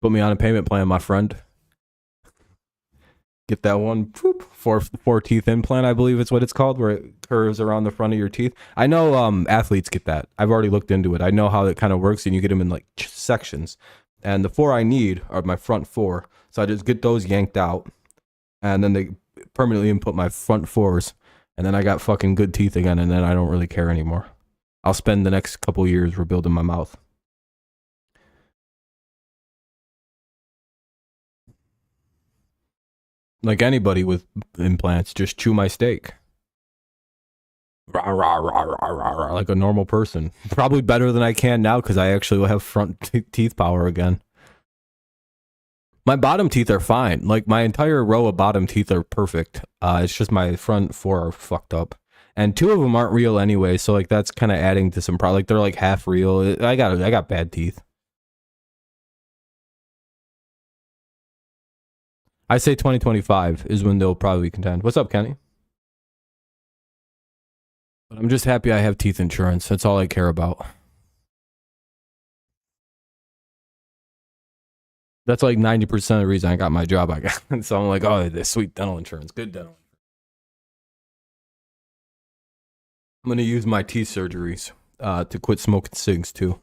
Put me on a payment plan, my friend. Get that one, four teeth implant, I believe it's what it's called, where it curves around the front of your teeth. I know athletes get that. I've already looked into it. I know how it kind of works, and you get them in sections. And the 4 I need are my front 4. So I just get those yanked out, and then they permanently input my front 4s, and then I got fucking good teeth again, and then I don't really care anymore. I'll spend the next couple years rebuilding my mouth. Like anybody with implants, just chew my steak. Rah, rah, rah, rah, rah, rah, like a normal person. Probably better than I can now because I actually will have front teeth power again. My bottom teeth are fine. Like my entire row of bottom teeth are perfect. It's just my front 4 are fucked up. And 2 of them aren't real anyway, so that's kind of adding to some problem. They're half real. I got bad teeth. I say 2025 is when they'll probably contend. What's up, Kenny? But I'm just happy I have teeth insurance. That's all I care about. That's 90% of the reason I got my job. I got. So I'm oh, this sweet dental insurance. Good dental. I'm going to use my teeth surgeries to quit smoking cigs too.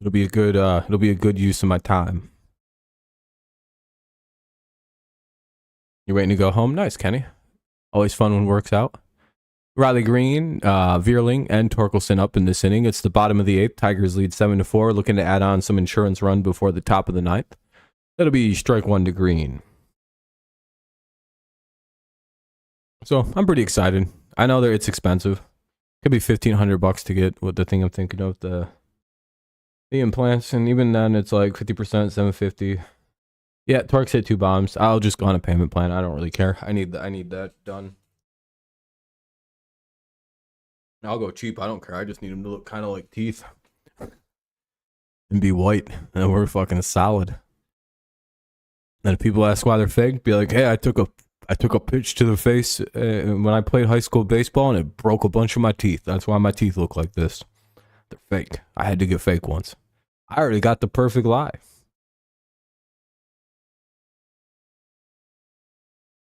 It'll be a good use of my time. You waiting to go home? Nice, Kenny. Always fun when it works out. Riley Green, Vierling, and Torkelson up in this inning. It's the bottom of the 8th. Tigers lead 7-4, looking to add on some insurance run before the top of the 9th. That'll be strike 1 to Green. So I'm pretty excited. I know that it's expensive. Could be $1,500 to get what the thing I'm thinking of, the implants, and even then it's 50%, $750. Yeah, Torx hit 2 bombs. I'll just go on a payment plan. I don't really care. I need that done. I'll go cheap. I don't care. I just need them to look kind of like teeth and be white, and we're fucking solid. And if people ask why they're fake, be like, hey, I took a pitch to the face when I played high school baseball, and it broke a bunch of my teeth. That's why my teeth look like this. They're fake. I had to get fake once. I already got the perfect lie.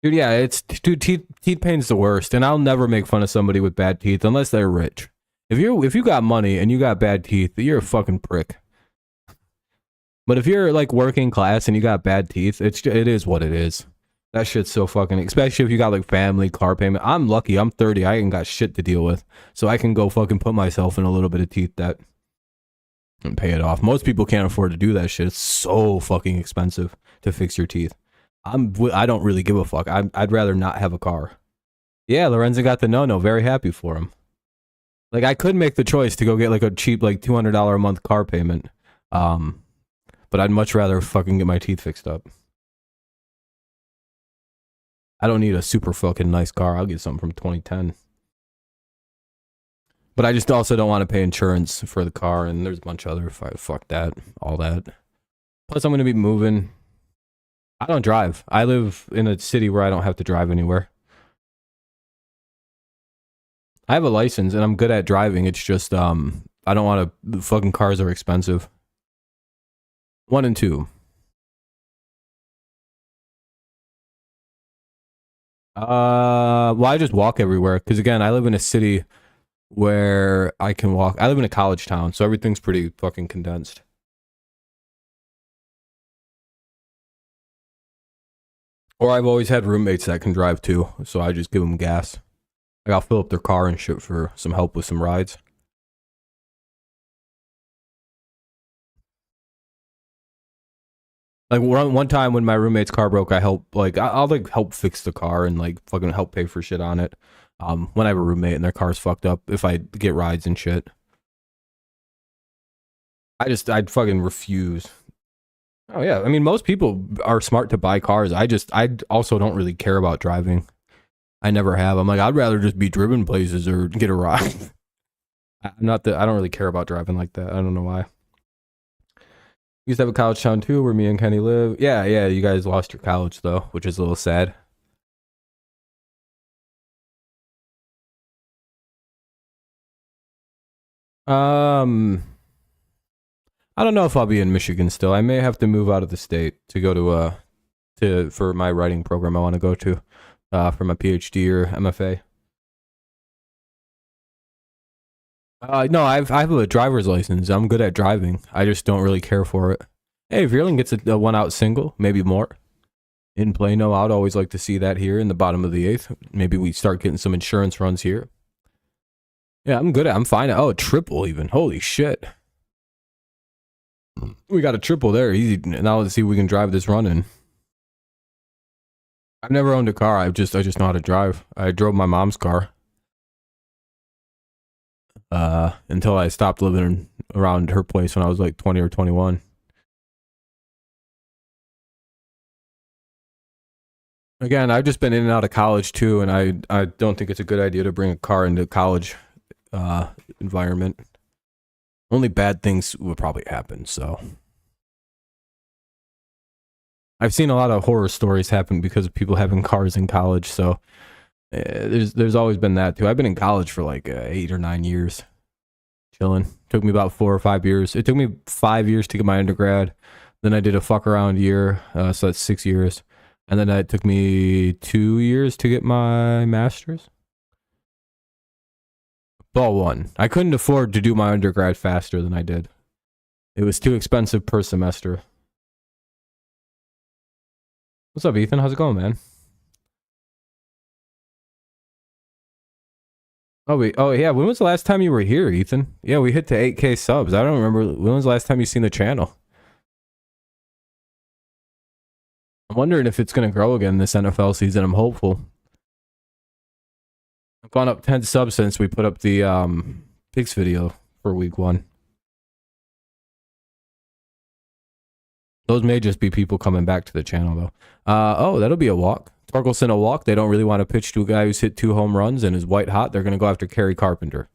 Dude, yeah, teeth pain's the worst, and I'll never make fun of somebody with bad teeth unless they're rich. If you got money and you got bad teeth, you're a fucking prick. But if you're like working class and you got bad teeth, it is what it is. That shit's so fucking, especially if you got like family, car payment. I'm lucky. I'm 30. I ain't got shit to deal with. So I can go fucking put myself in a little bit of teeth debt and pay it off. Most people can't afford to do that shit. It's so fucking expensive to fix your teeth. I don't really give a fuck. I'd rather not have a car. Yeah, Lorenzo got the no. Very happy for him. Like, I could make the choice to go get like a cheap like $200 a month car payment. But I'd much rather fucking get my teeth fixed up. I don't need a super fucking nice car. I'll get something from 2010. But I just also don't want to pay insurance for the car, and there's a bunch of other fuck that, all that. Plus, I'm going to be moving. I don't drive. I live in a city where I don't have to drive anywhere. I have a license, and I'm good at driving. It's just, I don't want to, fucking cars are expensive. 1 and 2. Well, I just walk everywhere because again, I live in a city where I can walk. I live in a college town, so everything's pretty fucking condensed. Or I've always had roommates that can drive too, so I just give them gas. Like I'll fill up their car and shit for some help with some rides. Like one time when my roommate's car broke, I'll like help fix the car and like fucking help pay for shit on it. When I have a roommate and their car's fucked up, if I get rides and shit. I'd fucking refuse. Oh yeah, I mean most people are smart to buy cars. I also don't really care about driving. I never have. I'm like, I'd rather just be driven places or get a ride. I don't really care about driving like that. I don't know why. Used to have a college town too where me and Kenny live. Yeah, you guys lost your college though, which is a little sad. I don't know if I'll be in Michigan still. I may have to move out of the state to go for my writing program I want to go to for my PhD or MFA. No, I have a driver's license. I'm good at driving. I just don't really care for it. Hey, Veerling gets a one out single, maybe more. In Plano, I'd always like to see that here in the bottom of the 8th. Maybe we start getting some insurance runs here. Yeah, I'm fine. Oh, triple even. Holy shit. We got a triple there. Easy. Now let's see if we can drive this run in. I've never owned a car. I just know how to drive. I drove my mom's car. Until I stopped living around her place when I was like 20 or 21. Again, I've just been in and out of college too, and I don't think it's a good idea to bring a car into college environment. Only bad things would probably happen, so. I've seen a lot of horror stories happen because of people having cars in college, so there's always been that too. I've been in college for like 8 or 9 years, chilling. Took me about 4 or 5 years. It took me 5 years to get my undergrad. Then I did a fuck around year, so that's 6 years. And then it took me 2 years to get my master's. Ball one. I couldn't afford to do my undergrad faster than I did. It was too expensive per semester. What's up, Ethan? How's it going, man? Oh yeah, when was the last time you were here, Ethan? Yeah, we hit to 8K subs. I don't remember. When was the last time you seen the channel? I'm wondering if it's going to grow again this NFL season. I'm hopeful. I've gone up 10 subs since we put up the picks video for week 1. Those may just be people coming back to the channel, though. Oh, that'll be a walk. Torkelson a walk. They don't really want to pitch to a guy who's hit 2 home runs and is white hot. They're going to go after Kerry Carpenter.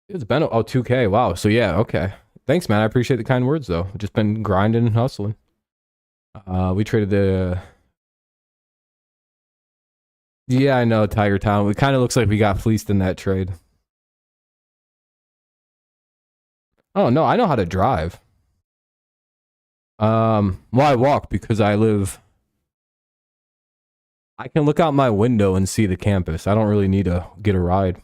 It's been 2K. Wow. So yeah, okay. Thanks, man. I appreciate the kind words, though. Just been grinding and hustling. We traded the. Yeah, I know, Tiger Town. It kind of looks like we got fleeced in that trade. Oh no, I know how to drive. Well, I walk because I can look out my window and see the campus. I don't really need to get a ride.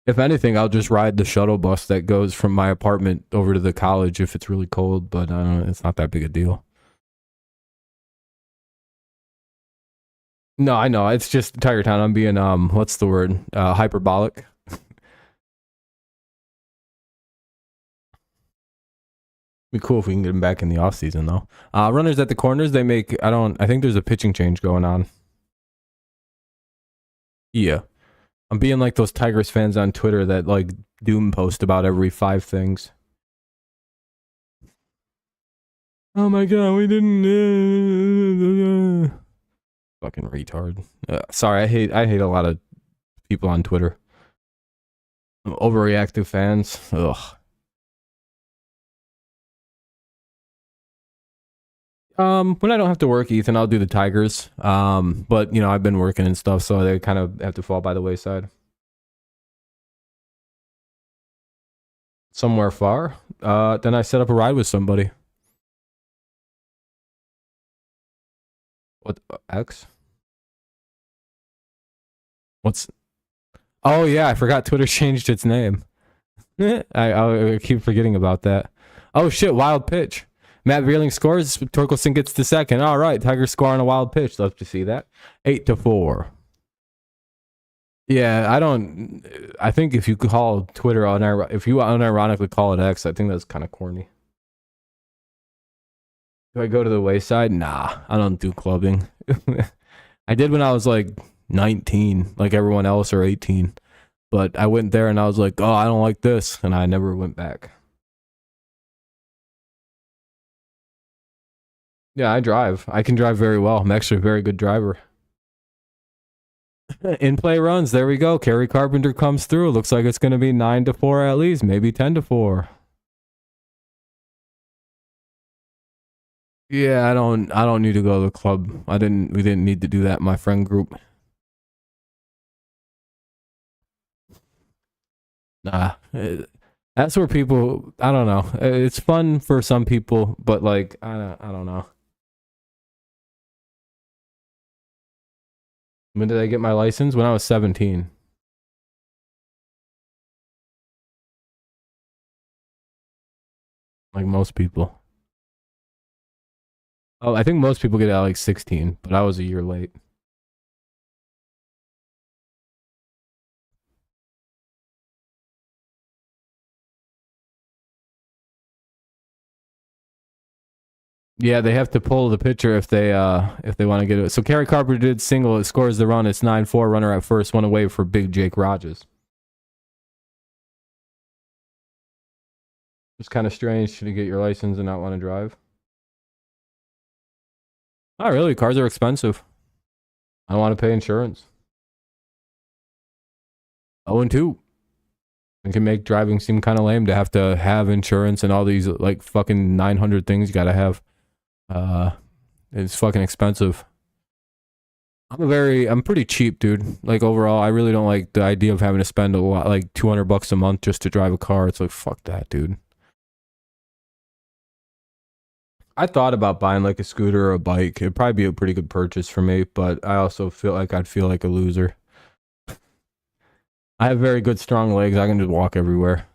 If anything, I'll just ride the shuttle bus that goes from my apartment over to the college if it's really cold, but it's not that big a deal. No, I know. It's just Tiger Town. I'm being what's the word? Hyperbolic. Be cool if we can get him back in the off season though. Runners at the corners, they make I think there's a pitching change going on. Yeah. I'm being like those Tigers fans on Twitter that like doom post about every 5 things. Oh my god, we didn't fucking retard. Sorry, I hate a lot of people on Twitter. Overreactive fans. Ugh. When I don't have to work, Ethan, I'll do the Tigers. But I've been working and stuff, so they kind of have to fall by the wayside. Somewhere far. Then I set up a ride with somebody. What X? What's? Oh yeah, I forgot Twitter changed its name. I keep forgetting about that. Oh shit, wild pitch. Matt Vierling scores. Torkelson gets the second. All right, Tigers score on a wild pitch. Love to see that. 8-4. Yeah, I think if you call Twitter if you unironically call it X, I think that's kind of corny. Do I go to the wayside? Nah, I don't do clubbing. I did when I was like 19, like everyone else, or 18. But I went there and I was like, oh, I don't like this. And I never went back. Yeah, I drive. I can drive very well. I'm actually a very good driver. In play runs. There we go. Kerry Carpenter comes through. Looks like it's going to be 9-4 at least, maybe 10-4. Yeah, I don't need to go to the club. We didn't need to do that in my friend group. Nah. That's where people, I don't know. It's fun for some people, but like I don't know. When did I get my license? When I was 17. Like most people. Oh, I think most people get out like 16, but I was a year late. Yeah, they have to pull the pitcher if they want to get it. So Kerry Carpenter did single. It scores the run. It's 9-4. Runner at first. One away for Big Jake Rogers. It's kind of strange to get your license and not want to drive. Not really. Cars are expensive. I want to pay insurance. 0-2. It can make driving seem kind of lame to have insurance and all these like fucking 900 things you gotta have. It's fucking expensive. I'm pretty cheap, dude. Like overall, I really don't like the idea of having to spend a lot, like $200 a month just to drive a car. It's like, fuck that, dude. I thought about buying like a scooter or a bike. It'd probably be a pretty good purchase for me, but I also feel like I'd feel like a loser. I have very good, strong legs. I can just walk everywhere.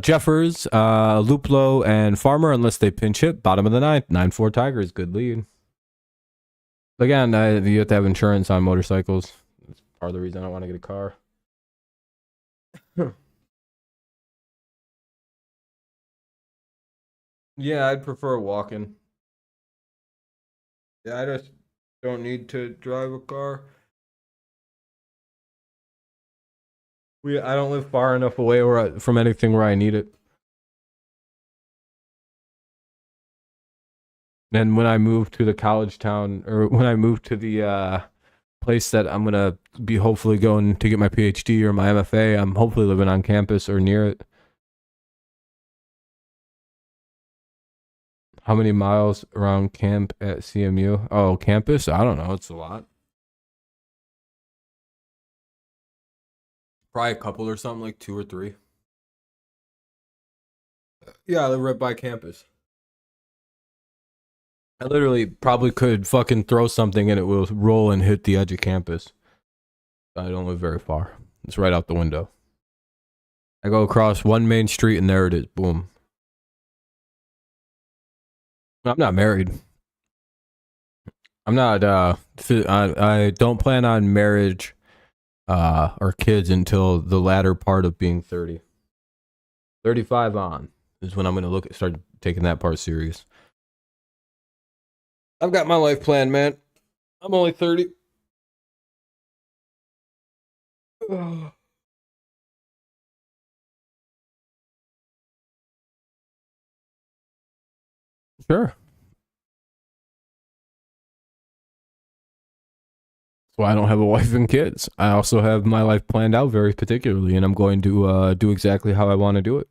Jeffers, Luplo, and Farmer, unless they pinch hit. Bottom of the ninth. 9-4 Tigers. Good lead. Again, you have to have insurance on motorcycles. That's part of the reason I don't want to get a car. Yeah, I'd prefer walking. Yeah, I just don't need to drive a car. I don't live far enough away from anything where I need it. And when I move to the college town, or when I move to the place that I'm gonna be hopefully going to get my PhD or my MFA, I'm hopefully living on campus or near it. How many miles around camp at CMU? Oh, campus? I don't know. It's a lot. Probably a couple or something, like 2 or 3. Yeah, I live right by campus. I literally probably could fucking throw something and it will roll and hit the edge of campus. I don't live very far. It's right out the window. I go across one main street and there it is. Boom. I'm not married. I'm not, I don't plan on marriage or kids until the latter part of being 30. 35 on is when I'm going to start taking that part serious. I've got my life plan, man. I'm only 30. Sure. That's why I don't have a wife and kids. I also have my life planned out very particularly, and I'm going to do exactly how I want to do it.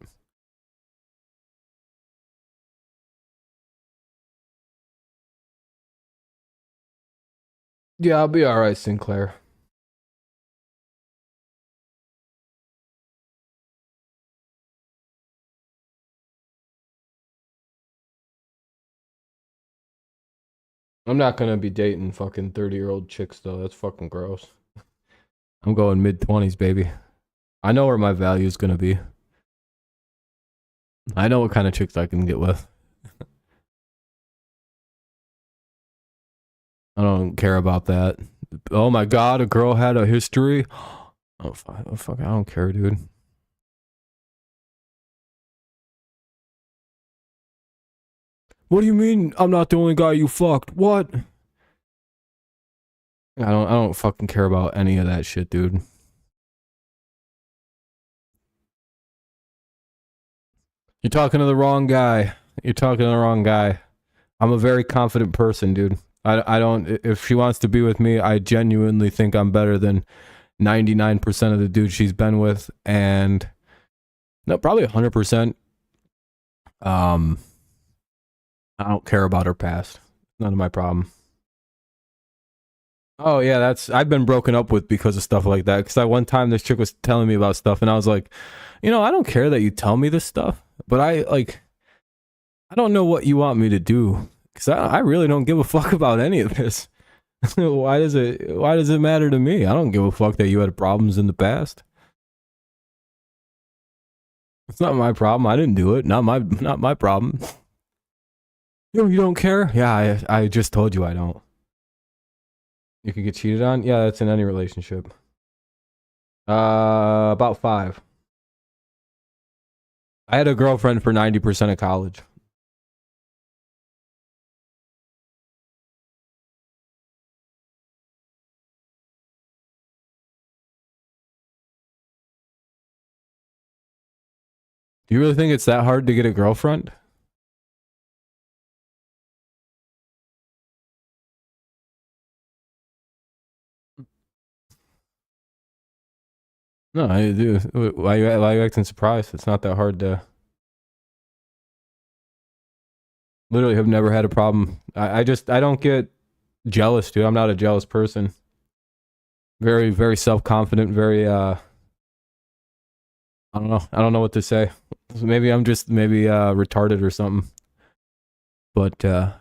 Yeah, I'll be all right, Sinclair. I'm not gonna be dating fucking 30-year-old chicks though. That's fucking gross. I'm going mid-20s, baby. I know where my value is gonna be. I know what kind of chicks I can get with. I don't care about that. Oh my god, a girl had a history. Oh fuck, I don't care, dude. What do you mean I'm not the only guy you fucked? What? I don't fucking care about any of that shit, dude. You're talking to the wrong guy. You're talking to the wrong guy. I'm a very confident person, dude. I don't, if she wants to be with me, I genuinely think I'm better than 99% of the dudes she's been with, and no, probably 100%. I don't care about her past. None of my problem. Oh yeah, I've been broken up with because of stuff like that. Because one time this chick was telling me about stuff, and I was like, I don't care that you tell me this stuff, but I don't know what you want me to do. Because I really don't give a fuck about any of this. Why does it matter to me? I don't give a fuck that you had problems in the past. It's not my problem. I didn't do it. Not my problem. You don't care? Yeah, I just told you I don't. You could get cheated on? Yeah, that's in any relationship. About 5. I had a girlfriend for 90% of college. Do you really think it's that hard to get a girlfriend? No, I do. Why you acting surprised? It's not that hard to. Literally have never had a problem. I don't get jealous, dude. I'm not a jealous person. Very, very self-confident, very I don't know. I don't know what to say. Maybe I'm just retarded or something. But no,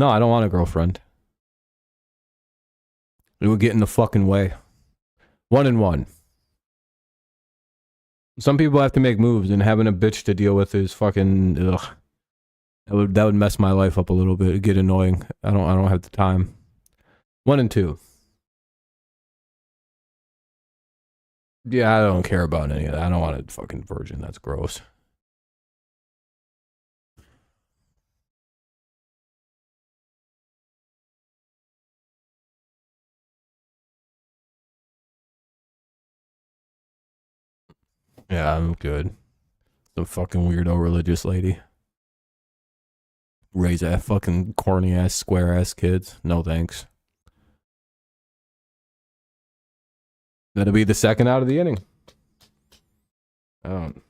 I don't want a girlfriend. It would get in the fucking way. 1 and 1. Some people have to make moves, and having a bitch to deal with is fucking ugh. That would mess my life up a little bit. It'd get annoying. I don't have the time. 1 and 2. Yeah, I don't care about any of that. I don't want a fucking virgin. That's gross. Yeah, I'm good. Some fucking weirdo religious lady. Raise that fucking corny ass, square ass kids. No thanks. That'll be the second out of the inning. I don't.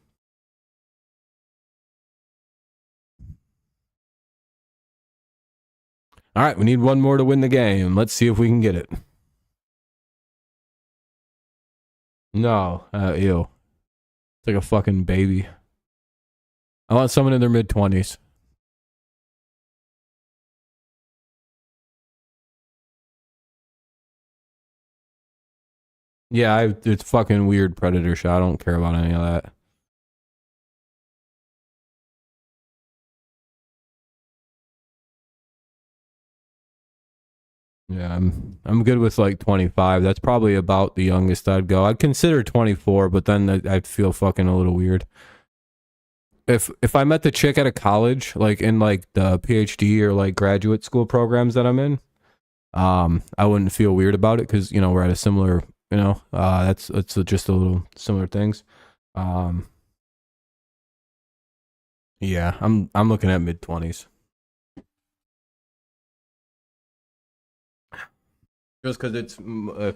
All right, we need one more to win the game. Let's see if we can get it. No, ew. It's like a fucking baby. I want someone in their mid-20s. Yeah, it's fucking weird predator shit. I don't care about any of that. Yeah, I'm good with like 25. That's probably about the youngest I'd go. I'd consider 24, but then I'd feel fucking a little weird. If I met the chick at a college, like in like the PhD or like graduate school programs that I'm in, I wouldn't feel weird about it because we're at a similar, that's just a little similar things. Um, yeah, I'm looking at mid 20s. Just because it's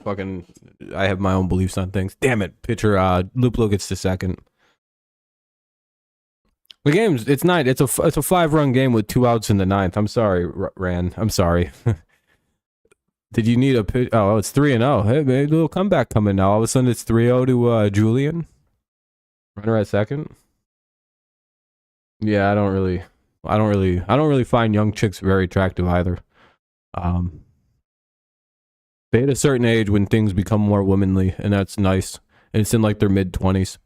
fucking, I have my own beliefs on things. Damn it, pitcher. Luplo gets to second. The game's it's nine. It's a 5-run game with 2 outs in the ninth. I'm sorry, Rand. I'm sorry. Did you need a pitch? Oh, it's 3-0. Hey, maybe a little comeback coming now. All of a sudden, it's 3-0 to Julian. Runner at second. Yeah, I don't really find young chicks very attractive either. They hit a certain age when things become more womanly, and that's nice. And it's in like their mid 20s.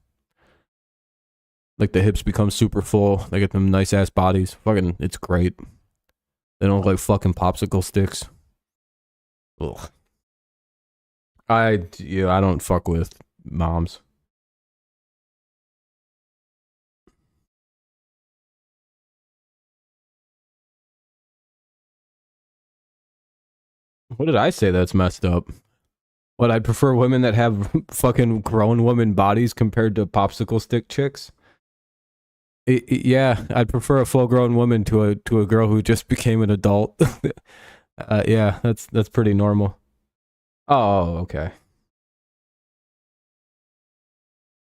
Like the hips become super full. They get them nice ass bodies. Fucking, it's great. They don't look like fucking popsicle sticks. Ugh. I don't fuck with moms. What did I say that's messed up? What, I'd prefer women that have fucking grown woman bodies compared to popsicle stick chicks? Yeah, I'd prefer a full grown woman to a girl who just became an adult. Yeah, that's pretty normal. Oh, okay.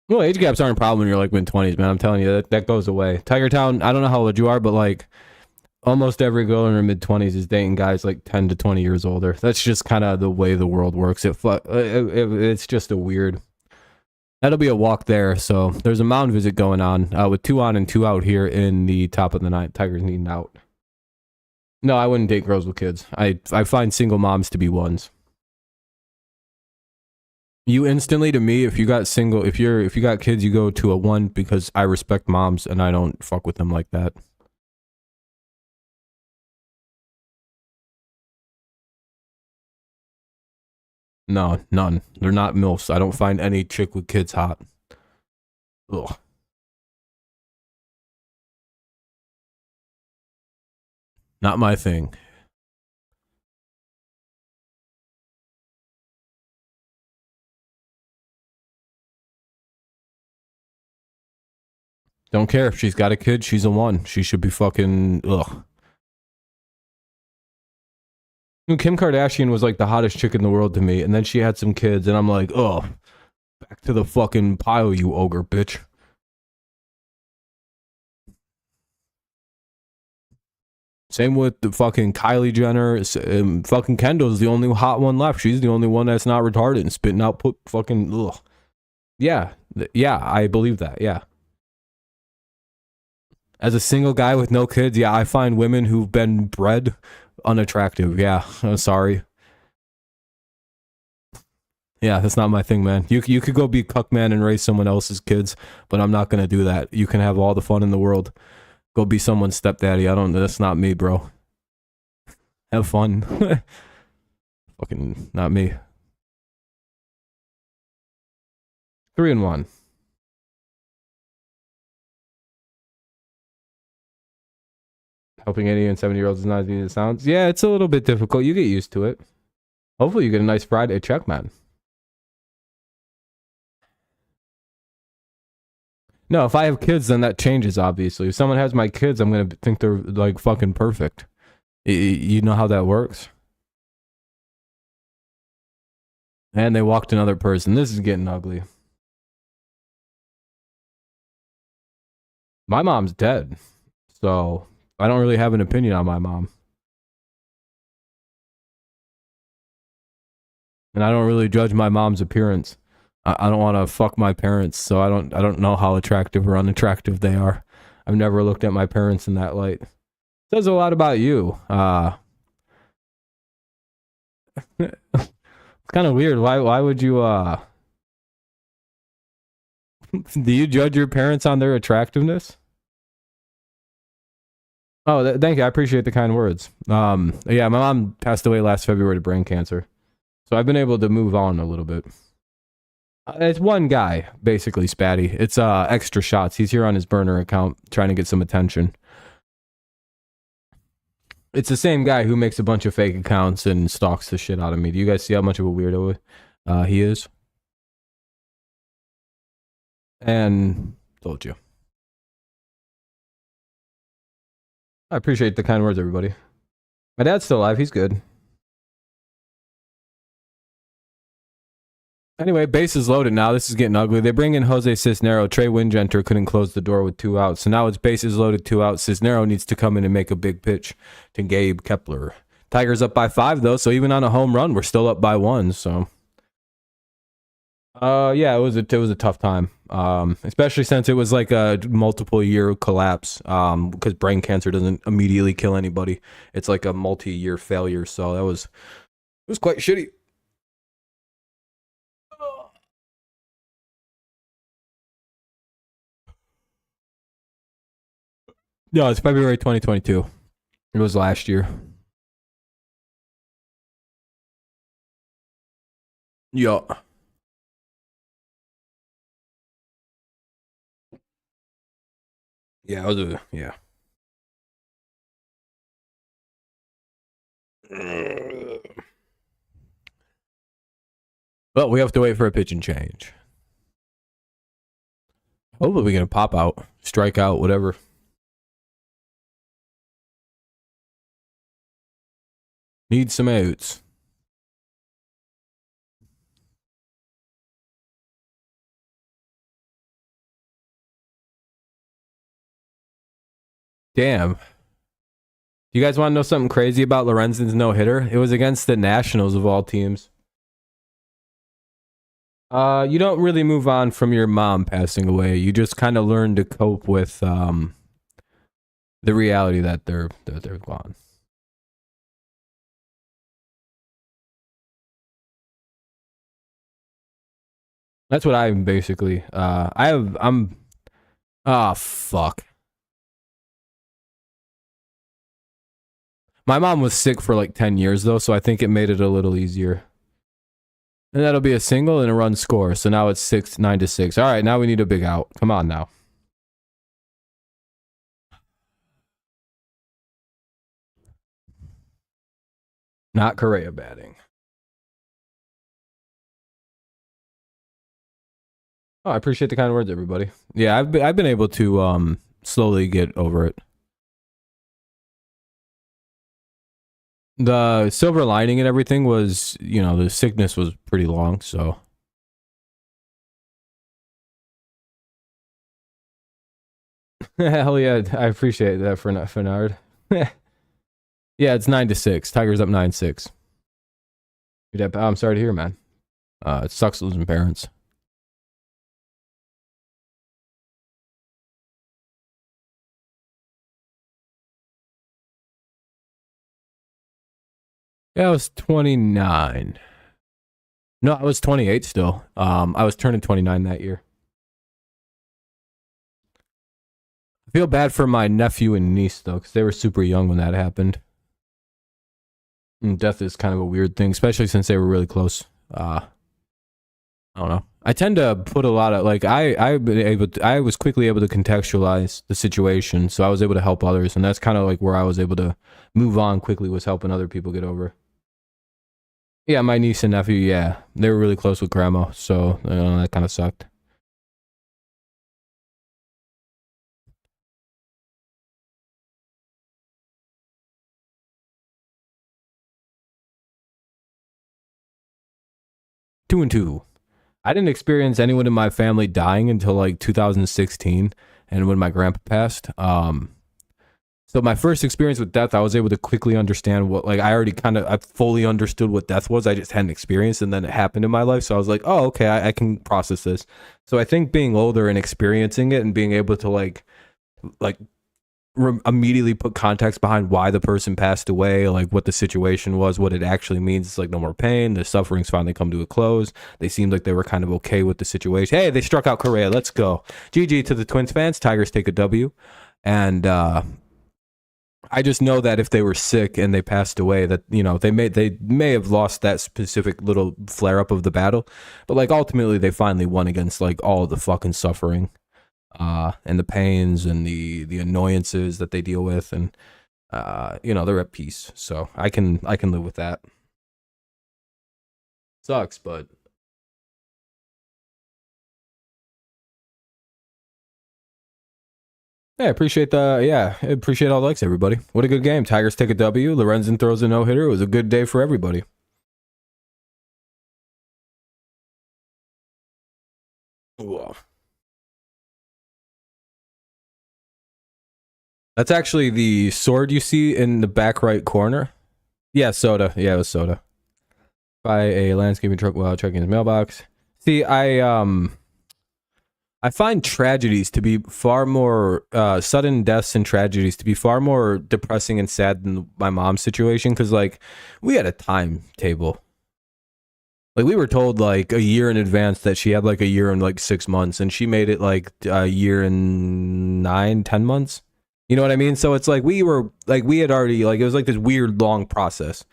Well, age gaps aren't a problem when you're like mid 20s, man. I'm telling you, that goes away. Tiger Town, I don't know how old you are, but like almost every girl in her mid 20s is dating guys like 10 to 20 years older. That's just kind of the way the world works. It's just a weird. That'll be a walk there. So there's a mound visit going on with 2 on and 2 out here in the top of the ninth. Tigers needing out. No, I wouldn't date girls with kids. I find single moms to be ones. You instantly, to me, if you got kids, you go to a 1 because I respect moms and I don't fuck with them like that. No, none. They're not MILFs. I don't find any chick with kids hot. Ugh. Not my thing. Don't care if she's got a kid. She's a 1. She should be fucking ugh. Kim Kardashian was like the hottest chick in the world to me, and then she had some kids, and I'm like, oh, back to the fucking pile, you ogre bitch. Same with the fucking Kylie Jenner. Fucking Kendall's the only hot one left. She's the only one that's not retarded and spitting out fucking ugh. Yeah, yeah, I believe that. Yeah. As a single guy with no kids, yeah, I find women who've been bred unattractive. Yeah, I'm sorry. Yeah, that's not my thing, man. You could go be cuck man and raise someone else's kids, but I'm not gonna do that. You can have all the fun in the world. Go be someone's stepdaddy. I don't. That's not me, bro. Have fun. Fucking not me. 3-1. Helping 80 and 70-year-olds is not as easy as it sounds. Yeah, it's a little bit difficult. You get used to it. Hopefully, you get a nice Friday check, man. No, if I have kids, then that changes, obviously. If someone has my kids, I'm going to think they're like fucking perfect. You know how that works? And they walked another person. This is getting ugly. My mom's dead. So I don't really have an opinion on my mom. And I don't really judge my mom's appearance. I don't want to fuck my parents, so I don't know how attractive or unattractive they are. I've never looked at my parents in that light. Says a lot about you. It's kind of weird. Why would you Do you judge your parents on their attractiveness? Oh, thank you. I appreciate the kind words. Yeah, my mom passed away last February to brain cancer, so I've been able to move on a little bit. It's one guy, basically, Spatty. It's extra shots. He's here on his burner account trying to get some attention. It's the same guy who makes a bunch of fake accounts and stalks the shit out of me. Do you guys see how much of a weirdo he is? And told you. I appreciate the kind words, everybody. My dad's still alive. He's good. Anyway, base is loaded now. This is getting ugly. They bring in Jose Cisnero. Trey Wingenter couldn't close the door with 2 outs. So now it's bases loaded, 2 outs. Cisnero needs to come in and make a big pitch to Gabe Kepler. Tigers up by 5, though. So even on a home run, we're still up by 1. So, yeah, it was a tough time. Especially since it was like a multiple year collapse. Because brain cancer doesn't immediately kill anybody. It's like a multi-year failure. So it was quite shitty. No, it's February 2022. It was last year. Yeah. Yeah, yeah. Well, we have to wait for a pitch and change. Hopefully we're going to pop out, strike out, whatever. Need some outs. Damn. You guys want to know something crazy about Lorenzen's no-hitter? It was against the Nationals of all teams. You don't really move on from your mom passing away. You just kind of learn to cope with the reality that they're gone. That's what I'm basically. I'm. Ah, fuck. My mom was sick for like 10 years though, so I think it made it a little easier. And that'll be a single and a run score. So now it's 9-6. All right, now we need a big out. Come on now. Not Correa batting. Oh, I appreciate the kind words, everybody. Yeah, I've been able to slowly get over it. The silver lining and everything was, the sickness was pretty long, so. Hell yeah, I appreciate that, Fernard. Yeah, it's 9-6. Tigers up 9-6. I'm sorry to hear, man. It sucks losing parents. Yeah, I was 29. No, I was 28 still. I was turning 29 that year. I feel bad for my nephew and niece, though, because they were super young when that happened. And death is kind of a weird thing, especially since they were really close. I don't know. I tend to put a lot of, like, I was quickly able to contextualize the situation, so I was able to help others, and that's kind of like where I was able to move on quickly, was helping other people get over. Yeah, my niece and nephew, yeah. They were really close with grandma, so that kind of sucked. Two and two. I didn't experience anyone in my family dying until like 2016, and when my grandpa passed. So my first experience with death, I was able to quickly understand what, like, I fully understood what death was. I just hadn't experienced, and then it happened in my life. So I was like, oh, okay, I can process this. So I think being older and experiencing it and being able to like immediately put context behind why the person passed away, like what the situation was, what it actually means. It's like no more pain. The suffering's finally come to a close. They seemed like they were kind of okay with the situation. Hey, they struck out Correa. Let's go. GG to the Twins fans. Tigers take a W. And I just know that if they were sick and they passed away, that, you know, they may have lost that specific little flare up of the battle, but like ultimately they finally won against like all of the fucking suffering and the pains and the annoyances that they deal with, and you know, they're at peace. So I can live with that. Sucks, but yeah, appreciate all the likes, everybody. What a good game. Tigers take a W. Lorenzen throws a no-hitter. It was a good day for everybody. Ooh. That's actually the sword you see in the back right corner. Yeah, soda. Yeah, it was soda. By a landscaping truck while checking his mailbox. See, I find tragedies to be far more sudden deaths and tragedies to be far more depressing and sad than my mom's situation, because like we had a timetable. Like we were told like a year in advance that she had like a year and like 6 months, and she made it like a year and 9, 10 months. You know what I mean? So it's like we had already, like, it was like this weird long process.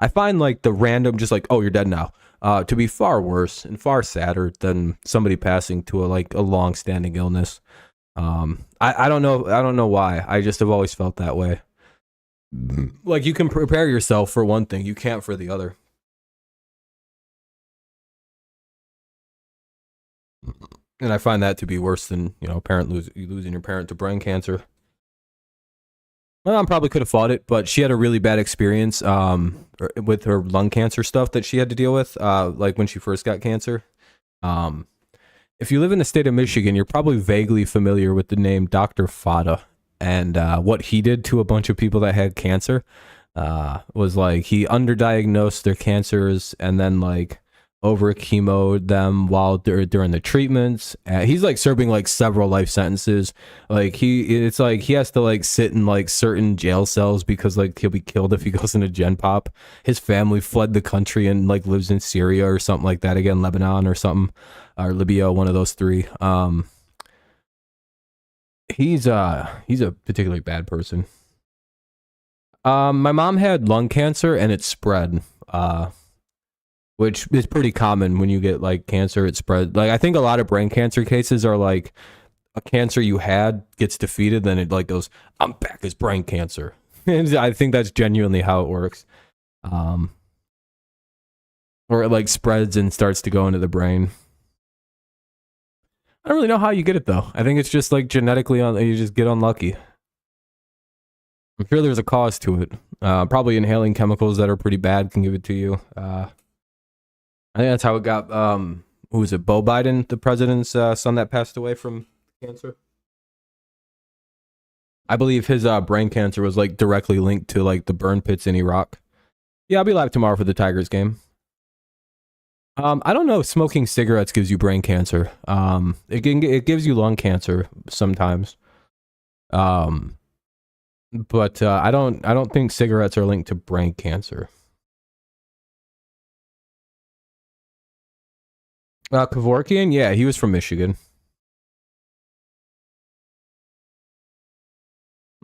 I find like the random, just like, oh, you're dead now, to be far worse and far sadder than somebody passing to a long-standing illness. I don't know why. I just have always felt that way. Like you can prepare yourself for one thing, you can't for the other. And I find that to be worse than, you know, losing your parent to brain cancer. My mom probably could have fought it, but she had a really bad experience with her lung cancer stuff that she had to deal with, like when she first got cancer. If you live in the state of Michigan, you're probably vaguely familiar with the name Dr. Fada, and what he did to a bunch of people that had cancer was like he underdiagnosed their cancers and then like over chemoed them while during the treatments. He's like serving like several life sentences. Like it's like he has to like sit in like certain jail cells because like he'll be killed if he goes into Gen Pop. His family fled the country and like lives in Syria or something like that, again, Lebanon or something, or Libya, one of those three. He's a particularly bad person. My mom had lung cancer and it spread. Which is pretty common when you get like cancer, it spread. Like I think a lot of brain cancer cases are like a cancer you had gets defeated, then it like goes, I'm back as brain cancer. And I think that's genuinely how it works. Or it like spreads and starts to go into the brain. I don't really know how you get it though. I think it's just like genetically you just get unlucky. I'm sure there's a cause to it. Probably inhaling chemicals that are pretty bad can give it to you. I think that's how it got, who was it, Beau Biden, the president's son that passed away from cancer? I believe his brain cancer was like directly linked to like the burn pits in Iraq. Yeah, I'll be live tomorrow for the Tigers game. I don't know if smoking cigarettes gives you brain cancer. It gives you lung cancer sometimes. But I don't think cigarettes are linked to brain cancer. Kevorkian, yeah, he was from Michigan.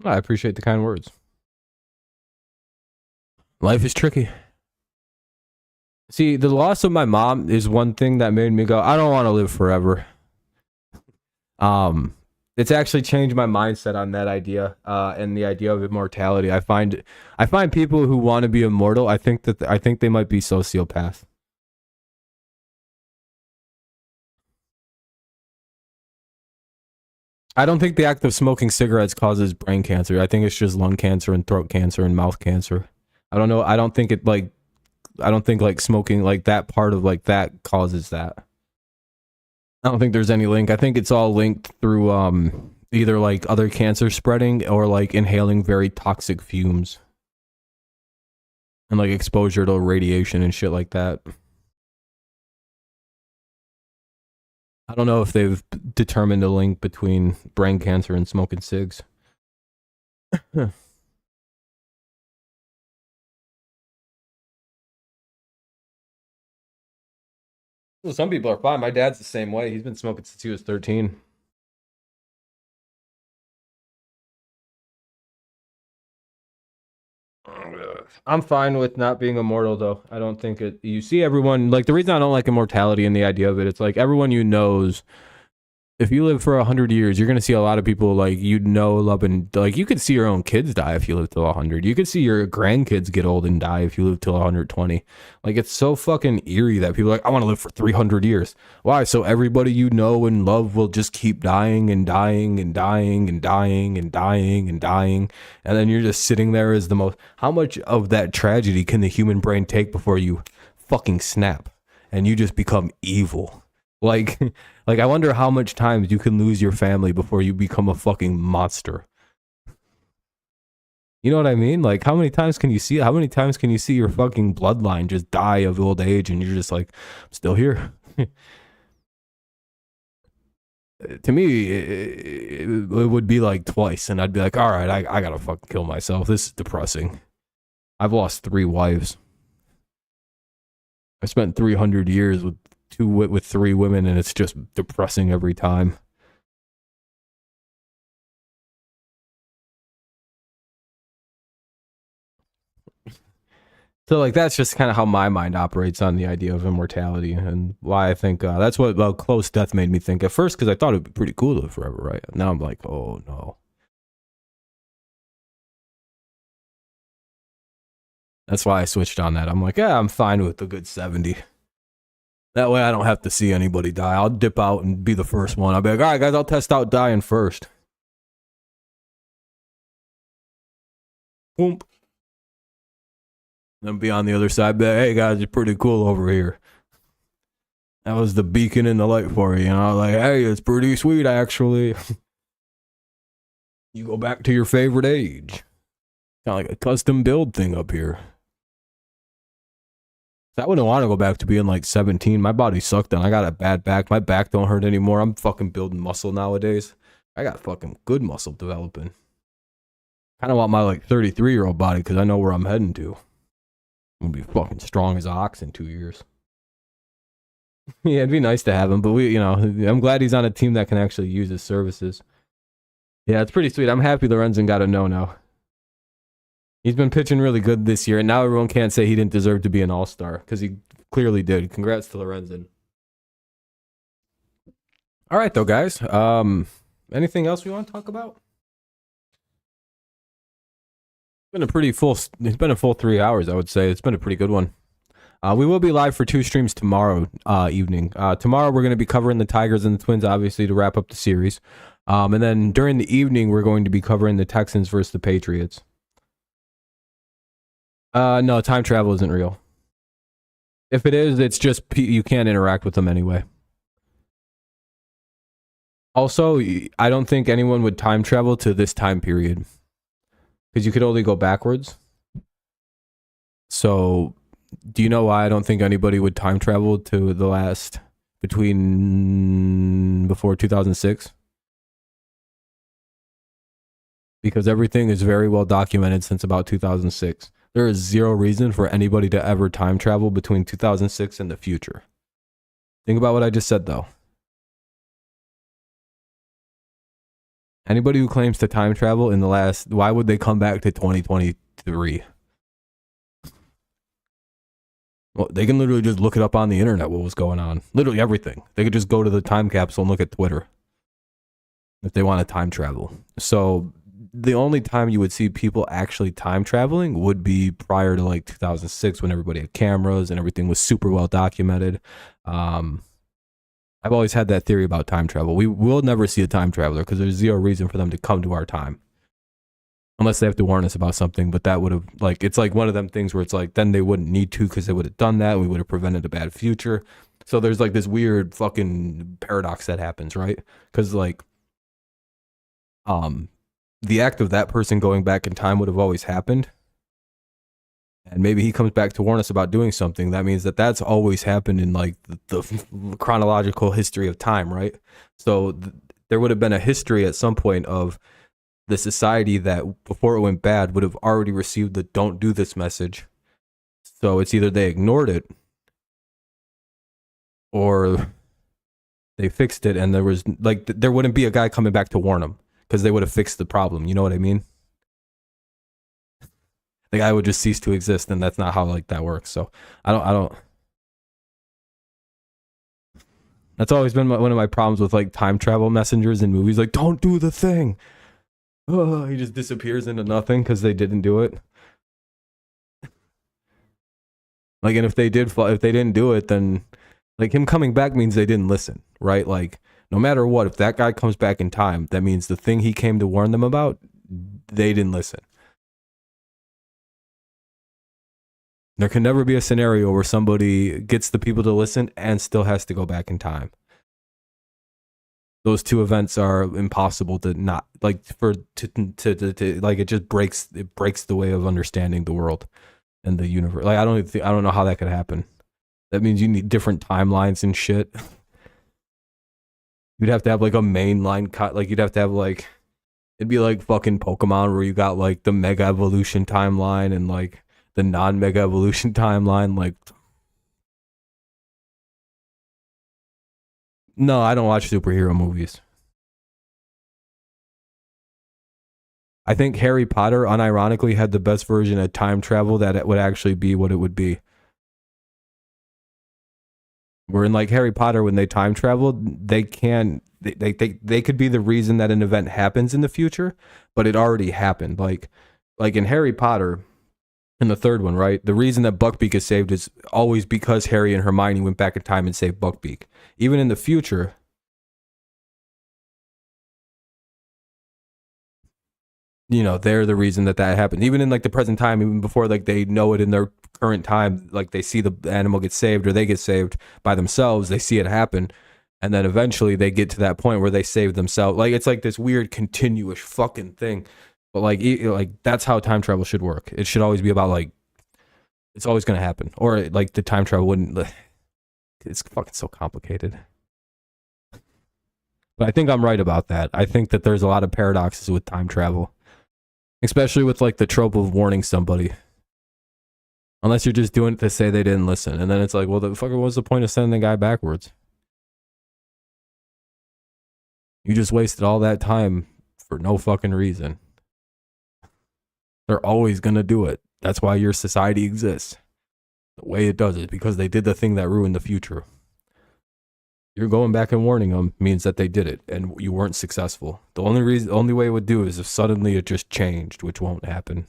I appreciate the kind words. Life is tricky. See, the loss of my mom is one thing that made me go, I don't want to live forever. It's actually changed my mindset on that idea, and the idea of immortality. I find people who want to be immortal, I think they might be sociopaths. I don't think the act of smoking cigarettes causes brain cancer. I think it's just lung cancer and throat cancer and mouth cancer. I don't know. I don't think like smoking like that part of like that causes that. I don't think there's any link. I think it's all linked through either like other cancer spreading or like inhaling very toxic fumes and like exposure to radiation and shit like that. I don't know if they've determined a link between brain cancer and smoking cigs. Well, some people are fine. My dad's the same way. He's been smoking since he was 13. I'm fine with not being immortal, though. I don't think it. You see everyone, like, the reason I don't like immortality and the idea of it, it's like everyone you know's, if you live for 100 years, you're gonna see a lot of people like you know, love, and like you could see your own kids die if you live till 100. You could see your grandkids get old and die if you live till 120. Like it's so fucking eerie that people are like, I want to live for 300 years. Why? So everybody you know and love will just keep dying and dying and dying and dying and dying and dying, and then you're just sitting there as the most. How much of that tragedy can the human brain take before you fucking snap and you just become evil? Like, like I wonder how much times you can lose your family before you become a fucking monster. You know what I mean? Like, how many times can you see? How many times can you see your fucking bloodline just die of old age, and you're just like, I'm still here. To me, it would be like twice, and I'd be like, all right, I gotta fucking kill myself. This is depressing. I've lost 3 wives. I spent 300 years with 3 women, and it's just depressing every time. So like that's just kind of how my mind operates on the idea of immortality, and why I think that's what close death made me think at first, because I thought it'd be pretty cool to live forever, right? Now I'm like, oh no. That's why I switched on that. I'm like, yeah, I'm fine with the good 70. That way I don't have to see anybody die. I'll dip out and be the first one. I'll be like, all right, guys, I'll test out dying first. Boom. Then be on the other side, be like, hey, guys, you're pretty cool over here. That was the beacon in the light for you, you know? Like, hey, it's pretty sweet, actually. You go back to your favorite age. Kind of like a custom build thing up here. I wouldn't want to go back to being like 17. My body sucked then. I got a bad back. My back don't hurt anymore. I'm fucking building muscle nowadays. I got fucking good muscle developing. Kind of want my like 33-year-old body because I know where I'm heading to. I'm gonna be fucking strong as an ox in 2 years. Yeah, it'd be nice to have him, but I'm glad he's on a team that can actually use his services. Yeah, it's pretty sweet. I'm happy Lorenzen got a no-no. He's been pitching really good this year, and now everyone can't say he didn't deserve to be an all-star, because he clearly did. Congrats to Lorenzen. All right, though, guys. Anything else we want to talk about? It's been a full 3 hours, I would say. It's been a pretty good one. We will be live for 2 streams tomorrow evening. Tomorrow we're going to be covering the Tigers and the Twins, obviously, to wrap up the series. And then during the evening, we're going to be covering the Texans versus the Patriots. No, time travel isn't real. If it is, it's just you can't interact with them anyway. Also, I don't think anyone would time travel to this time period, because you could only go backwards. So, do you know why I don't think anybody would time travel to the last before 2006? Because everything is very well documented since about 2006. There is 0 reason for anybody to ever time travel between 2006 and the future. Think about what I just said, though. Anybody who claims to time travel in the last, why would they come back to 2023? Well, they can literally just look it up on the internet what was going on. Literally everything. They could just go to the time capsule and look at Twitter if they want to time travel. So the only time you would see people actually time traveling would be prior to like 2006, when everybody had cameras and everything was super well documented. I've always had that theory about time travel. We will never see a time traveler because there's 0 reason for them to come to our time. Unless they have to warn us about something, but that would have, like, it's like one of them things where it's like, then they wouldn't need to because they would have done that. We would have prevented a bad future. So there's like this weird fucking paradox that happens, right? Because like, the act of that person going back in time would have always happened. And maybe he comes back to warn us about doing something. That means that that's always happened in like the chronological history of time, right? So there would have been a history at some point of the society that before it went bad would have already received the don't do this message. So it's either they ignored it or they fixed it, and there was like there wouldn't be a guy coming back to warn them because they would have fixed the problem. You know what I mean? The guy would just cease to exist, and that's not how like that works. So I don't. That's always been one of my problems with like time travel messengers in movies. Like, don't do the thing. Oh, he just disappears into nothing because they didn't do it. Like, and if they didn't do it, then like him coming back means they didn't listen, right? Like, no matter what, if that guy comes back in time, that means the thing he came to warn them about, they didn't listen. There can never be a scenario where somebody gets the people to listen and still has to go back in time. Those two events are impossible to not like to like it just breaks the way of understanding the world and the universe. Like I don't know how that could happen. That means you need different timelines and shit. You'd have to have like a main line cut. Like you'd have to have like it'd be like fucking Pokemon where you got like the Mega Evolution timeline and like the non-Mega Evolution timeline. Like, no, I don't watch superhero movies. I think Harry Potter unironically had the best version of time travel that it would actually be what it would be. Where in like Harry Potter, when they time travel, they could be the reason that an event happens in the future, but it already happened. Like in Harry Potter, in the third one, right? The reason that Buckbeak is saved is always because Harry and Hermione went back in time and saved Buckbeak. Even in the future, you know, they're the reason that happened. Even in like the present time, even before like they know it in their current time, like they see the animal get saved or they get saved by themselves, they see it happen. And then eventually they get to that point where they save themselves. Like it's like this weird continuous fucking thing. But like that's how time travel should work. It should always be about like it's always going to happen, or like the time travel wouldn't. It's fucking so complicated. But I think I'm right about that. I think that there's a lot of paradoxes with time travel, especially with like the trope of warning somebody. Unless you're just doing it to say they didn't listen, and then it's like, well, the fucker, what's the point of sending the guy backwards? You just wasted all that time for no fucking reason. They're always going to do it. That's why your society exists. The way it does it, because they did the thing that ruined the future. You're going back and warning them means that they did it and you weren't successful. The only way it would do is if suddenly it just changed, which won't happen.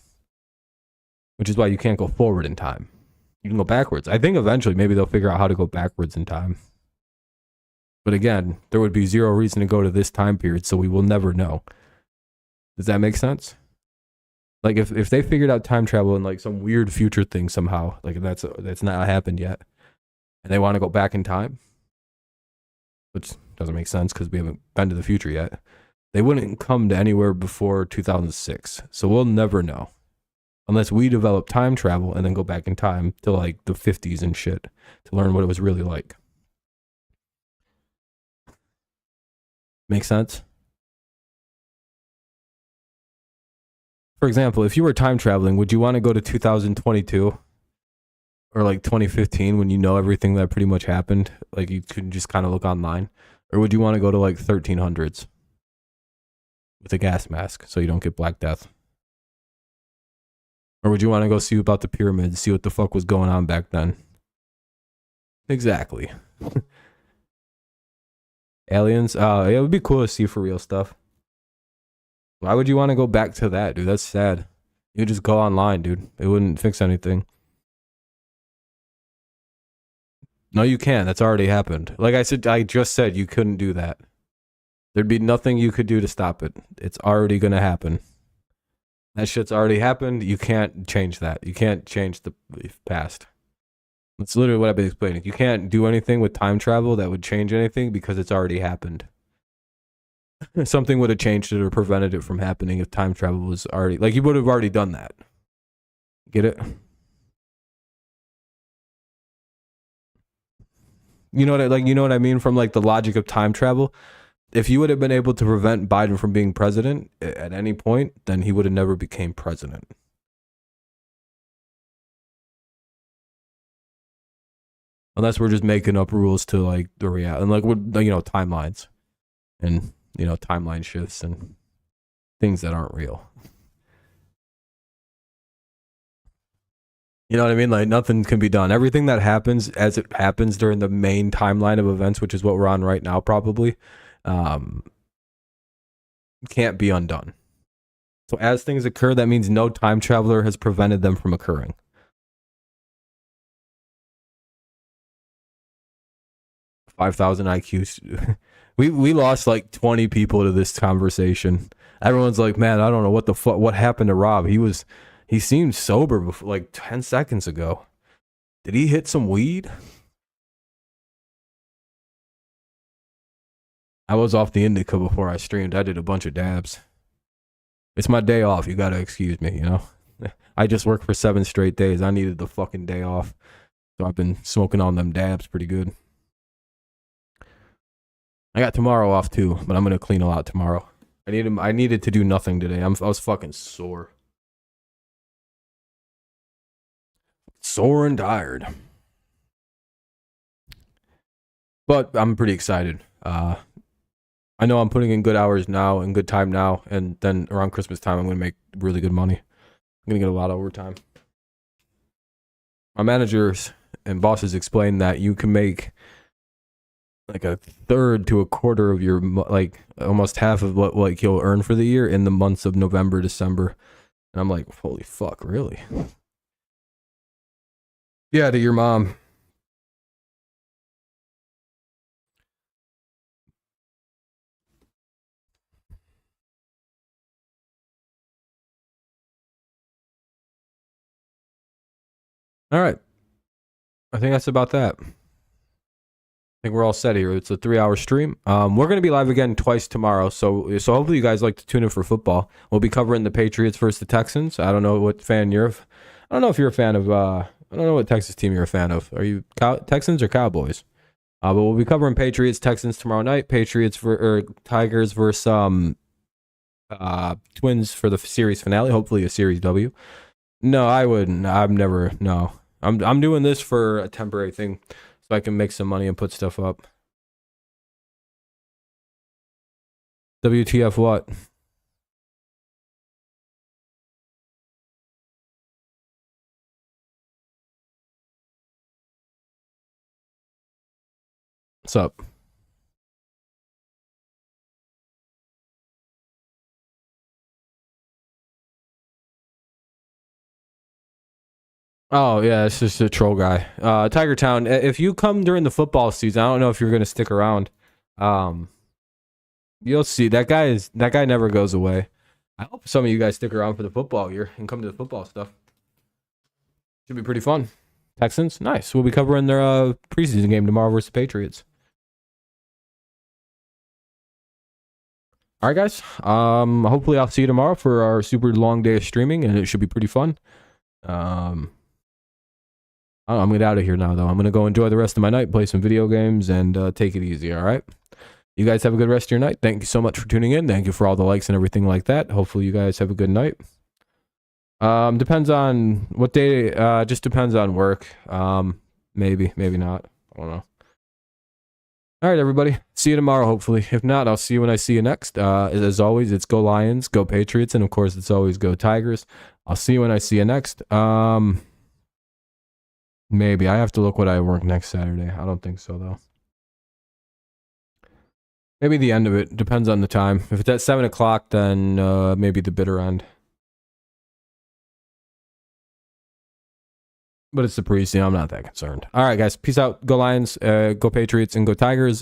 Which is why you can't go forward in time. You can go backwards. I think eventually maybe they'll figure out how to go backwards in time. But again, there would be zero reason to go to this time period, so we will never know. Does that make sense? Like if they figured out time travel in like some weird future thing somehow, like that's not happened yet, and they want to go back in time, which doesn't make sense because we haven't been to the future yet, they wouldn't come to anywhere before 2006. So we'll never know. Unless we develop time travel and then go back in time to like the 50s and shit to learn what it was really like. Make sense? For example, if you were time traveling, would you want to go to 2022 or like 2015 when you know everything that pretty much happened? Like you could just kind of look online. Or would you want to go to like 1300s with a gas mask so you don't get Black Death? Or would you want to go see about the pyramids, see what the fuck was going on back then? Exactly. Aliens? It would be cool to see for real stuff. Why would you want to go back to that, dude? That's sad. You just go online, dude. It wouldn't fix anything. No, you can't. That's already happened. Like I just said, you couldn't do that. There'd be nothing you could do to stop it. It's already going to happen. That shit's already happened. You can't change that. You can't change the past. That's literally what I've been explaining. You can't do anything with time travel that would change anything because it's already happened. Something would have changed it or prevented it from happening if time travel was already... Like, you would have already done that. Get it? You know what I mean? From, like, the logic of time travel? if you would have been able to prevent Biden from being president at any point, then he would have never became president. Unless we're just making up rules to like the reality, and like timelines, and timeline shifts and things that aren't real. You know what I mean? Like nothing can be done. Everything that happens as it happens during the main timeline of events, which is what we're on right now, probably, can't be undone. So as things occur, that means no time traveler has prevented them from occurring. $5,000 IQ. We lost like 20 people to this conversation. Everyone's like, man, I don't know what happened to Rob. He seemed sober before, like 10 seconds ago. Did he hit some weed? I was off the indica before I streamed. I did a bunch of dabs. It's my day off. You gotta excuse me, I just worked for 7 straight days. I needed the fucking day off. So I've been smoking on them dabs pretty good. I got tomorrow off too, but I'm gonna clean a lot tomorrow. I needed to do nothing today. I was fucking sore. Sore and tired. But I'm pretty excited. I know I'm putting in good hours now and good time now, and then around Christmas time I'm gonna make really good money. I'm gonna get a lot of overtime. My managers and bosses explained that you can make like a third to a quarter of your, like almost half of what like you'll earn for the year in the months of November, December. And I'm like, holy fuck, really? Yeah, to your mom. All right. I think that's about that. I think we're all set here. It's a 3-hour stream. We're going to be live again twice tomorrow. So hopefully you guys like to tune in for football. We'll be covering the Patriots versus the Texans. I don't know what fan you're. I don't know if you're a fan of. I don't know what Texas team you're a fan of. Are you Texans or Cowboys? But we'll be covering Patriots Texans tomorrow night. Patriots Tigers versus Twins for the series finale. Hopefully a series W. No, I wouldn't. I'm never. No, I'm doing this for a temporary thing, so I can make some money and put stuff up. WTF what? What's up? Oh yeah, it's just a troll guy. Tiger Town. If you come during the football season, I don't know if you're gonna stick around. You'll see that guy never goes away. I hope some of you guys stick around for the football year and come to the football stuff. Should be pretty fun. Texans, nice. We'll be covering their preseason game tomorrow versus the Patriots. All right, guys. Hopefully I'll see you tomorrow for our super long day of streaming, and it should be pretty fun. I'm gonna get out of here now, though. I'm gonna go enjoy the rest of my night, play some video games, and take it easy. All right. You guys have a good rest of your night. Thank you so much for tuning in. Thank you for all the likes and everything like that. Hopefully you guys have a good night. Depends on what day. Just depends on work. Maybe not. I don't know. All right, everybody. See you tomorrow, hopefully. If not, I'll see you when I see you next. As always, it's go Lions, go Patriots, and of course, it's always go Tigers. I'll see you when I see you next. Maybe. I have to look what I work next Saturday. I don't think so, though. Maybe the end of it. Depends on the time. If it's at 7 o'clock, then maybe the bitter end. But it's the preseason. I'm not that concerned. All right, guys. Peace out. Go Lions, go Patriots, and go Tigers. And